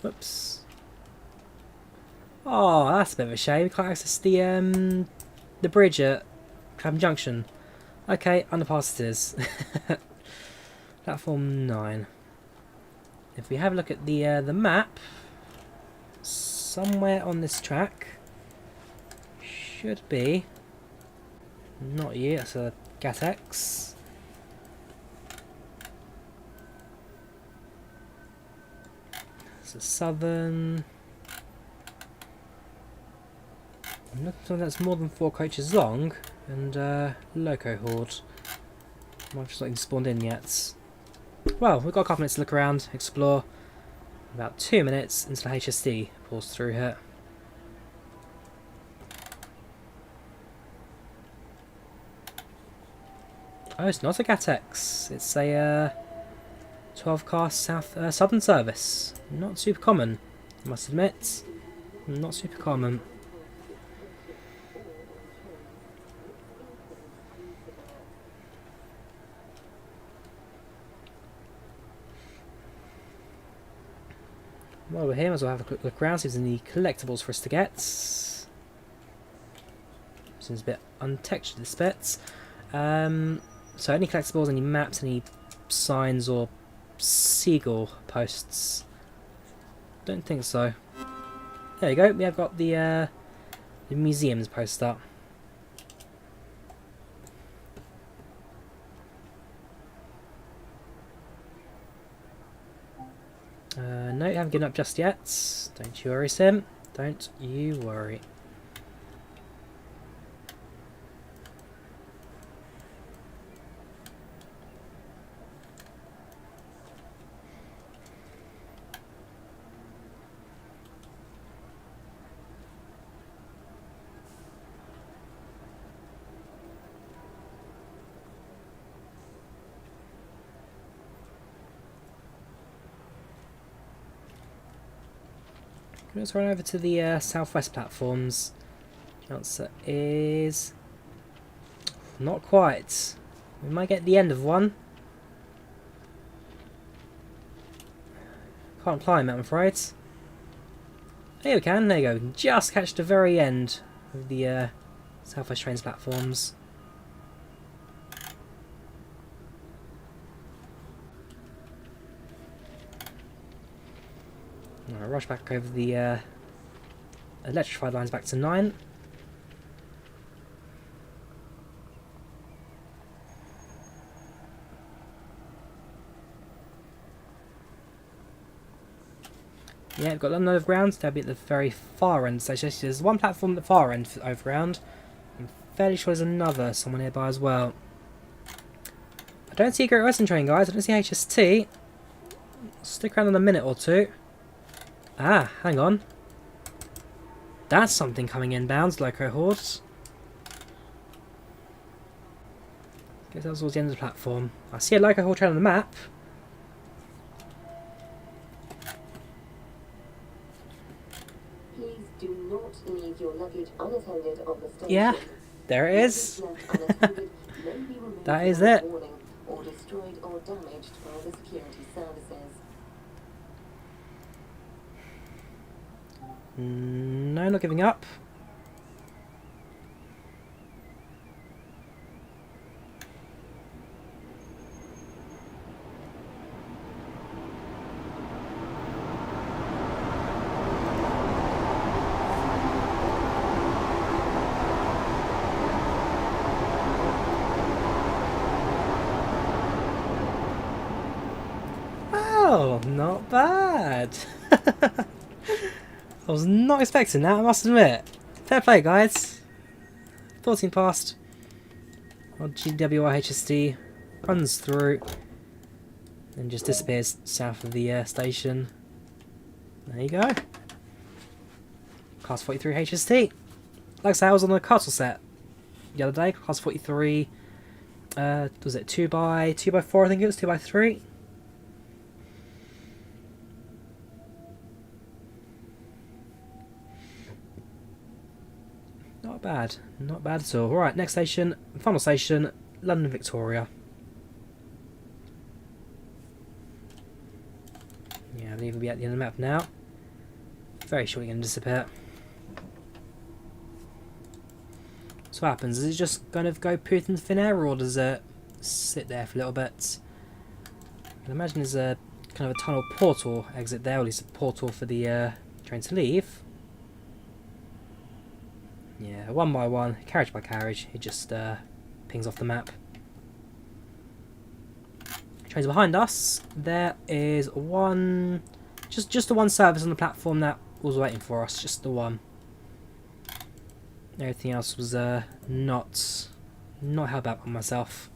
Whoops. Oh, that's a bit of a shame. We can't access the bridge at Clapham Junction. Okay, underpass it is. Platform 9. If we have a look at the map, somewhere on this track should be... Not you, that's a GTX. Southern. I'm looking for something that's more than 4 coaches long, and loco horde. Might have just not even spawned in yet. Well, we've got a couple minutes to look around, explore. About 2 minutes until the HSD pulls through here. Oh, it's not a GTX. It's a 12-car southern service. Not super common, I must admit. Not super common. While we're here, as well have a quick look around, see if there's any collectibles for us to get. Seems a bit untextured, this bit. So any collectibles, any maps, any signs or seagull posts? Don't think so. There you go. We have got the museums post up. No, haven't given up just yet. Don't you worry, Sim. Don't you worry. Let's run over to the southwest platforms. Answer is not quite. We might get the end of one. Can't climb it, I'm afraid. Here we can. There you go. We can just catch the very end of the southwest trains platforms. I'll rush back over the electrified lines back to 9. Yeah, we've got London Overground. That'll be at the very far end. So there's one platform at the far end for Overground. I'm fairly sure there's another somewhere nearby as well. I don't see a Great Western train, guys. I don't see HST. Stick around in a minute or two. Ah, hang on. That's something coming inbound, Loco Hordes. Guess that was towards the end of the platform. I see a Loco Horde train on the map. Please do not leave your luggage unattended on the station. Yeah, there it is. That is it. Or destroyed or damaged by the security services. No, not giving up. Oh, not bad. I was not expecting that, I must admit. Fair play, guys. 14 past. Well, GWI runs through and just disappears south of the station. There you go. Class 43 HST. Like I said, I was on the castle set the other day. Class 43. Was it 2x4? I think it was 2x3. Not bad. Not bad at all. Right, next station, final station, London Victoria. Yeah, I believe we'll be at the end of the map now. Very shortly going to disappear. So what happens? Does it just kind of go poof into thin air, or does it sit there for a little bit? I can imagine there's a kind of a tunnel portal exit there, or at least a portal for the train to leave. Yeah, one by one, carriage by carriage, it just pings off the map. Trains behind us, there is one, just the one service on the platform that was waiting for us, just the one. Everything else was not held back by myself.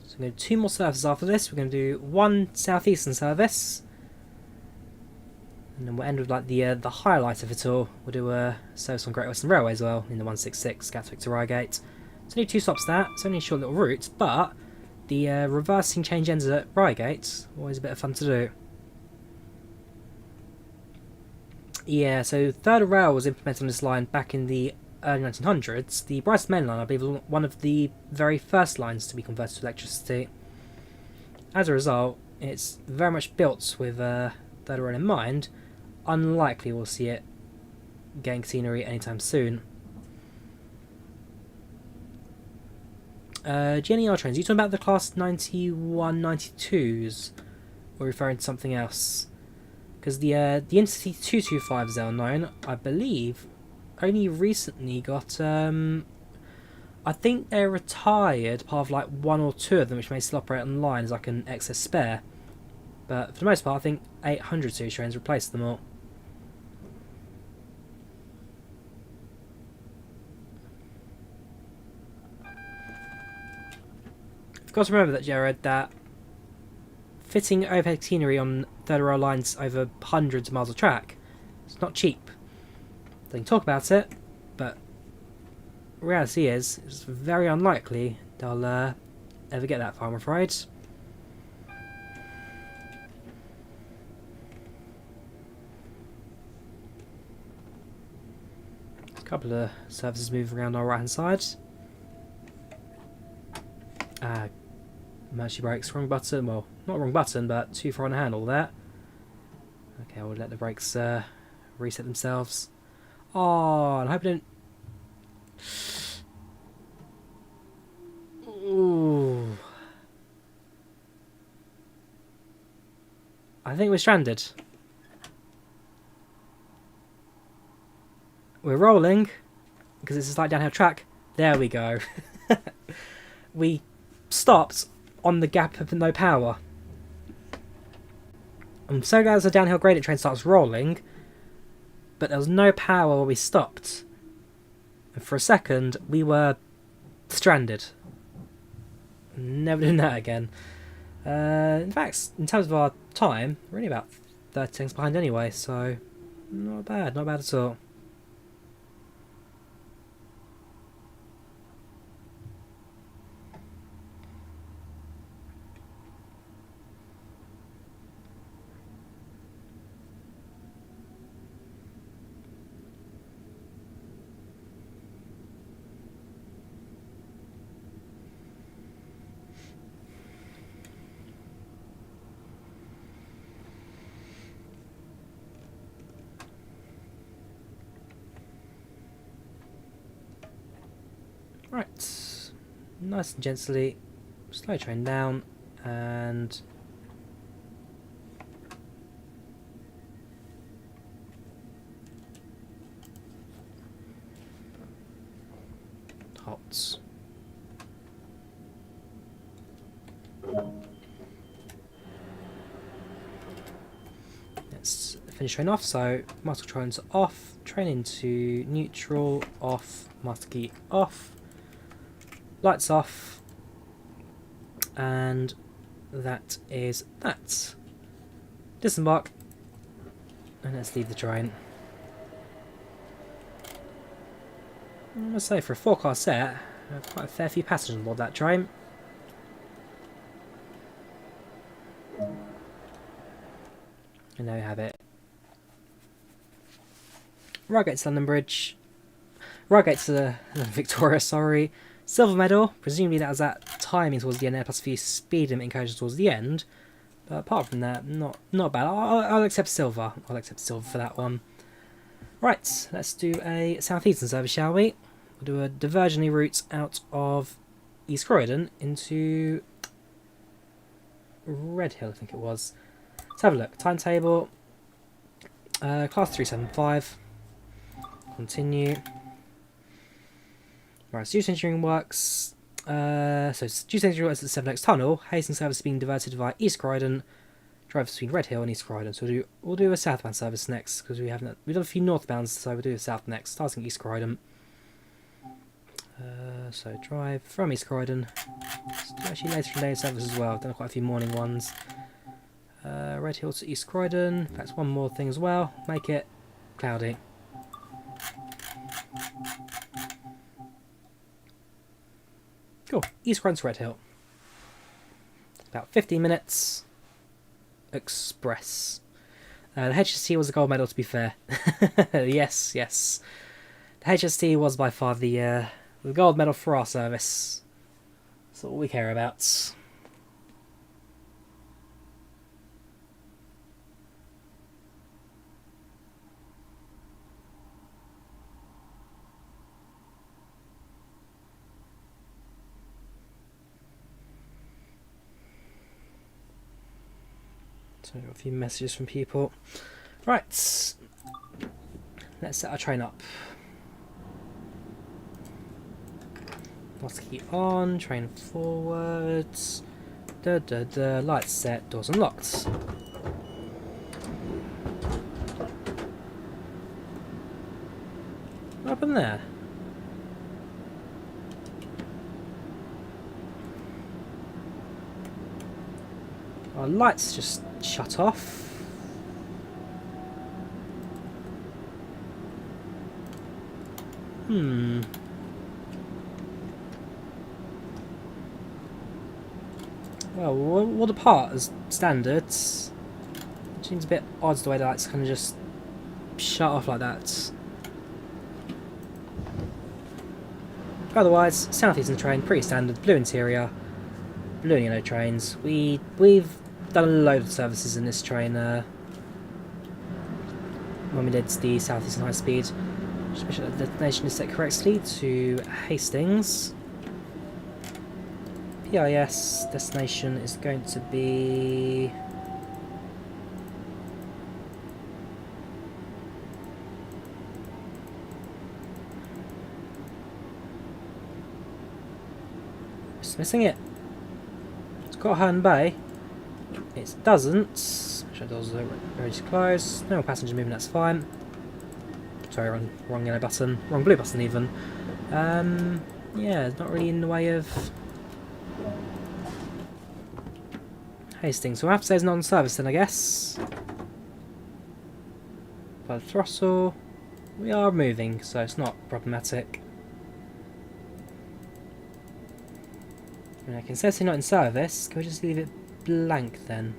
So we're going to do 2 more services after this. We're going to do 1 southeastern service, and then we'll end with like the highlight of it all. We'll do a service on Great Western Railway as well in the 166 Gatwick to Reigate. It's only 2 stops there. It's only a short little route, but the reversing change ends at Reigate, always a bit of fun to do. Yeah, so third rail was implemented on this line back in the early 1900s. The Brighton Main Line, I believe, was one of the very first lines to be converted to electricity. as a result, it's very much built with Third Rail in mind. Unlikely we'll see it getting scenery anytime soon. GNER trains, are you talking about the class 91, 92s? Or referring to something else? Because the Intercity 22509, I believe, only recently got... I think they're retired, part of like one or two of them, which may still operate online as like an excess spare. But for the most part, I think 800 series trains replaced them all. You've got to remember that, Jared, that fitting overhead scenery on third rail lines over hundreds of miles of track, it's not cheap. They can talk about it, but reality is, it's very unlikely they'll ever get that far, I'm afraid. A couple of services moving around our right hand side. Emergency brakes, wrong button, well, not wrong button, but too far on the handle there. Okay, we'll let the brakes reset themselves. Oh, I'm hoping ooh. I think we're stranded. We're rolling, because it's a slight downhill track. There we go. We stopped on the gap of no power. I'm so glad as the downhill gradient train starts rolling, but there was no power where we stopped. And for a second, we were stranded. Never doing that again. In fact, in terms of our time, we're only about 30 seconds behind anyway, so not bad at all. Right, nice and gently, slow train down, and halt. Let's finish train off, so master controls off, train into neutral, off, master key off. Lights off, and that is that. Disembark, and let's leave the train. I must say, for a 4-car set, quite a fair few passengers on board that train. And there you have it. Reigate to London Bridge. Reigate to Victoria, sorry. Silver medal, presumably that was at timing towards the end there, plus a few speed limit encouragements towards the end. But apart from that, not bad. I'll accept silver. I'll accept silver for that one. Right, let's do a southeastern service, shall we? We'll do a diversionary route out of East Croydon into Redhill, I think it was. Let's have a look. Timetable. Class 375. Continue. Right, so due engineering works. Due engineering works at the 7X tunnel. Hastings service is being diverted via East Croydon. Drive between Redhill and East Croydon. So we'll do a southbound service next because we've done a few northbounds, so we'll do a south next, starting East Croydon. So drive from East Croydon. Let's do actually later in the day service as well. I've done quite a few morning ones. Redhill to East Croydon. In fact, one more thing as well. Make it cloudy. Cool. East Croydon to Redhill. About 15 minutes. Express. The HST was a gold medal, to be fair. yes. The HST was by far the gold medal for our service. That's all we care about. So I've got a few messages from people. Right, let's set our train up. Lost key on, train forwards. Lights set, doors unlocked. What happened there? Our lights just shut off. Well, we'll depart as standards. It seems a bit odd the way the lights kind of just shut off like that. Otherwise, southeastern train, pretty standard, blue interior, blue and yellow trains. We've done a load of services in this train when we did the southeastern high speed. Just make sure the destination is set correctly to Hastings. PIS destination is going to be just missing it. It's got Herne Bay. It doesn't. Make sure the doors are ready to close. No more passenger movement, that's fine. Sorry, wrong yellow button. Wrong blue button even. Yeah, it's not really in the way of Hastings. So we'll have to say it's not on service then, I guess. By the throttle. We are moving, so it's not problematic. And I can say it's not in service. Can we just leave it blank then?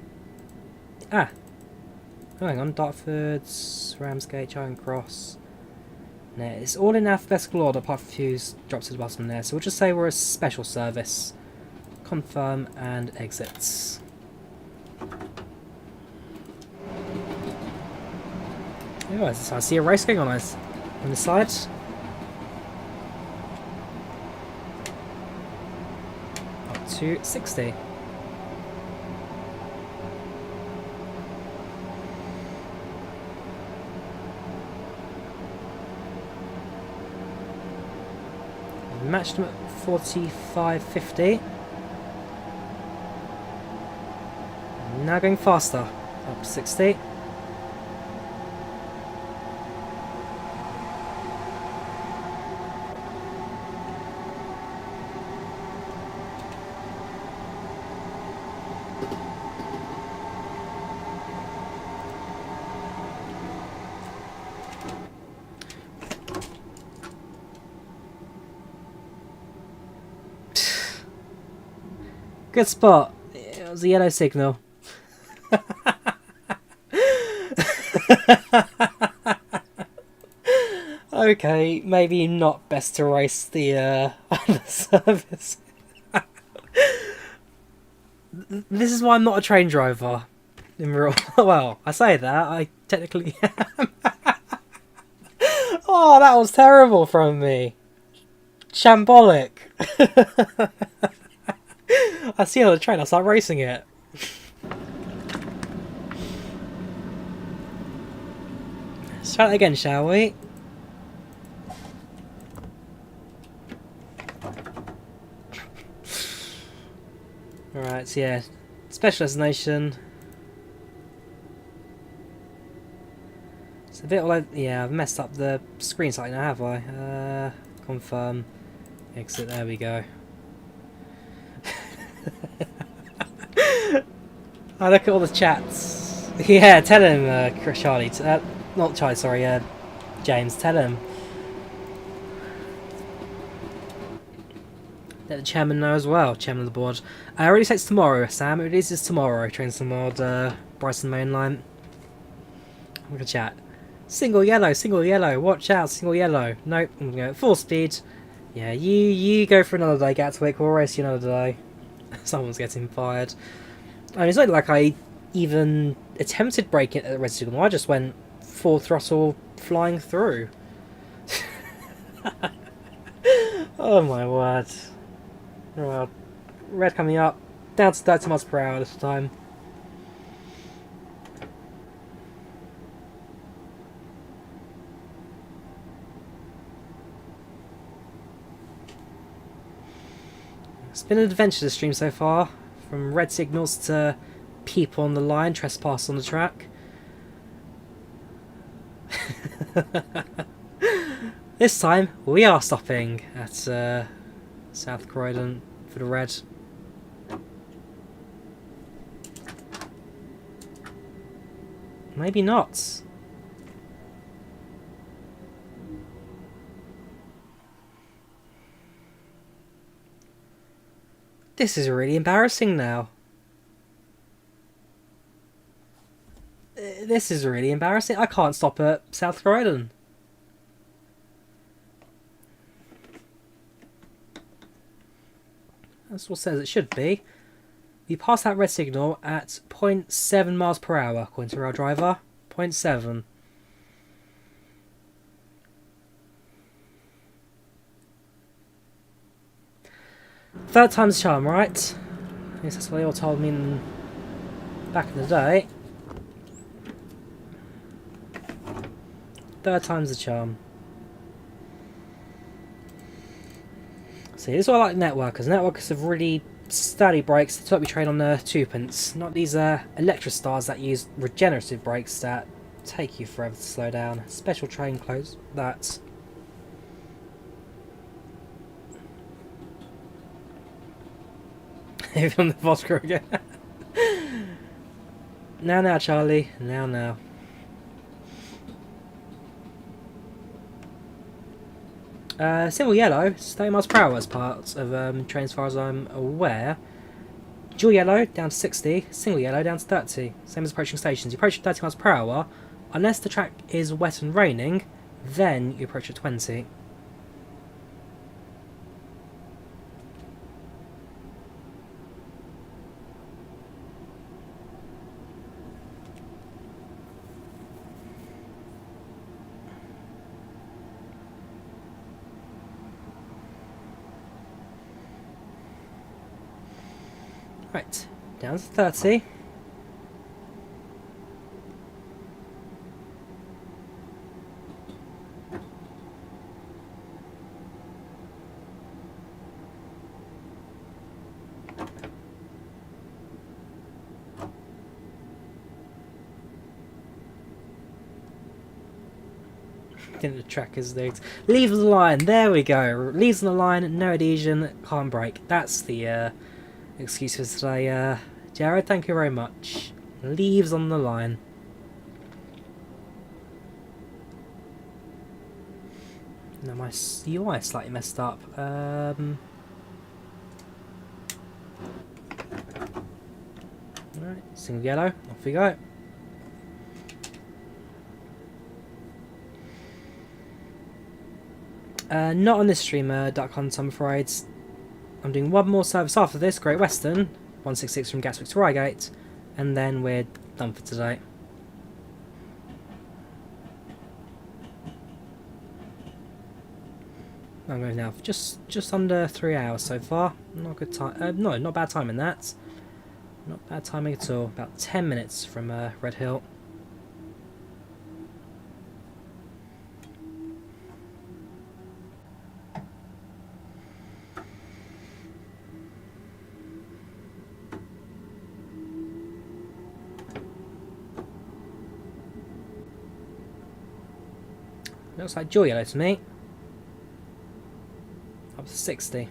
Ah! Oh, hang on. Dartford, Ramsgate, Charing Cross. No, it's all in alphabetical order apart from a few drops to the bottom there. So we'll just say we're a special service. Confirm and exits. Oh, I see a race going on the side. Up to 60. Matched them at 45.50. Now going faster. Up 60. Good spot. It was a yellow signal. Okay, maybe not best to race the service. This is why I'm not a train driver. In real, well, I say that, I technically am. Oh, that was terrible from me. Shambolic. I see another train, I'll start racing it. Let's try it again, shall we? Alright, so yeah, special destination. It's a bit all over, yeah, I've messed up the screen slightly now, have I? Confirm. Exit, there we go. I look at all the chats. Yeah, tell him, Charlie. Not Charlie, sorry, James, tell him. Let the chairman know as well, chairman of the board. I already said it's tomorrow, Sam. It releases tomorrow. Trains some old Brighton Mainline. Look at chat. Single yellow, watch out, single yellow. Nope, I'm going to go at full speed. Yeah, you go for another day, Gatwick. We'll race you another day. Someone's getting fired. I mean, it's not like I even attempted braking at the red signal. I just went full throttle flying through. Oh my word. Well, red coming up. Down to 30 miles per hour this time. It's been an adventure this stream so far, from red signals to people on the line, trespass on the track. This time we are stopping at South Croydon for the red. Maybe not. This is really embarrassing now. This is really embarrassing. I can't stop at South Croydon. That's what it says it should be. You pass that red signal at 0.7 miles per hour, according to our driver. 0.7. Third time's the charm, right? At least that's what they all told me back in the day. Third time's the charm. See, this is what I like networkers. Networkers have really sturdy brakes. That's what we train on the twopence. Not these Electrostars that use regenerative brakes that take you forever to slow down. Special train clothes. That. Even on the vodka again. Now, Charlie. Now. Single yellow, it's 30 miles per hour as part of train as far as I'm aware. Dual yellow down to 60, single yellow down to 30. Same as approaching stations. You approach at 30 miles per hour, unless the track is wet and raining, then you approach at 20. Right, down to 30. The trackers leave the line. There we go. Leaves on the line. No adhesion. Can't brake. That's the excuse for today, Jared. Thank you very much. Leaves on the line. Now my UI is slightly messed up. Right, single yellow. Off we go. Not on this stream, Duck Hunt, I'm afraid. I'm doing one more service after this, Great Western, 166 from Gatwick to Reigate, and then we're done for today. I'm going now for just under 3 hours so far. Not good time. No, not bad timing that. Not bad timing at all. About 10 minutes from Red Hill. Looks like dual yellow to me. Up to 60.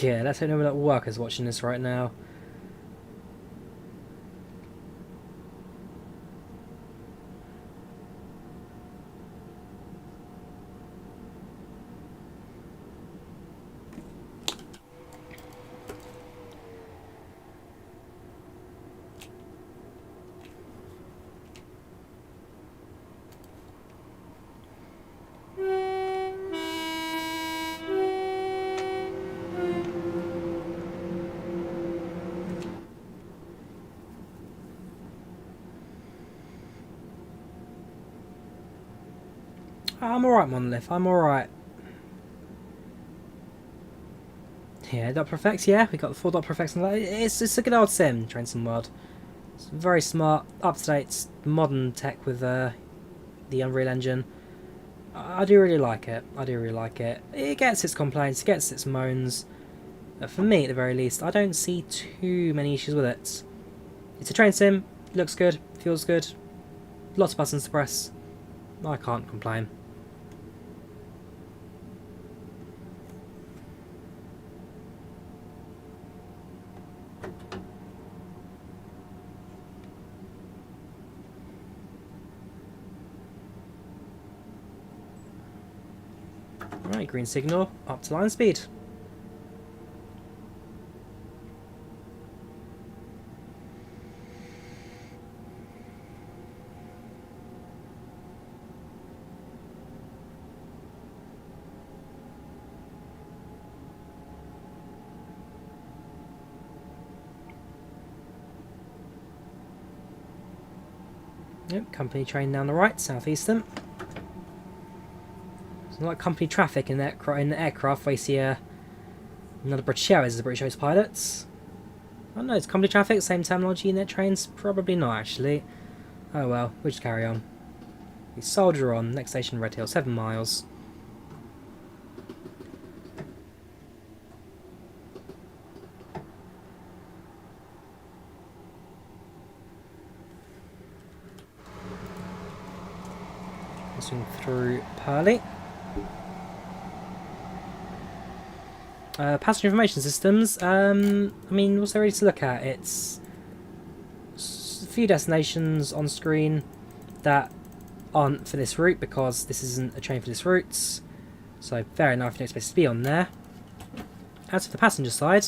Yeah, let's hope no one at work is watching this right now. I'm alright, Monolith, I'm alright. Yeah, dot perfects, yeah, we got the 4 dot perfects. It's a good old sim, Train Sim World. It's very smart, up to date, modern tech with the Unreal Engine. I do really like it. I do really like it. It gets its complaints, it gets its moans. But for me, at the very least, I don't see too many issues with it. It's a train sim, looks good, feels good, lots of buttons to press. I can't complain. Right, green signal, up to line speed. Yep, company train down the right, southeastern. It's not like company traffic in the aircraft where you see another British Airways as the British Airways pilots. Oh no, it's company traffic, same terminology in their trains? Probably not actually. Oh well, we'll just carry on. We soldier on, next station Red Hill, 7 miles. Passing through Purley. Passenger information systems. I mean, what's there really to look at? It's a few destinations on screen that aren't for this route because this isn't a train for this route. So fair enough, no space to be on there. As for the passenger side,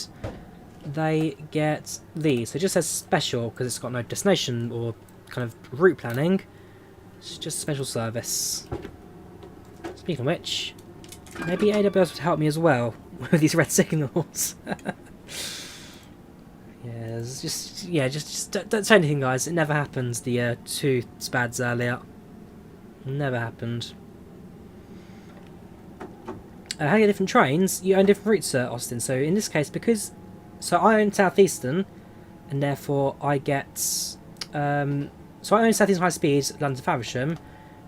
they get these. So it just says special because it's got no destination or kind of route planning. It's just a special service. Speaking of which, maybe AWS would help me as well with these red signals. just don't say anything, guys. It never happens. The 2 spads earlier never happened. How you get different trains? You own different routes, Austin. So in this case, I own Southeastern, and therefore I get so I own Southeastern High Speed, London to Faversham,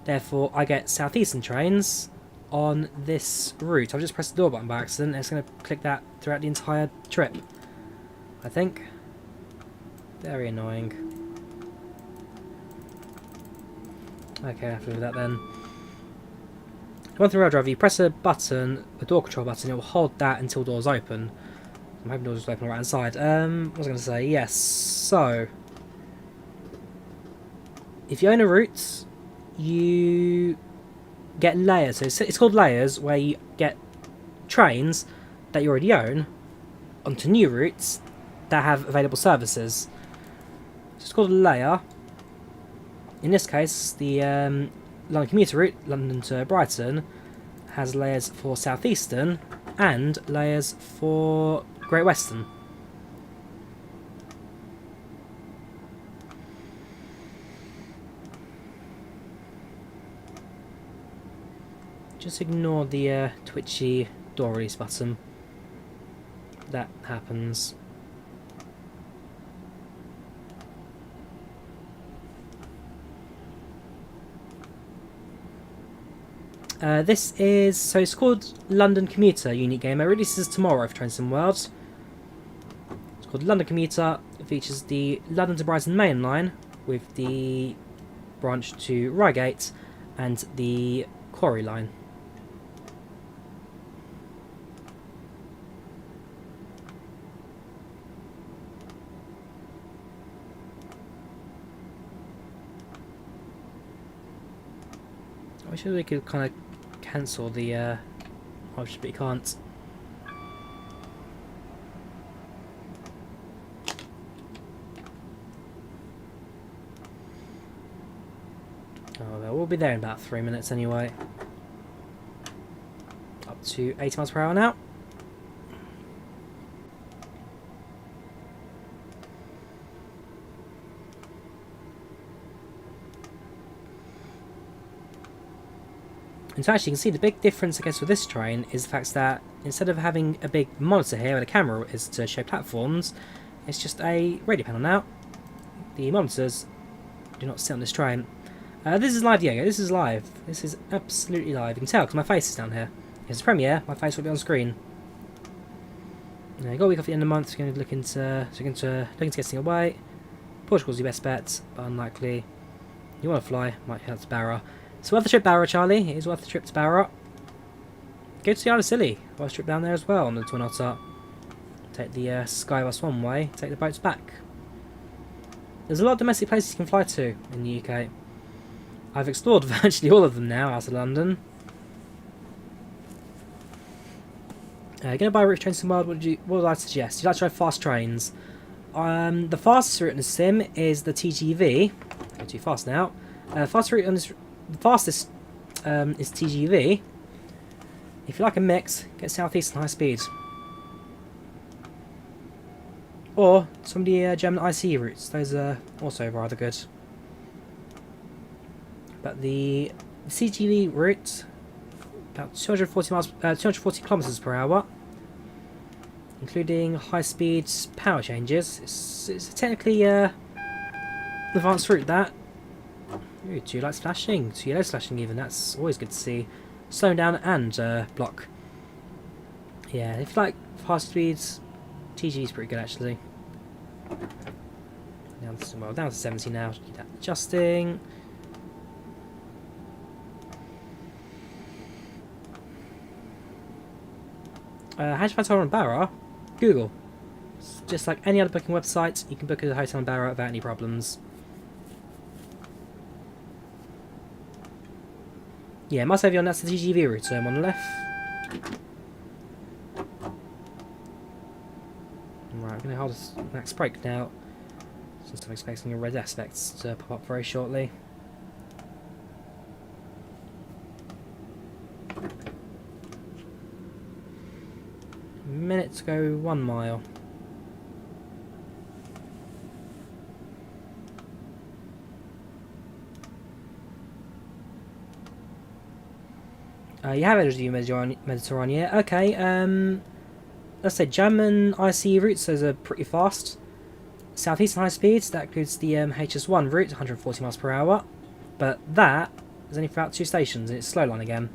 therefore I get Southeastern trains on this route. I've just pressed the door button by accident, and it's going to click that throughout the entire trip, I think. Very annoying. Okay, happy with that then. One thing rail driver, you press a button, a door control button, it will hold that until doors open. I'm hoping doors will open on the right hand side. What was I going to say? Yes, so if you own a route, you get layers. So it's called layers, where you get trains that you already own onto new routes that have available services. So it's called a layer. In this case, the London Commuter route, London to Brighton, has layers for Southeastern and layers for Great Western. Just ignore the twitchy door release button. That happens. It's called London Commuter Unique Game. It releases tomorrow for Train Sim World. It's called London Commuter. It features the London to Brighton Main Line with the branch to Reigate and the Quarry Line. I wish we could kind of cancel the option, but you can't. Oh well, we'll be there in about 3 minutes anyway. Up to 80 miles per hour now. And so actually you can see the big difference, I guess, with this train is the fact that instead of having a big monitor here where the camera is to show platforms, it's just a radio panel now. The monitors do not sit on this train. This is live, Diego. This is live. This is absolutely live. You can tell because my face is down here. It's a premiere. My face will be on screen. Got a week off the end of the month. We're going to look into getting away. Portugal's your best bet, but unlikely. You want to fly? Might head to Barra. It's worth the trip, Barra, Charlie. It is worth the trip to Barra. Go to the Isle of Scilly. Worth the trip down there as well on the Twin Otter. Take the Skybus one way. Take the boats back. There's a lot of domestic places you can fly to in the UK. I've explored virtually all of them now out of London. Going to buy a route train to the world. What would I suggest? You'd like to try fast trains. The fastest route in the sim is the TGV. Go too fast now. The fastest is TGV. If you like a mix, get Southeastern high speed. Or some of the German ICE routes. Those are also rather good. But the CGV route, about 240 kilometers per hour, including high-speed power changes. It's technically advanced route. That. Ooh, 2 lights flashing, 2 yellows flashing even. That's always good to see. Slowing down and block. Yeah, if you like fast speeds, TG is pretty good actually. Down to 70 now. Keep that adjusting. How do you find hotel on Barra? Google. It's just like any other booking website, you can book a hotel in Barra without any problems. Yeah, must have you on. That's the TGV route, so I'm on the left. Right, I'm going to hold this next break now, since I'm expecting a red aspects to pop up very shortly. Minute to go 1 mile. You have entered the Mediterranean. Okay, let's say German ICE routes, those are pretty fast. Southeastern high speeds, that includes the HS1 route, 140 miles per hour. But that is only for about 2 stations, and it's slow line again.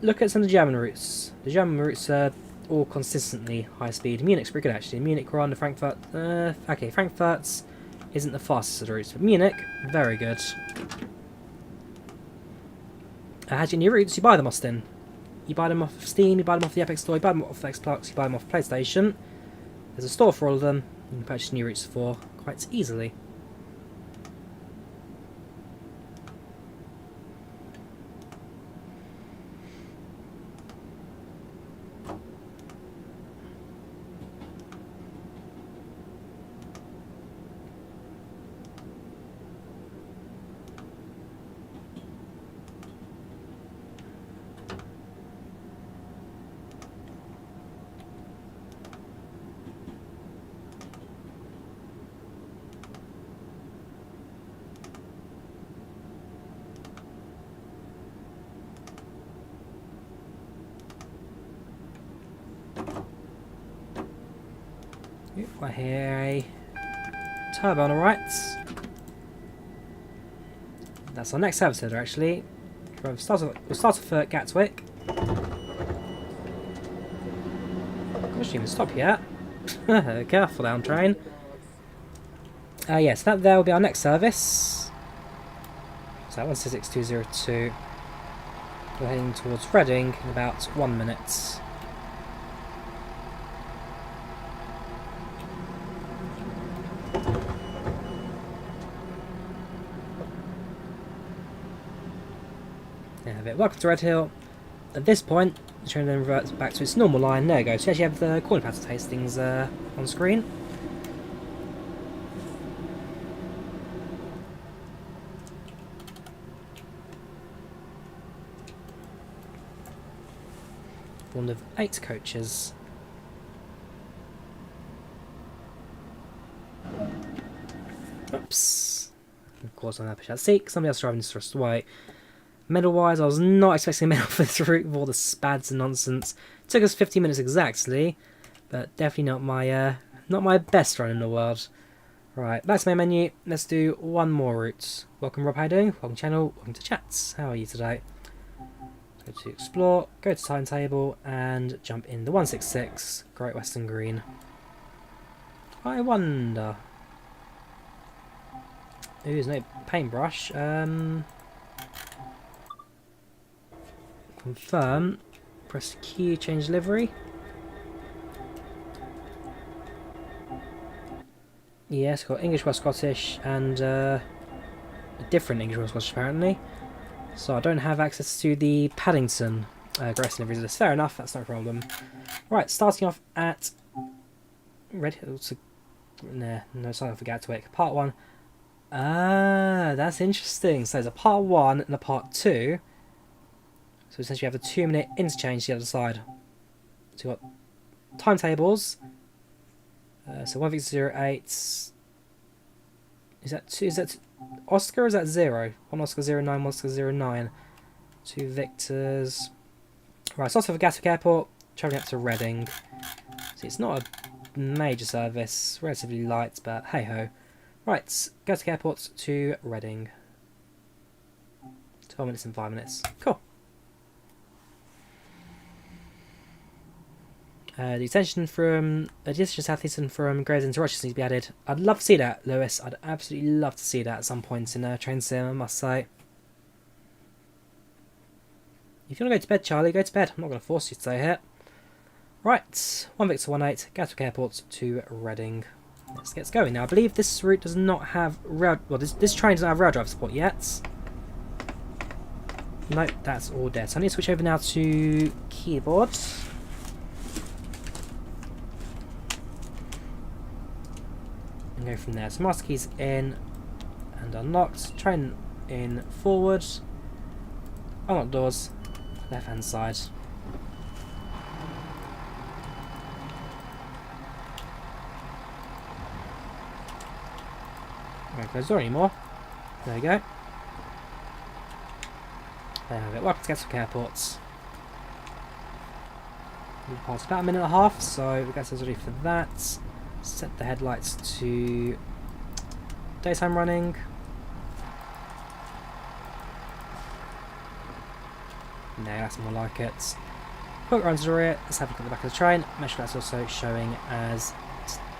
Look at some of the German routes. The German routes are all consistently high speed. Munich's pretty good actually. Munich, Rouen, Frankfurt. Okay, Frankfurt's isn't the fastest of the routes, but Munich, very good. How do you new routes? You buy them, Austin. You buy them off of Steam, you buy them off the Epic Store, you buy them off Xbox, you buy them off PlayStation. There's a store for all of them. You can purchase new routes for quite easily. I hear a turbo on the right. That's our next service header actually. We'll start off at Gatwick. Gosh, didn't even stop yet. Careful down train. Yes, that there will be our next service. So that 16202. We're heading towards Reading in about 1 minute. Welcome to Red Hill. At this point, the train then reverts back to its normal line. There you go. So you actually have the corner pattern tastings on screen. One of 8 coaches. Oops. Of course, I'm going to push that seat because somebody else driving this thrust away. Medal-wise, I was not expecting a medal for this route with all the spads and nonsense. It took us 15 minutes exactly, but definitely not my best run in the world. Right, that's my menu. Let's do one more route. Welcome Rob, how you doing? Welcome channel, welcome to chats. How are you today? Go to explore, go to timetable, and jump in the 166 Great Western Green. I wonder. Ooh, there's no paintbrush. Confirm. Press Q, change livery. Yes, got English, Welsh, Scottish, and a different English, Welsh, Scottish apparently. So I don't have access to the Paddington Great liveries list. Fair enough, that's no problem. Right, starting off at no, starting off at Gatwick. Part 1. Ah, that's interesting. So there's a part 1 and a part 2. So essentially you have a 2-minute interchange to the other side. So you've got timetables. So 1 Victor 08. Is that 2? Is that Oscar or is that 0? 1 Oscar 09, 1 Oscar 09. 2 Victors. Right, starts off at Gatwick Airport, travelling up to Reading. See, it's not a major service, relatively light, but hey ho. Right, Gatwick Airport to Reading. 12 minutes and 5 minutes. Cool. The extension southeastern from Grays to Rochester needs to be added. I'd love to see that, Lewis. I'd absolutely love to see that at some point in Train Sim, I must say. If you want to go to bed, Charlie, go to bed. I'm not going to force you to stay here. Right, 1 Victor 18, Gatwick Airport to Reading. Let's get going. Now, I believe this route does not have rail... Well, this train doesn't have rail drive support yet. Nope, that's all dead. So I need to switch over now to keyboard. And go from there. So master keys in and unlocked. Train in forward. Unlock doors. Left hand side. Won't close the door anymore. There we go. There we have it. Welcome to Gatwick Airport. We've passed about a minute and a half, so we got ready for that. Set the headlights to daytime running. No, that's more like it. Quick run to Drawyah. Let's have a look at the back of the train. Make sure that's also showing as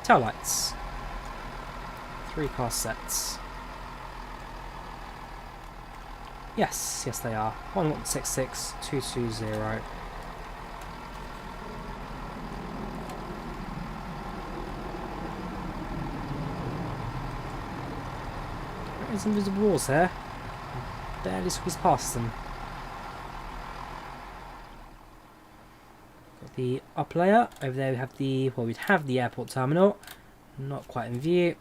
tail lights. 3 car sets. Yes, yes they are. 1166 220. There's invisible walls here. Barely squeeze past them. Got the up layer. Over there we have we'd have the airport terminal. Not quite in view.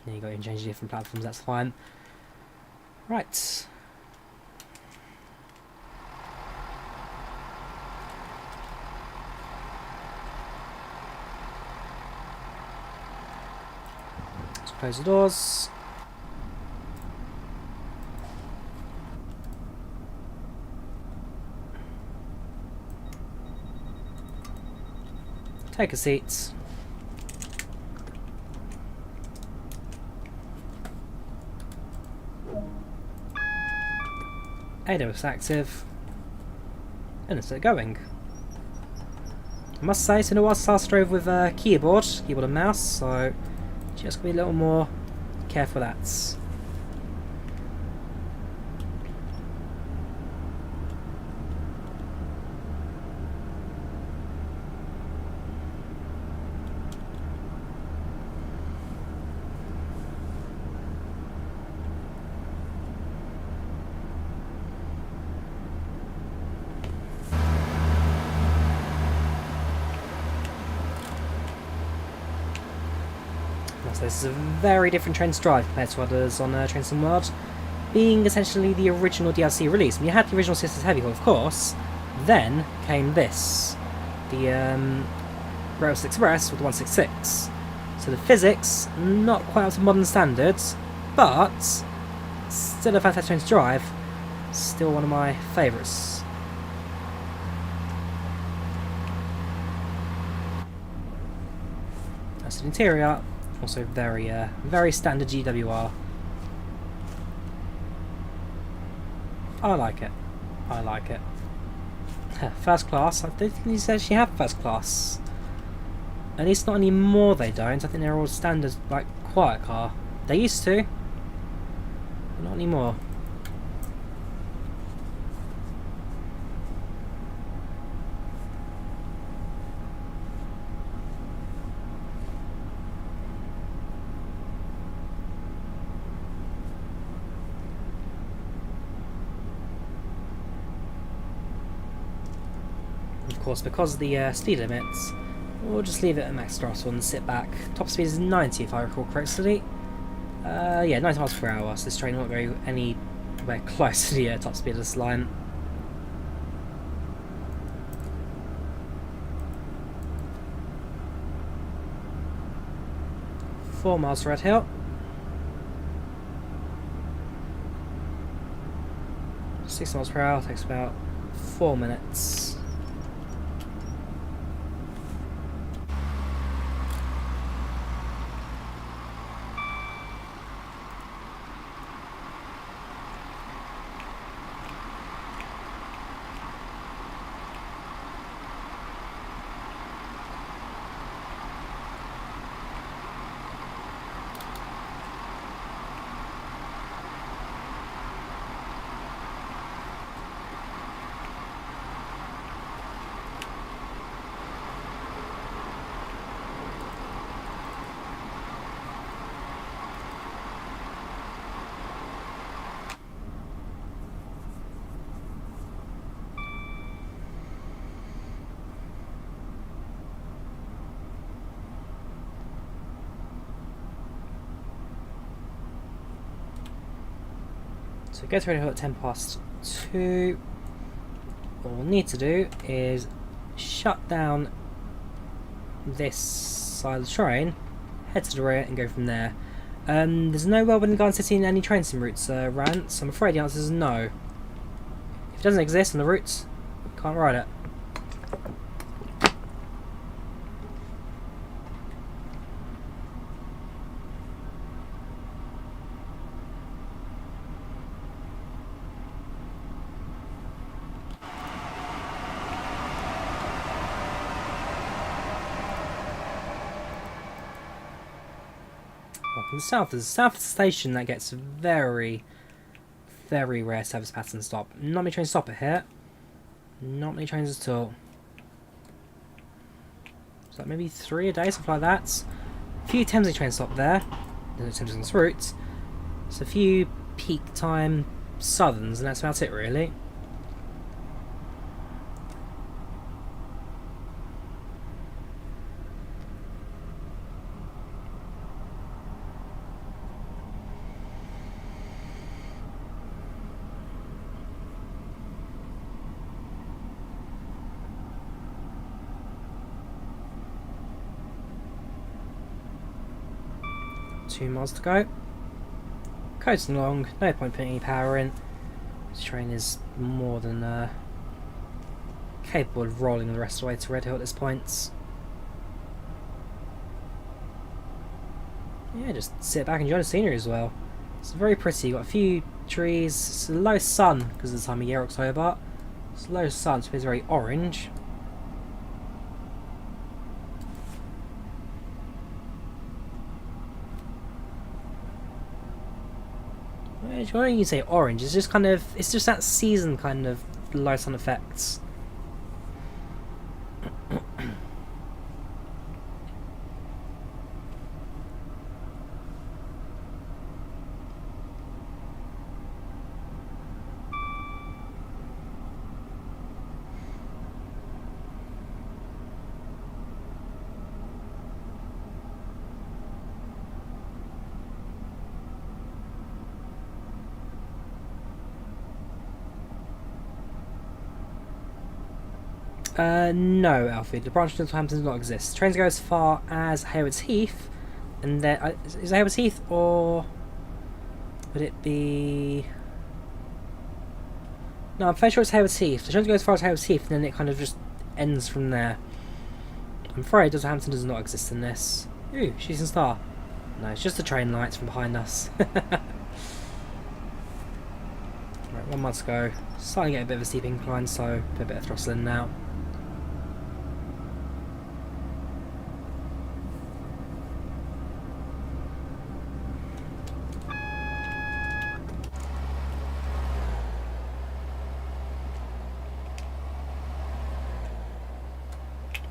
There you go, you can change different platforms, that's fine. Right. Let's close the doors. Take a seat. ADOS active. And let's get going. I must say, it's been a while since I drove with keyboard and mouse, so just gotta be a little more careful with that. So this is a very different train to drive compared to others on Train Sim World, being essentially the original DLC release. When you had the original Sisters Heavy Haul, of course, then came this, the Rails Express with the 166. So the physics, not quite up to modern standards, but still a fantastic train to drive. Still one of my favourites. That's the interior. Also very standard GWR. I like it. I like it. First class. I don't think these actually have first class. At least not anymore. They don't. I think they're all standard, like quiet car. They used to. But not anymore. Of course, because of the speed limits, we'll just leave it at max throttle and sit back. Top speed is 90 if I recall correctly. Yeah, 90 miles per hour, so this train won't go anywhere close to the top speed of this line. Four miles to Red Hill. 6 miles per hour takes about 4 minutes. So go to Red Hill at 2:10. What we'll need to do is shut down this side of the train, head to Drawyah and go from there. There's no Wellwyn Garden City in any train sim routes, Rant, so I'm afraid the answer is no. If it doesn't exist on the routes, can't ride it. From south, there's a south station that gets very rare service pattern stop. Not many trains stop it here. Not many trains at all. So maybe 3 a day, something like that. A few Thameslink trains stop there. There's no Thameslink on this route. So a few peak time Southerns, and that's about it really. Two miles to go. Coasting along, no point putting any power in. This train is more than capable of rolling the rest of the way to Red Hill at this point. Yeah, just sit back and enjoy the scenery as well. It's very pretty, got a few trees, it's a low sun because of the time of year, October. It's low sun, so it's very orange. When you say orange, it's just kind of, it's just that season kind of low sun effects. No, Alfie, the branch to Southampton does not exist. Trains go as far as Haywards Heath, and then is it Haywards Heath or would it be? No, I'm fairly sure it's Haywards Heath. The train goes as far as Haywards Heath, and then it kind of just ends from there. I'm afraid Southampton does not exist in this. Ooh, shooting star. No, it's just the train lights from behind us. Right, 1 mile to go. Starting to get a bit of a steep incline, so put a bit of throttle in now.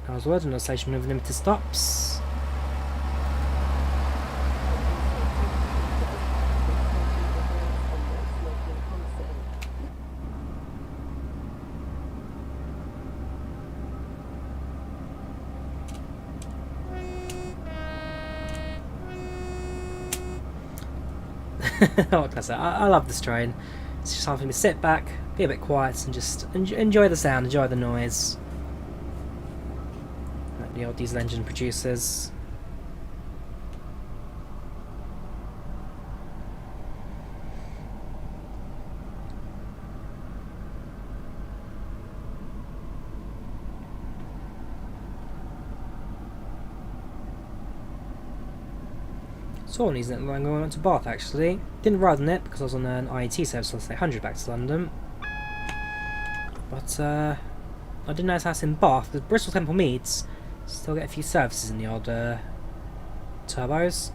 Car's word, another station with limited stops. What can I say? I love this train. It's just time for me to sit back, be a bit quiet, and just enjoy the sound, enjoy the noise that the old diesel engine produces. Saw an easy little line going on to Bath actually. Didn't ride on it because I was on an IET service on 800 back to London. But I didn't notice that's in Bath. The Bristol Temple Meads still get a few services in the odd turbos.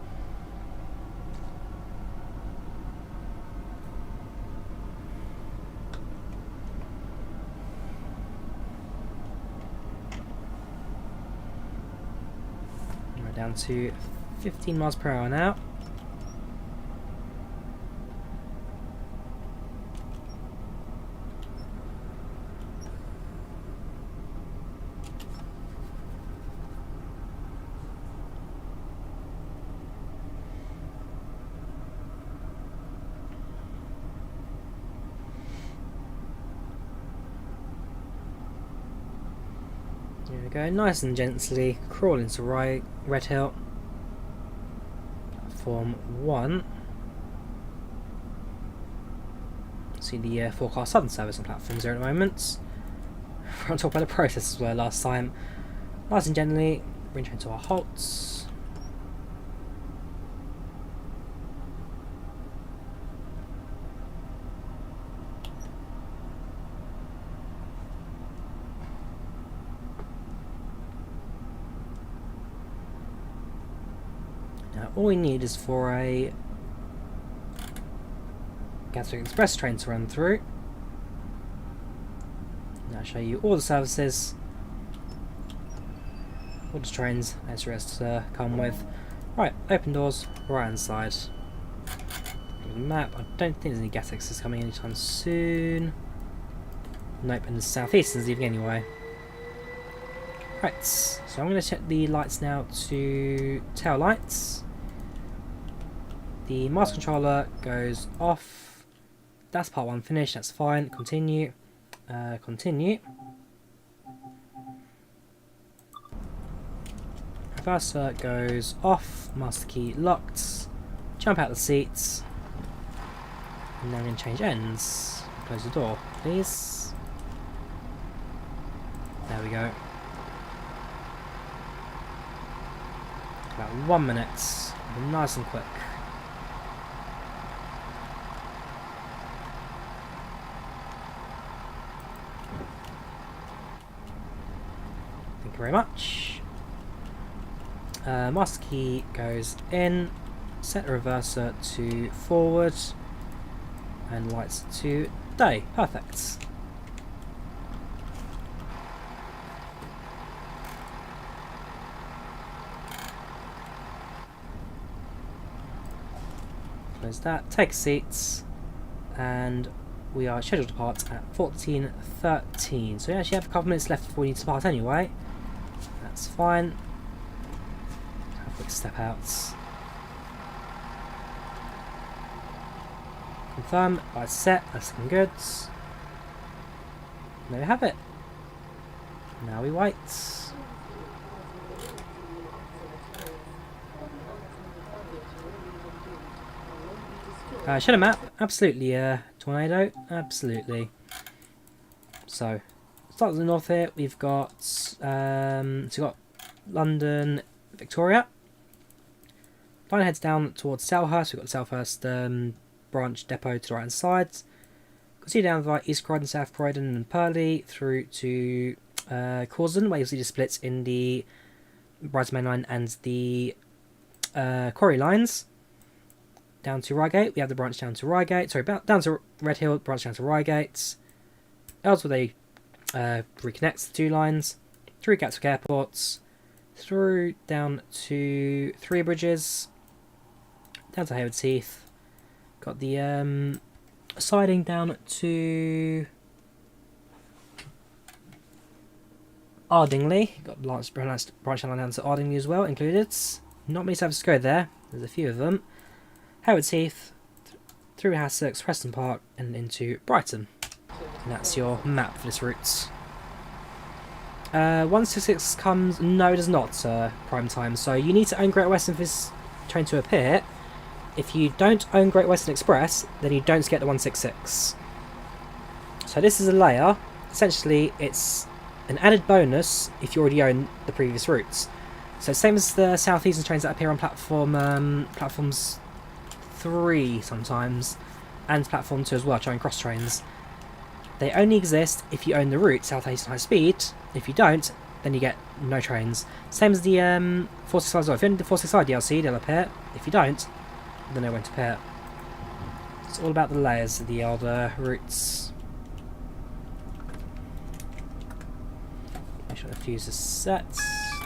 We're down to 15 miles per hour now. There we go, nice and gently crawling to Red Hill. Platform 1. See the forecast Southern service on platform 0 at the moment. We're on top of the process as well last time. Nice and gently, bring train to our halts. Now all we need is for a Gatwick Express train to run through. Now I'll show you all the services, all the trains, as the rest come with. Right, open doors, right hand side. Map, I don't think there's any Gatwicks coming anytime soon. Nope, and the southeast is leaving anyway. Right, so I'm going to check the lights now to tail lights. The master controller goes off. That's part 1 finished, that's fine. Continue. Continue. Reverser goes off. Master key locked. Jump out the seats. And now I'm going to change ends. Close the door, please. There we go. About 1 minute. Nice and quick. Thank you very much. Master key goes in. Set the reverser to forward. And lights to day. Perfect. Close that. Take seats. And we are scheduled to depart at 14:13. So we actually have a couple minutes left before we need to depart anyway. That's fine. Have a quick step out. Confirm, lights set, that's looking good. There we have it. Now we wait. Shadow map, absolutely tornado, absolutely. So, start at the north here, we've got London, Victoria. Final heads down towards Selhurst. We've got the Selhurst branch depot to the right hand side. Continue down via East Croydon, South Croydon and Purley through to Curzon, where you'll see the splits in the Brighton Main Line and the Quarry lines. Down to Reigate, we have the branch down to Reigate. Sorry, down to Redhill, branch down to Reigate. Elsewhere they reconnect the two lines. Through Gatwick Airport, through down to Three Bridges, down to Haywards Heath. Got the siding down to Ardingly. Got the branch line down to Ardingly as well included. Not many services go there. There's a few of them. Haywards Heath, through Hassocks, Preston Park, and into Brighton. And that's your map for this route. 166 comes... No, it does not, prime time. So you need to own Great Western for this train to appear. If you don't own Great Western Express, then you don't get the 166. So this is a layer. Essentially, it's an added bonus if you already own the previous routes. So same as the South Eastern trains that appear on platforms 3 sometimes, and platform 2 as well, trying cross trains. They only exist if you own the route South Eastern High Speed. If you don't, then you get no trains. Same as the 465 as well. If you own the 465 DLC, they'll appear. If you don't, then they won't appear. It's all about the layers of the older routes. Make sure the fuse is set.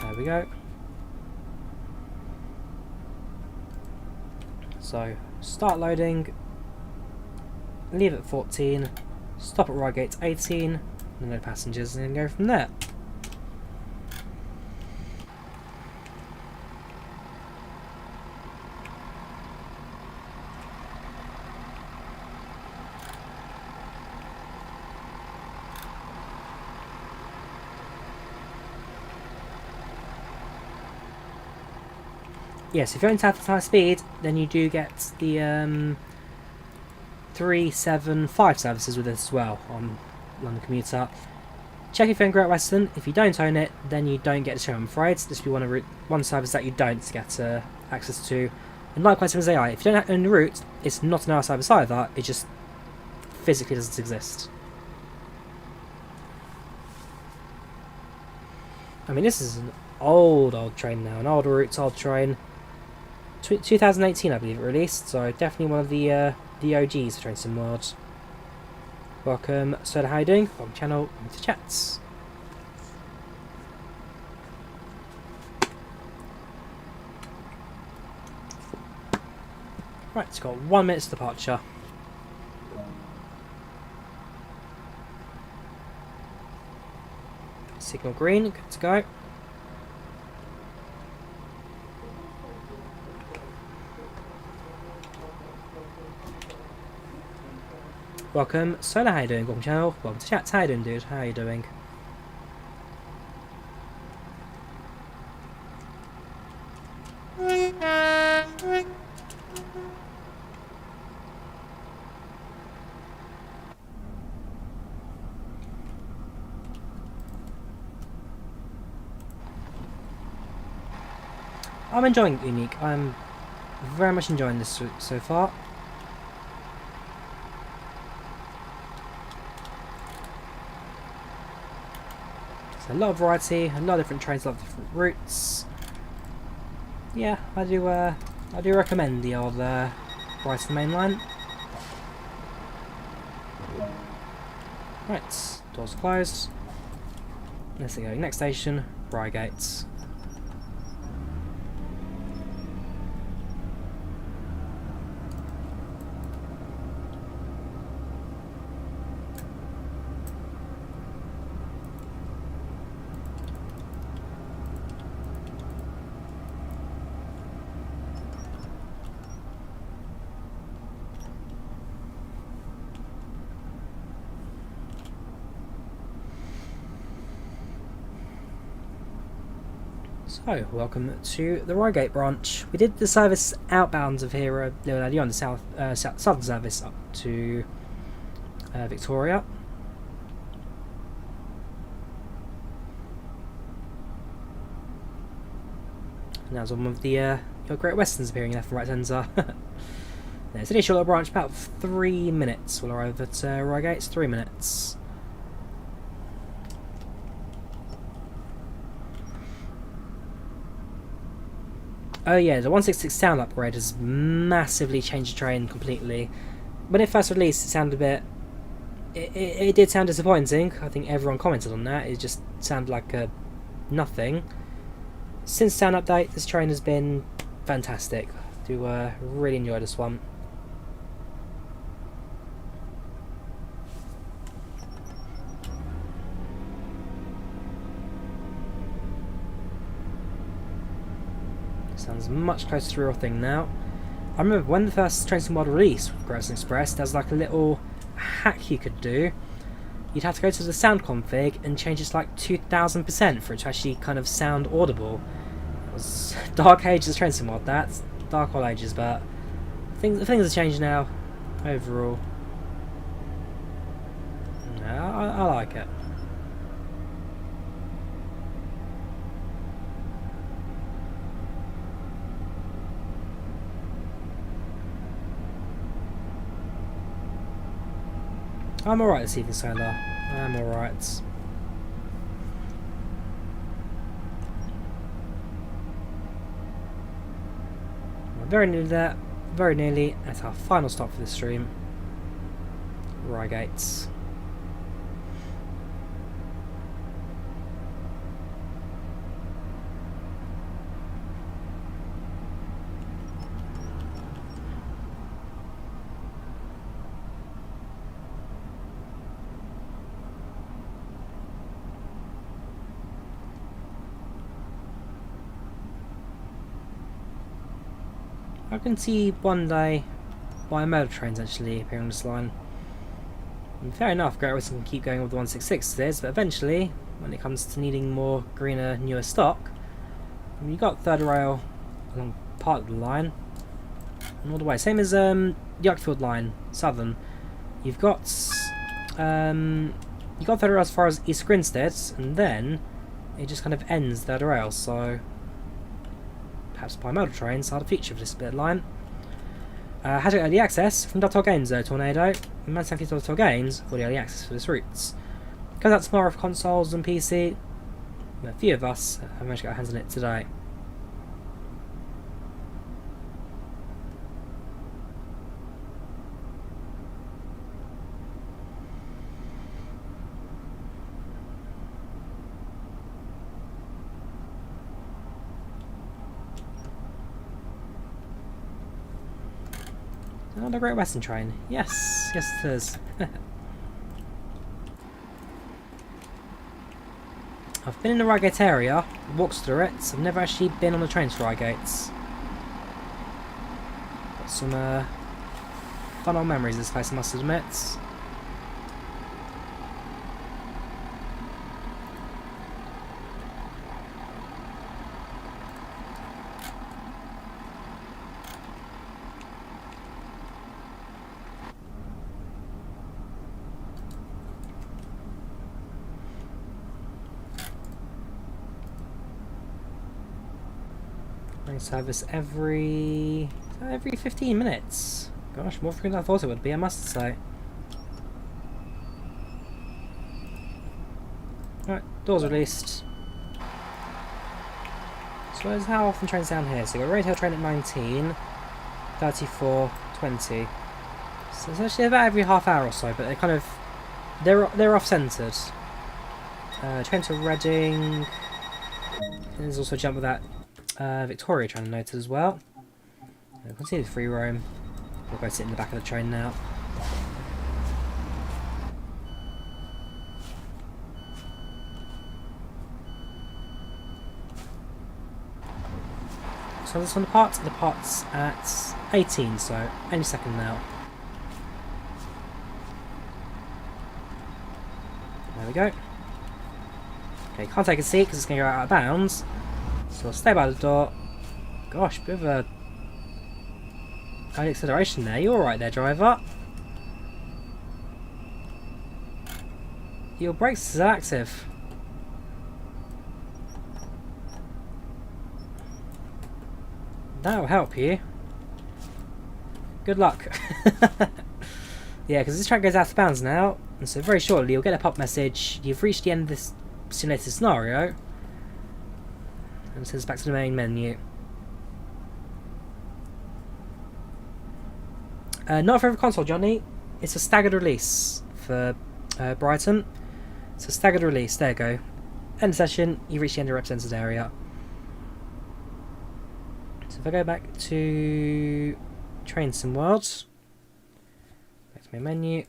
There we go. So, start loading, leave at 14, stop at Reigate 18, and no passengers, and then go from there. Yes, if you're in South High Speed, then you do get the 375 services with this as well on London Commuter. Check if you own Great Western. If you don't own it, then you don't get the show, I'm afraid. This will be one service that you don't get access to. And likewise with AI, if you don't own the route, it's not an hour service either, it just physically doesn't exist. I mean, this is an old train now, an old route, old train. 2018, I believe it released, so definitely one of the OGs for Train Sim World. Welcome, Soda, how you doing? Welcome channel, welcome to chats. Right, it's got 1 minute's departure. Signal green, good to go. Welcome, Solar, how you doing? Welcome channel, welcome to chat, how you doing, dude? How are you doing? I'm enjoying it, Unique. I'm very much enjoying this so far. A lot of variety, a lot of different trains, a lot of different routes. Yeah, I do recommend the old Brighton Mainline. Right, doors closed. Let's go. Next station, Reigate. So, welcome to the Reigate branch. We did the service outbounds of here a little earlier on, the southern service up to Victoria. And that was one of the your Great Western's appearing left and right centre. Yeah, it's an initial little branch, about 3 minutes. We'll arrive at Reigate. It's 3 minutes. Oh yeah, the 166 sound upgrade has massively changed the train completely. When it first released, it sounded a bit... It did sound disappointing. I think everyone commented on that. It just sounded like nothing. Since sound update, this train has been fantastic. Do really enjoy this one. Sounds much closer to the real thing now. I remember when the first train sim mod released with Brighton Express, there was like a little hack you could do. You'd have to go to the sound config and change it to like 2000% for it to actually kind of sound audible. It was dark ages train sim mod, that's dark all ages, but things are changed now overall. Yeah, I like it. I'm alright this evening, Sailor. I'm alright. We're very nearly there. Very nearly at our final stop for this stream. Reigate. I can see one day bimodal trains actually appearing on this line. And fair enough, Great Western can keep going with the 166s, but eventually, when it comes to needing more greener, newer stock, you've got third rail along part of the line, and all the way. Same as the Uckfield line, Southern. You've got third rail as far as East Grinstead, and then it just kind of ends third rail. So perhaps bimodal trains are the future of this bit of line. Had early access from Dovetail Games though, Tornado. And thank you to Dovetail Games for the early access for this routes. Goes out tomorrow for consoles and PC. A few of us have managed to get our hands on it today. Another Great Western train. Yes, yes it is. I've been in the Reigate area, walked through it. I've never actually been on the train to Reigates. Got some fun old memories of this place, I must admit. Service every 15 minutes. Gosh, more frequent than I thought it would be, I must say. Right, doors released. So here's how often trains down here. So you've got Retail train at 19, 34, 20. So it's actually about every half hour or so, but they're off-centred. Train to Reading. And there's also a jump with that Victoria train noted as well. Continue the free roam. We'll go sit in the back of the train now. So this one departs at 18, so any second now. There we go. Okay, can't take a seat because it's going to go out of bounds. So I'll stay by the door. Gosh, bit of a high acceleration there. You alright there, driver? Your brakes are active. That'll help you. Good luck. Yeah, because this track goes out of bounds now, and so very shortly you'll get a pop message. You've reached the end of this simulated scenario, and it sends us back to the main menu. Not for every console, Johnny. It's a staggered release for Brighton. It's a staggered release. There you go. End of session. You reach the end of the represented area. So if I go back to Train Sim World, back to my menu. If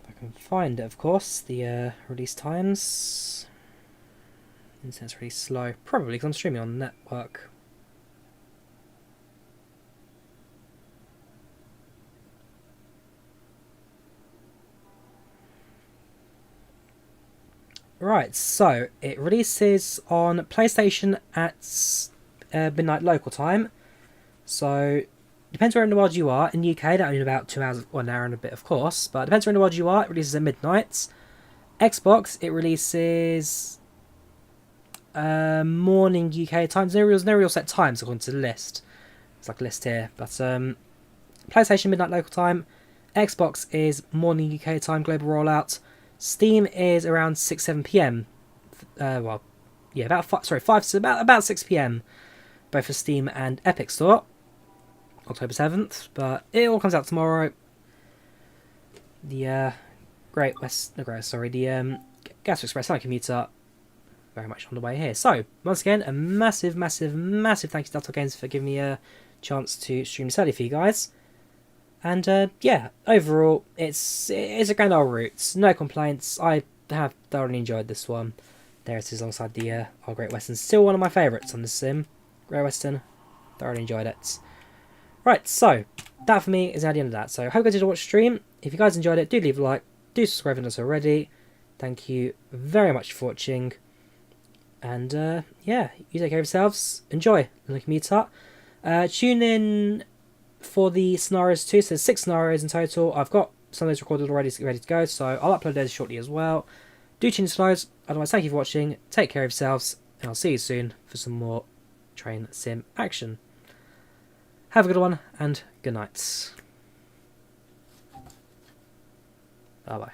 I can find it, of course, the release times. Internet's really slow. Probably because I'm streaming on the network. Right, so it releases on PlayStation at midnight local time. So depends where in the world you are. In the UK, that only about 2 hours, or an hour and a bit, of course. But depends where in the world you are. It releases at midnight. Xbox, it releases morning UK times. No real set times according to the list. It's like a list here. But PlayStation midnight local time. Xbox is morning UK time global rollout. Steam is around 6-7 p.m. Well, yeah, about 6 p.m. both for Steam and Epic Store. October 7th, but it all comes out tomorrow. The Gatwick Express London Commuter very much on the way here. So once again, a massive thank you to Dovetail Games for giving me a chance to stream this early for you guys. And yeah, overall, it's a grand old route. No complaints. I have thoroughly enjoyed this one. There it is alongside the our Great Western. Still one of my favourites on the sim. Great Western. Thoroughly enjoyed it. Right, so that for me is now the end of that. So I hope you guys did watch the stream. If you guys enjoyed it, do leave a like. Do subscribe if not already. Thank you very much for watching. And yeah, you take care of yourselves. Enjoy the Commuter. Tune in for the scenarios too. So there's 6 scenarios in total. I've got some of those recorded already, ready to go, so I'll upload those shortly as well. Do tune in to those. Otherwise, thank you for watching. Take care of yourselves, and I'll see you soon for some more train sim action. Have a good one, and good night. Bye bye.